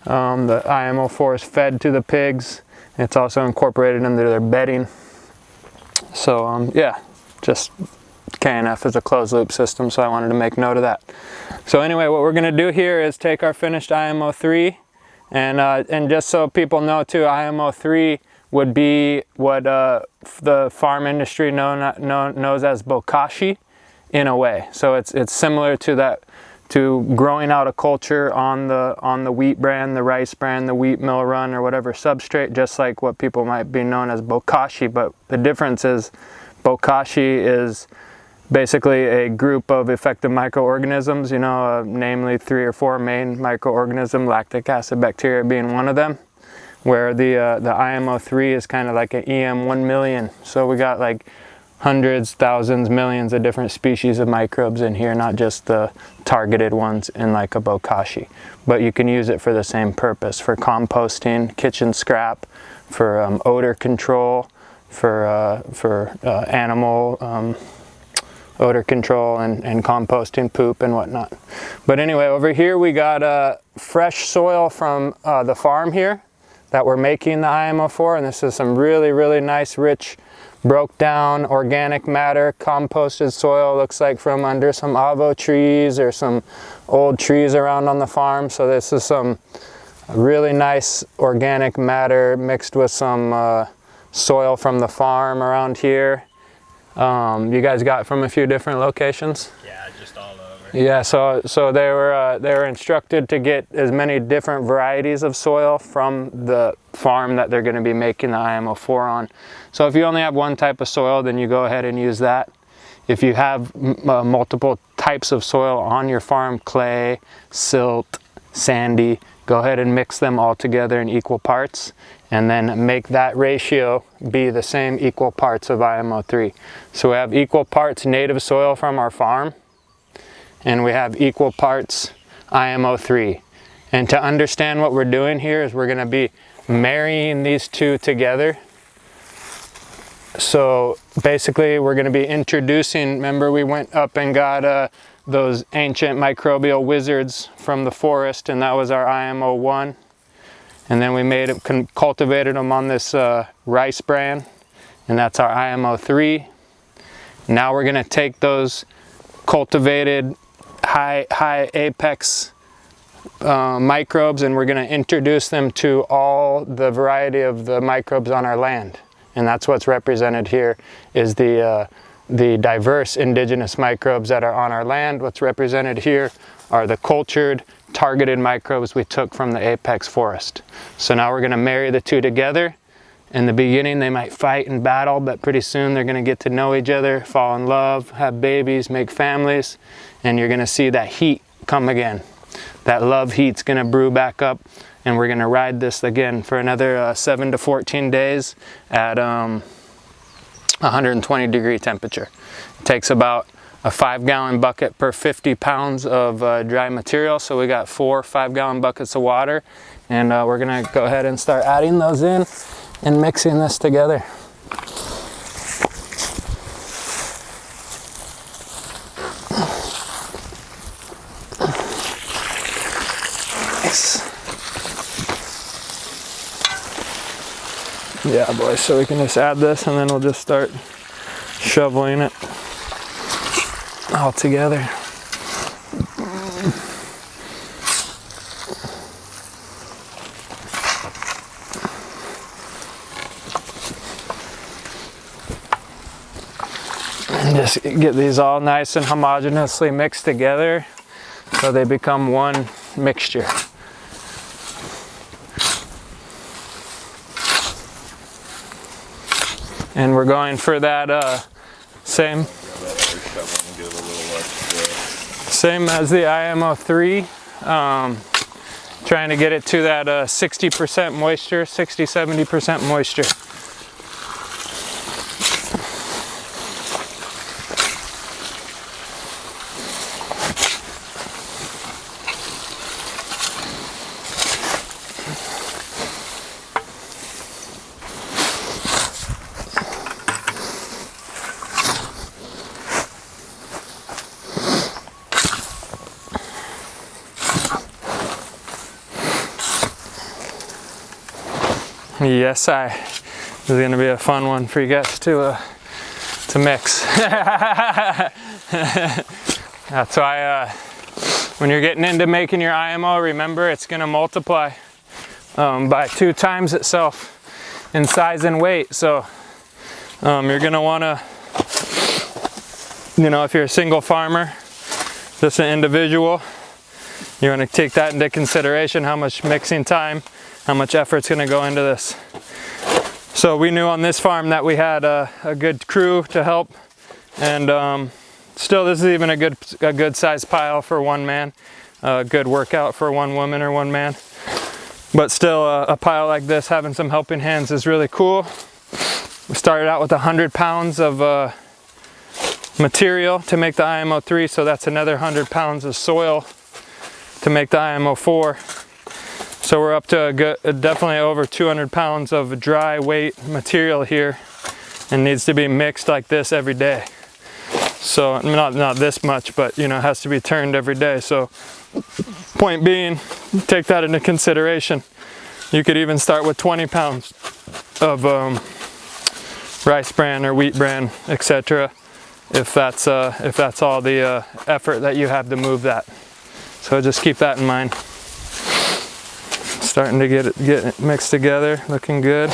the IMO 4 is fed to the pigs. It's also incorporated into their bedding. So yeah, just KNF is a closed loop system, so I wanted to make note of that. So anyway, what we're gonna do here is take our finished IMO 3, and just so people know too, IMO 3 would be what the farm industry knows as bokashi in a way. So it's similar to that to growing out a culture on the wheat bran, the rice bran, the wheat mill run, or whatever substrate, just like what people might be known as bokashi. But the difference is bokashi is basically a group of effective microorganisms, you know, namely 3 or 4 main microorganisms, lactic acid bacteria being one of them, where the IMO3 is kind of like an EM 1 million. So we got like hundreds, thousands, millions of different species of microbes in here, not just the targeted ones in like a bokashi. But you can use it for the same purpose, for composting, kitchen scrap, for odor control, for animal odor control and composting poop and whatnot. But anyway, over here we got fresh soil from the farm here that we're making the IMO for, and this is some really, really nice, rich, broke down organic matter, composted soil, looks like from under some avo trees or some old trees around on the farm. So this is some really nice organic matter mixed with some soil from the farm around here. You guys got from a few different locations? Yeah, just all over. Yeah, so they were instructed to get as many different varieties of soil from the farm that they're going to be making the IMO4 on. So if you only have one type of soil, then you go ahead and use that. If you have multiple types of soil on your farm, clay, silt, sandy, go ahead and mix them all together in equal parts, and then make that ratio be the same equal parts of IMO3. So we have equal parts native soil from our farm, and we have equal parts IMO3. And to understand what we're doing here is we're going to be marrying these two together. So basically we're going to be introducing, remember we went up and got those ancient microbial wizards from the forest, and that was our IMO1. And then we made it, cultivated them on this rice bran, and that's our IMO3. Now we're going to take those cultivated high apex microbes, and we're going to introduce them to all the variety of the microbes on our land. And that's what's represented here, is the diverse indigenous microbes that are on our land. What's represented here are the cultured, targeted microbes we took from the apex forest. So now we're going to marry the two together. In the beginning they might fight and battle, but pretty soon they're going to get to know each other, fall in love, have babies, make families, and you're going to see that heat come again. That love heat's going to brew back up, and we're going to ride this again for another 7 to 14 days at 120 degree temperature. It takes about a 5-gallon bucket per 50 pounds of dry material, so we got 4 5-gallon buckets of water, and we're going to go ahead and start adding those in and mixing this together. Nice. Yeah, boys, so we can just add this and then we'll just start shoveling it all together. And just get these all nice and homogeneously mixed together so they become one mixture. And we're going for that same as the IMO3, trying to get it to that 60% moisture, 60-70% moisture. Yes, this is going to be a fun one for you guys to mix. That's why when you're getting into making your IMO, remember it's going to multiply by 2 times itself in size and weight. So you're going to want to, you know, if you're a single farmer, just an individual, You want to take that into consideration, how much mixing time, how much effort's going to go into this. So we knew on this farm that we had a good crew to help, and still this is even a good size pile for one man, a good workout for one woman or one man. But still a pile like this, having some helping hands is really cool. We started out with 100 pounds of material to make the IMO3, so that's another 100 pounds of soil to make the IMO4. So we're up to definitely over 200 pounds of dry weight material here, and needs to be mixed like this every day. So not this much, but you know, it has to be turned every day. So point being, take that into consideration. You could even start with 20 pounds of rice bran or wheat bran, etc. if that's all the effort that you have to move that. So just keep that in mind. Starting to get it mixed together, looking good.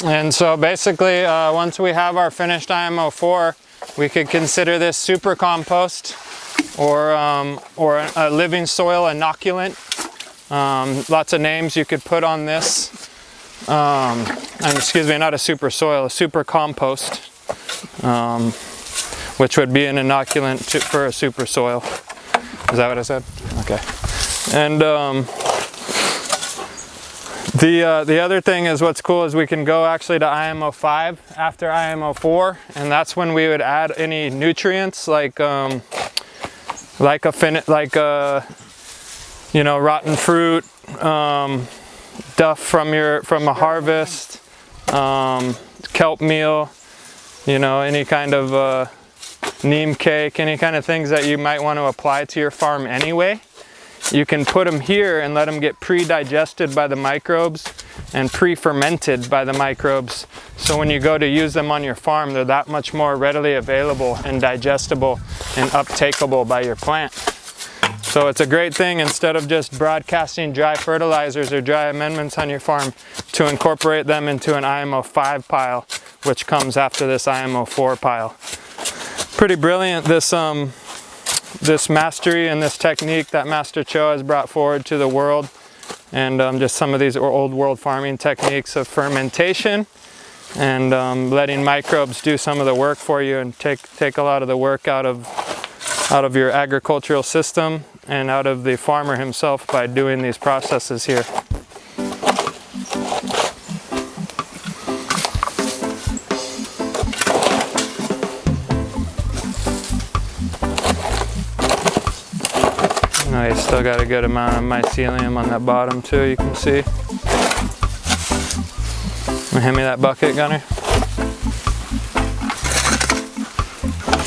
And so basically, once we have our finished IMO4, we could consider this super compost or a living soil inoculant. Lots of names you could put on this. And excuse me, not a super soil, a super compost, which would be an inoculant for a super soil. Is that what I said? Okay. And the other thing is, what's cool is we can go actually to IMO5 after IMO4, and that's when we would add any nutrients like you know, rotten fruit, duff from a harvest, kelp meal, you know, any kind of neem cake, any kind of things that you might want to apply to your farm anyway. You can put them here and let them get pre-digested by the microbes and pre-fermented by the microbes. So when you go to use them on your farm, they're that much more readily available and digestible and uptakeable by your plant. So it's a great thing, instead of just broadcasting dry fertilizers or dry amendments on your farm, to incorporate them into an IMO5 pile, which comes after this IMO4 pile. Pretty brilliant, this mastery and this technique that Master Cho has brought forward to the world, and just some of these old world farming techniques of fermentation and letting microbes do some of the work for you and take a lot of the work out of your agricultural system and out of the farmer himself by doing these processes here. Oh, you still got a good amount of mycelium on that bottom too, you can see. Hand me that bucket, Gunner.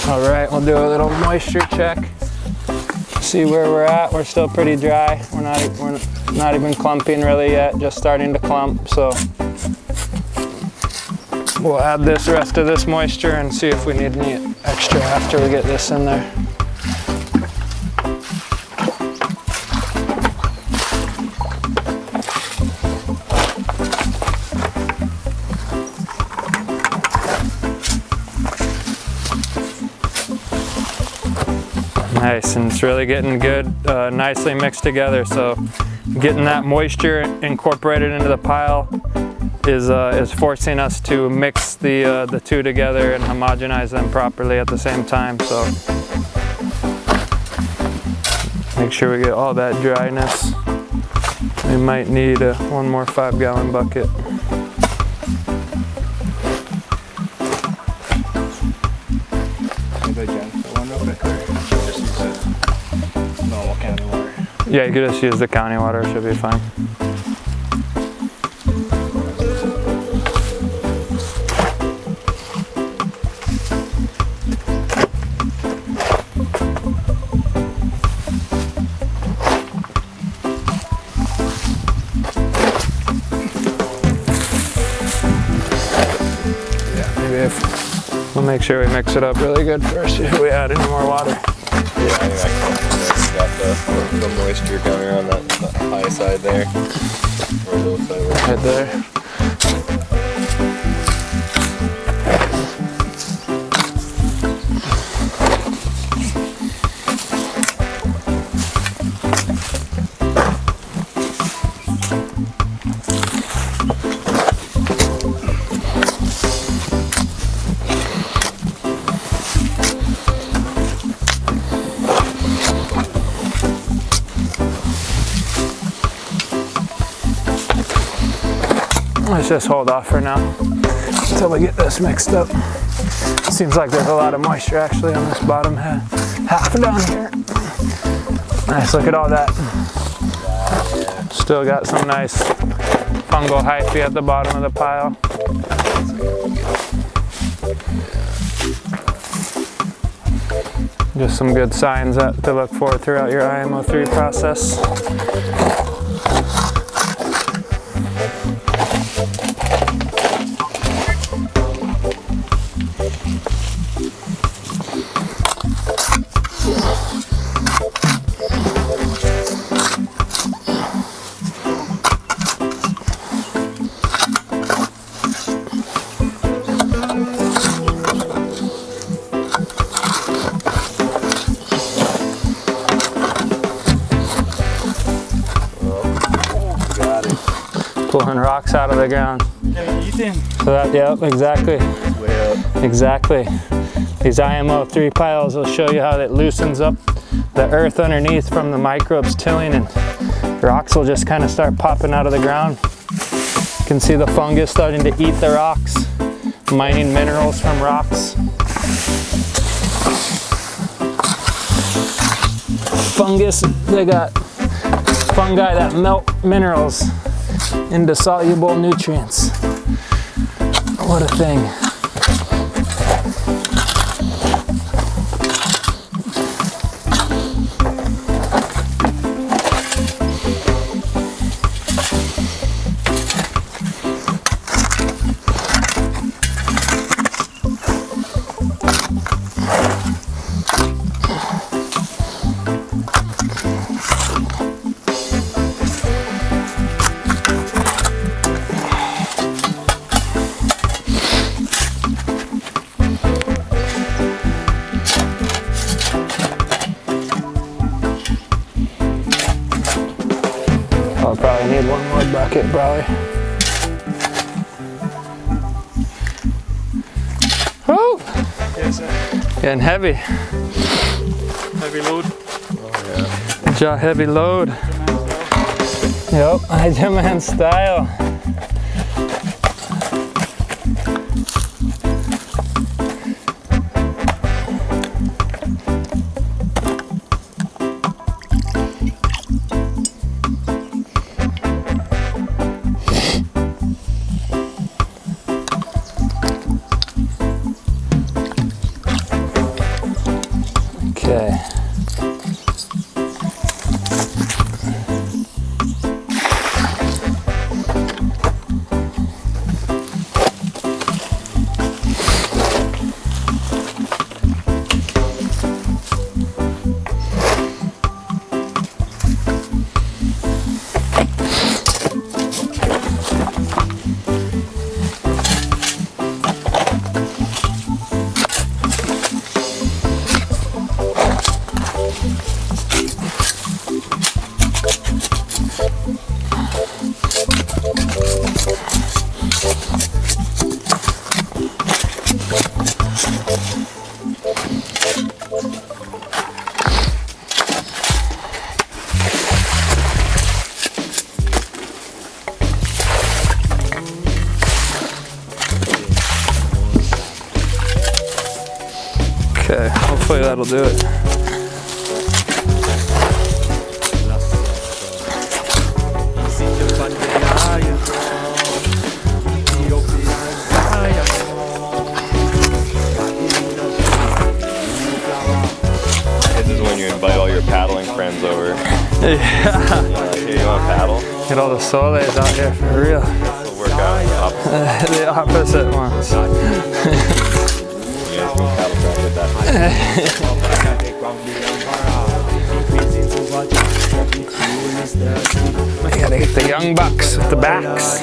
All right, we'll do a little moisture check. See where we're at. We're still pretty dry. We're not even clumping really yet, just starting to clump. So we'll add this rest of this moisture and see if we need any extra after we get this in there. Nice, and it's really getting good, nicely mixed together. So getting that moisture incorporated into the pile is forcing us to mix the two together and homogenize them properly at the same time. So make sure we get all that dryness. We might need one more 5-gallon bucket. Yeah, you could just use the county water, it should be fine. Make sure we mix it up really good first before we add any more water. Yeah, I mean, I got the moisture coming on that high side there. Or low side. Right there. Let's just hold off for now until we get this mixed up. Seems like there's a lot of moisture actually on this bottom half down here. Nice, look at all that. Still got some nice fungal hyphae at the bottom of the pile. Just some good signs to look for throughout your IMO3 process. Pulling rocks out of the ground. So that, yep, exactly. Exactly. These IMO3 piles will show you how it loosens up the earth underneath from the microbes tilling, and rocks will just kind of start popping out of the ground. You can see the fungus starting to eat the rocks, mining minerals from rocks. Fungus, they got fungi that melt minerals into soluble nutrients. What a thing. I'll probably need one more bucket, probably. Woo! Yes, sir. Getting heavy. Heavy load. Oh, yeah. Good job, heavy load. Yep, Hydroman style. Okay. Okay, hopefully that'll do it. This is when you invite all your paddling friends over. Yeah. Here, you want to paddle? Get all the soles out here for real. We'll work out the opposite. The opposite ones. You I gotta get the young bucks with the backs.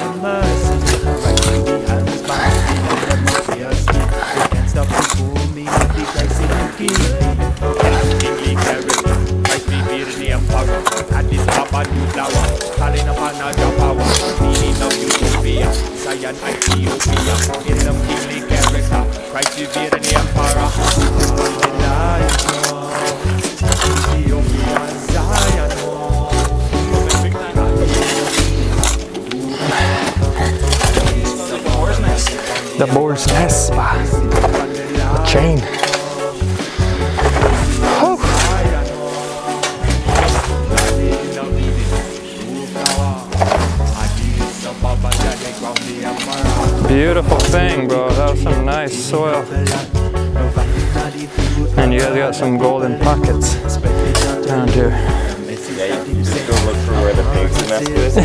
The boar's nest spot. The chain. Whew. Beautiful thing, bro. That was some nice soil. And you guys got some golden pockets down here. Yeah, you just go look for where the pigs nest is. You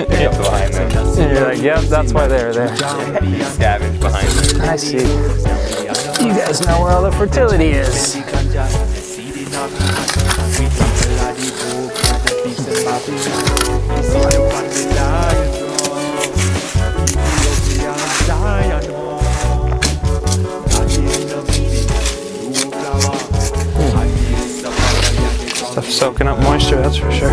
get behind them. And you're like, yep, that's why they're there. You scavenge behind them. I see. You guys know where all the fertility is. Stuff soaking up moisture, that's for sure.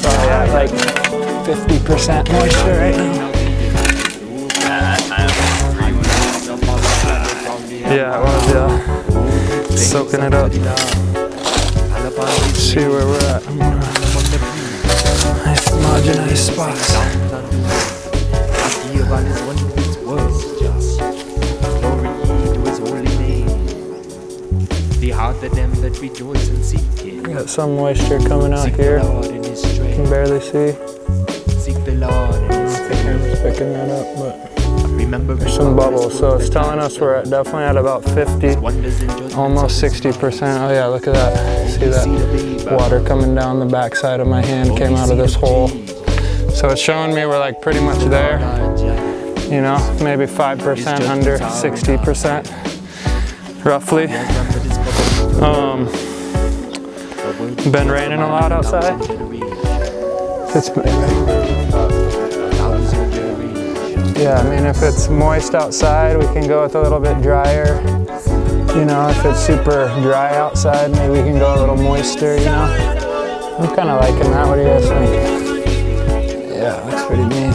Probably at like 50% moisture right now. Yeah, it was, yeah. Soaking it up. Let's see where we're at. Nice homogenized spots. Got some moisture coming out here. You can barely see. It's picking that up, but there's some bubbles. So it's telling us we're definitely at about 50, almost 60%. Oh yeah, look at that. See that water coming down the backside of my hand came out of this hole. So it's showing me we're like pretty much there. You know, maybe 5% under 60%, roughly. Been raining a lot outside. Yeah, I mean, if it's moist outside, we can go with a little bit drier. You know, if it's super dry outside, maybe we can go a little moister, you know? I'm kind of liking that. What do you guys think? Yeah, it looks pretty neat.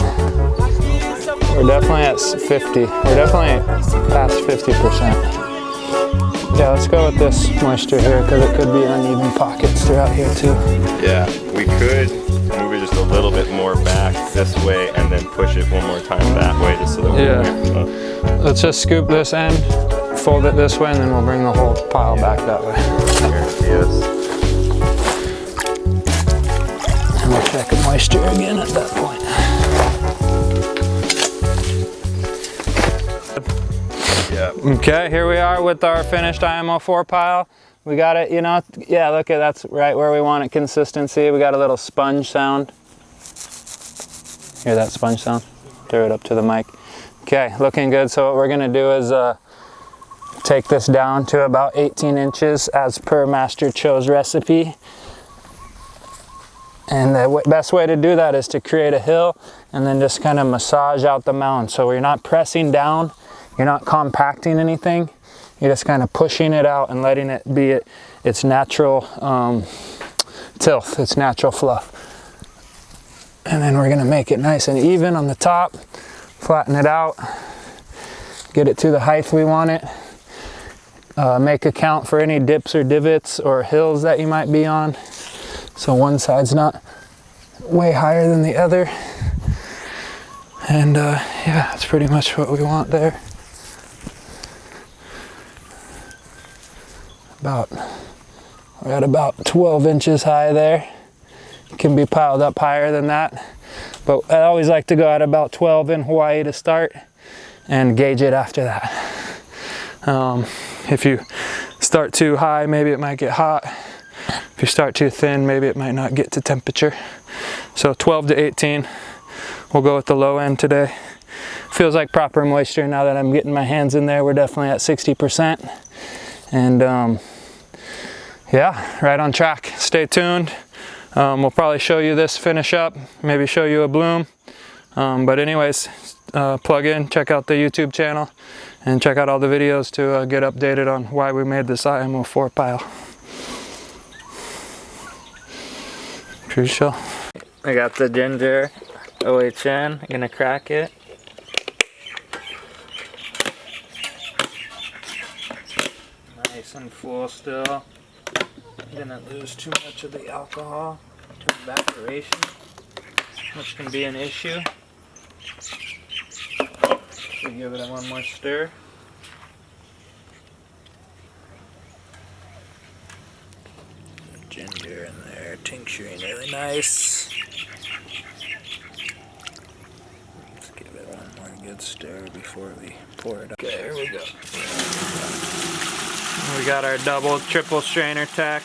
We're definitely at 50. We're definitely past 50%. Yeah, let's go with this moisture here because it could be uneven pockets throughout here too. Yeah, we could move it just a little bit more back this way and then push it one more time that way just so that we're Let's just scoop this end, fold it this way, and then we'll bring the whole pile back that way. Yes. And we'll check moisture again at that point. Okay, here we are with our finished IMO4 pile. We got it, you know, yeah, look at that's right where we want it consistency. We got a little sponge sound. Hear that sponge sound? Throw it up to the mic. Okay, looking good. So what we're gonna do is take this down to about 18 inches as per Master Cho's recipe. And the best way to do that is to create a hill and then just kind of massage out the mound. So we're not pressing down, you're not compacting anything, you're just kind of pushing it out and letting it be its natural tilth, its natural fluff. And then we're gonna make it nice and even on the top, flatten it out, get it to the height we want it. Make a count for any dips or divots or hills that you might be on. So one side's not way higher than the other. And yeah, that's pretty much what we want there. We're at about 12 inches high there. It can be piled up higher than that. But I always like to go at about 12 in Hawaii to start and gauge it after that. If you start too high, maybe it might get hot. If you start too thin, maybe it might not get to temperature. So 12 to 18, we'll go with the low end today. feels like proper moisture now that I'm getting my hands in there. We're definitely at 60%. And yeah, right on track. Stay tuned. We'll probably show you this finish up, maybe show you a bloom. But anyways, plug in, check out the YouTube channel, and check out all the videos to get updated on why we made this IMO 4 pile. Crucial. I got the ginger OHN, I'm gonna crack it. Nice and full still. Didn't lose too much of the alcohol to evaporation, which can be an issue. So give it one more stir. Ginger in there, tincturing really nice. Let's give it one more good stir before we pour it up. Okay, here we go. We got our double, triple strainer tech.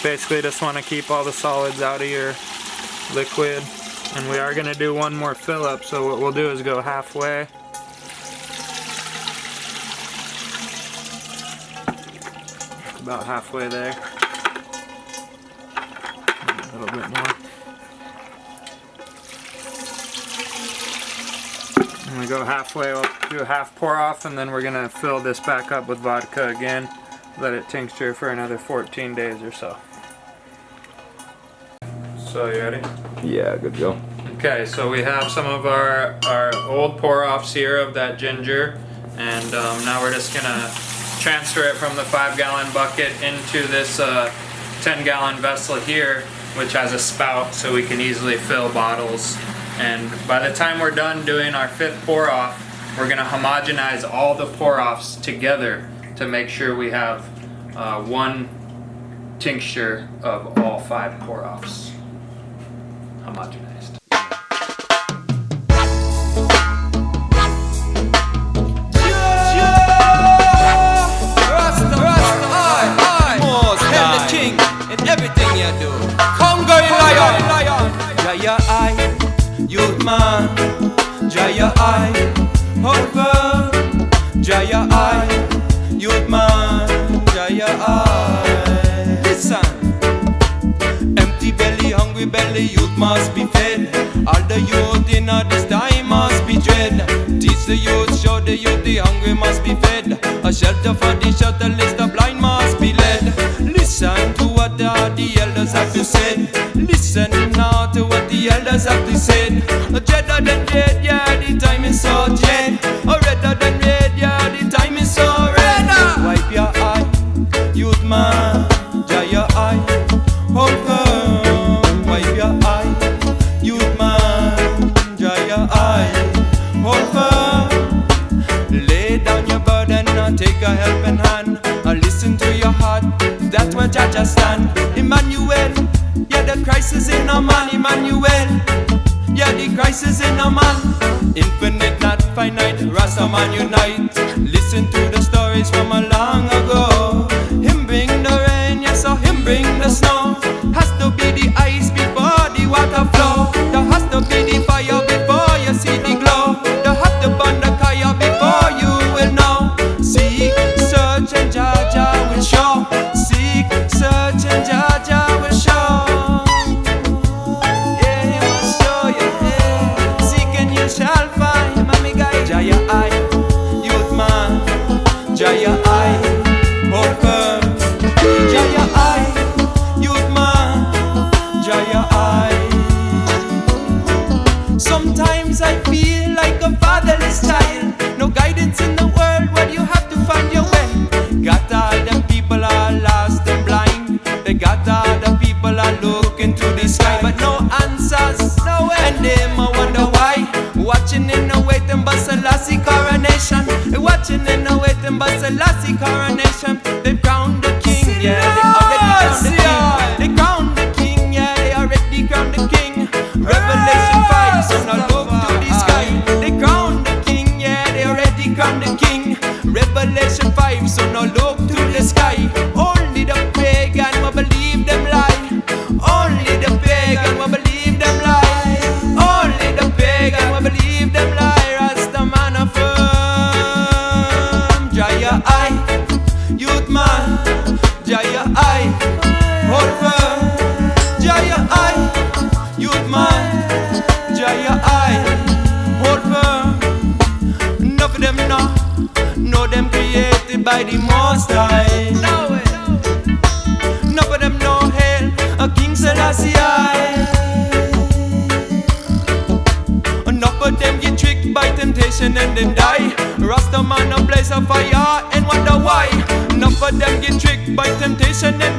Basically just want to keep all the solids out of your liquid. And we are going to do one more fill up, so what we'll do is go halfway. About halfway there. A little bit more. When we go halfway, we'll do a half pour off, and then we're going to fill this back up with vodka again. Let it tincture for another 14 days or so. So you ready? Yeah, good to go. Okay, so we have some of our old pour-offs here of that ginger, and now we're just gonna transfer it from the 5-gallon bucket into this 10-gallon vessel here, which has a spout so we can easily fill bottles. And by the time we're done doing our 5th pour-off, we're gonna homogenize all the pour-offs together to make sure we have one tincture of all 5 pour-offs. Homogenized. Everything you do, come go lion. Jaya I, youth man. Jaya I, over. Jaya I, youth man. Jaya I. Listen. Empty belly, hungry belly, youth must be fed. All the youth in this time must be dread. Teach the youth, show the youth, the hungry must be fed. A shelter for the shelterless, the blind must be led. Listen to what the elders have to say. Listen now to what the elders have to say. Redder than red, yeah, the time is so red. Redder than red, yeah, the time is so red. Wipe your eye, youth man, dry your eye. Hold firm, wipe your eye, youth man, dry your eye. Hold firm, lay down your burden and take a helping hand. Listen to your heart, that's where Jaja stand. Emmanuel, yeah, the crisis in a man. Emmanuel, yeah, the crisis in a man. Infinite, not finite, Rasta man unite. Listen to the stories from a long ago. Him bring the rain, yes, so him bring the snow. Has to be the ice before the water flow. There has to be the fire before you see the glow. There has to burn the fire before you will know. Seek, search, and Jaja will show. Seek, search, and Jaja will show. Yeah, he will show you. Yeah. Seek and you shall find. Mommy guy, Jaya I, youth man, Jaya I, hold firm. Jaya I, youth man, Jaya I. Sometimes I feel like a fatherless child. No guidance in the world where you have to find your way. Got all them people are lost and blind. They got all the people are looking to the sky, but no answers, no way. And them I wonder why. Watching in the waiting but Selassie coronation. Watching in the waiting but Selassie coronation. They crowned the king, yeah, they already crowned the king. They crowned the king, yeah, they already crowned the king. Revelation 5, so now look to the sky. They crowned the king, yeah, they already crowned the king. Revelation 5, so now look to the sky. Only the pagan will believe them lie. Only the pagan will believe them lie. Only the pagan will believe them lie. Jaya I, hold firm. Jaya I, youth man. Jaya I, hold firm. Enough of them now, know them created by the Most High. Enough of them know hail, a King Selassie. Enough of them get tricked by temptation and then die. Rasta man a blaze of fire and wonder why. Enough of them get tricked by temptation and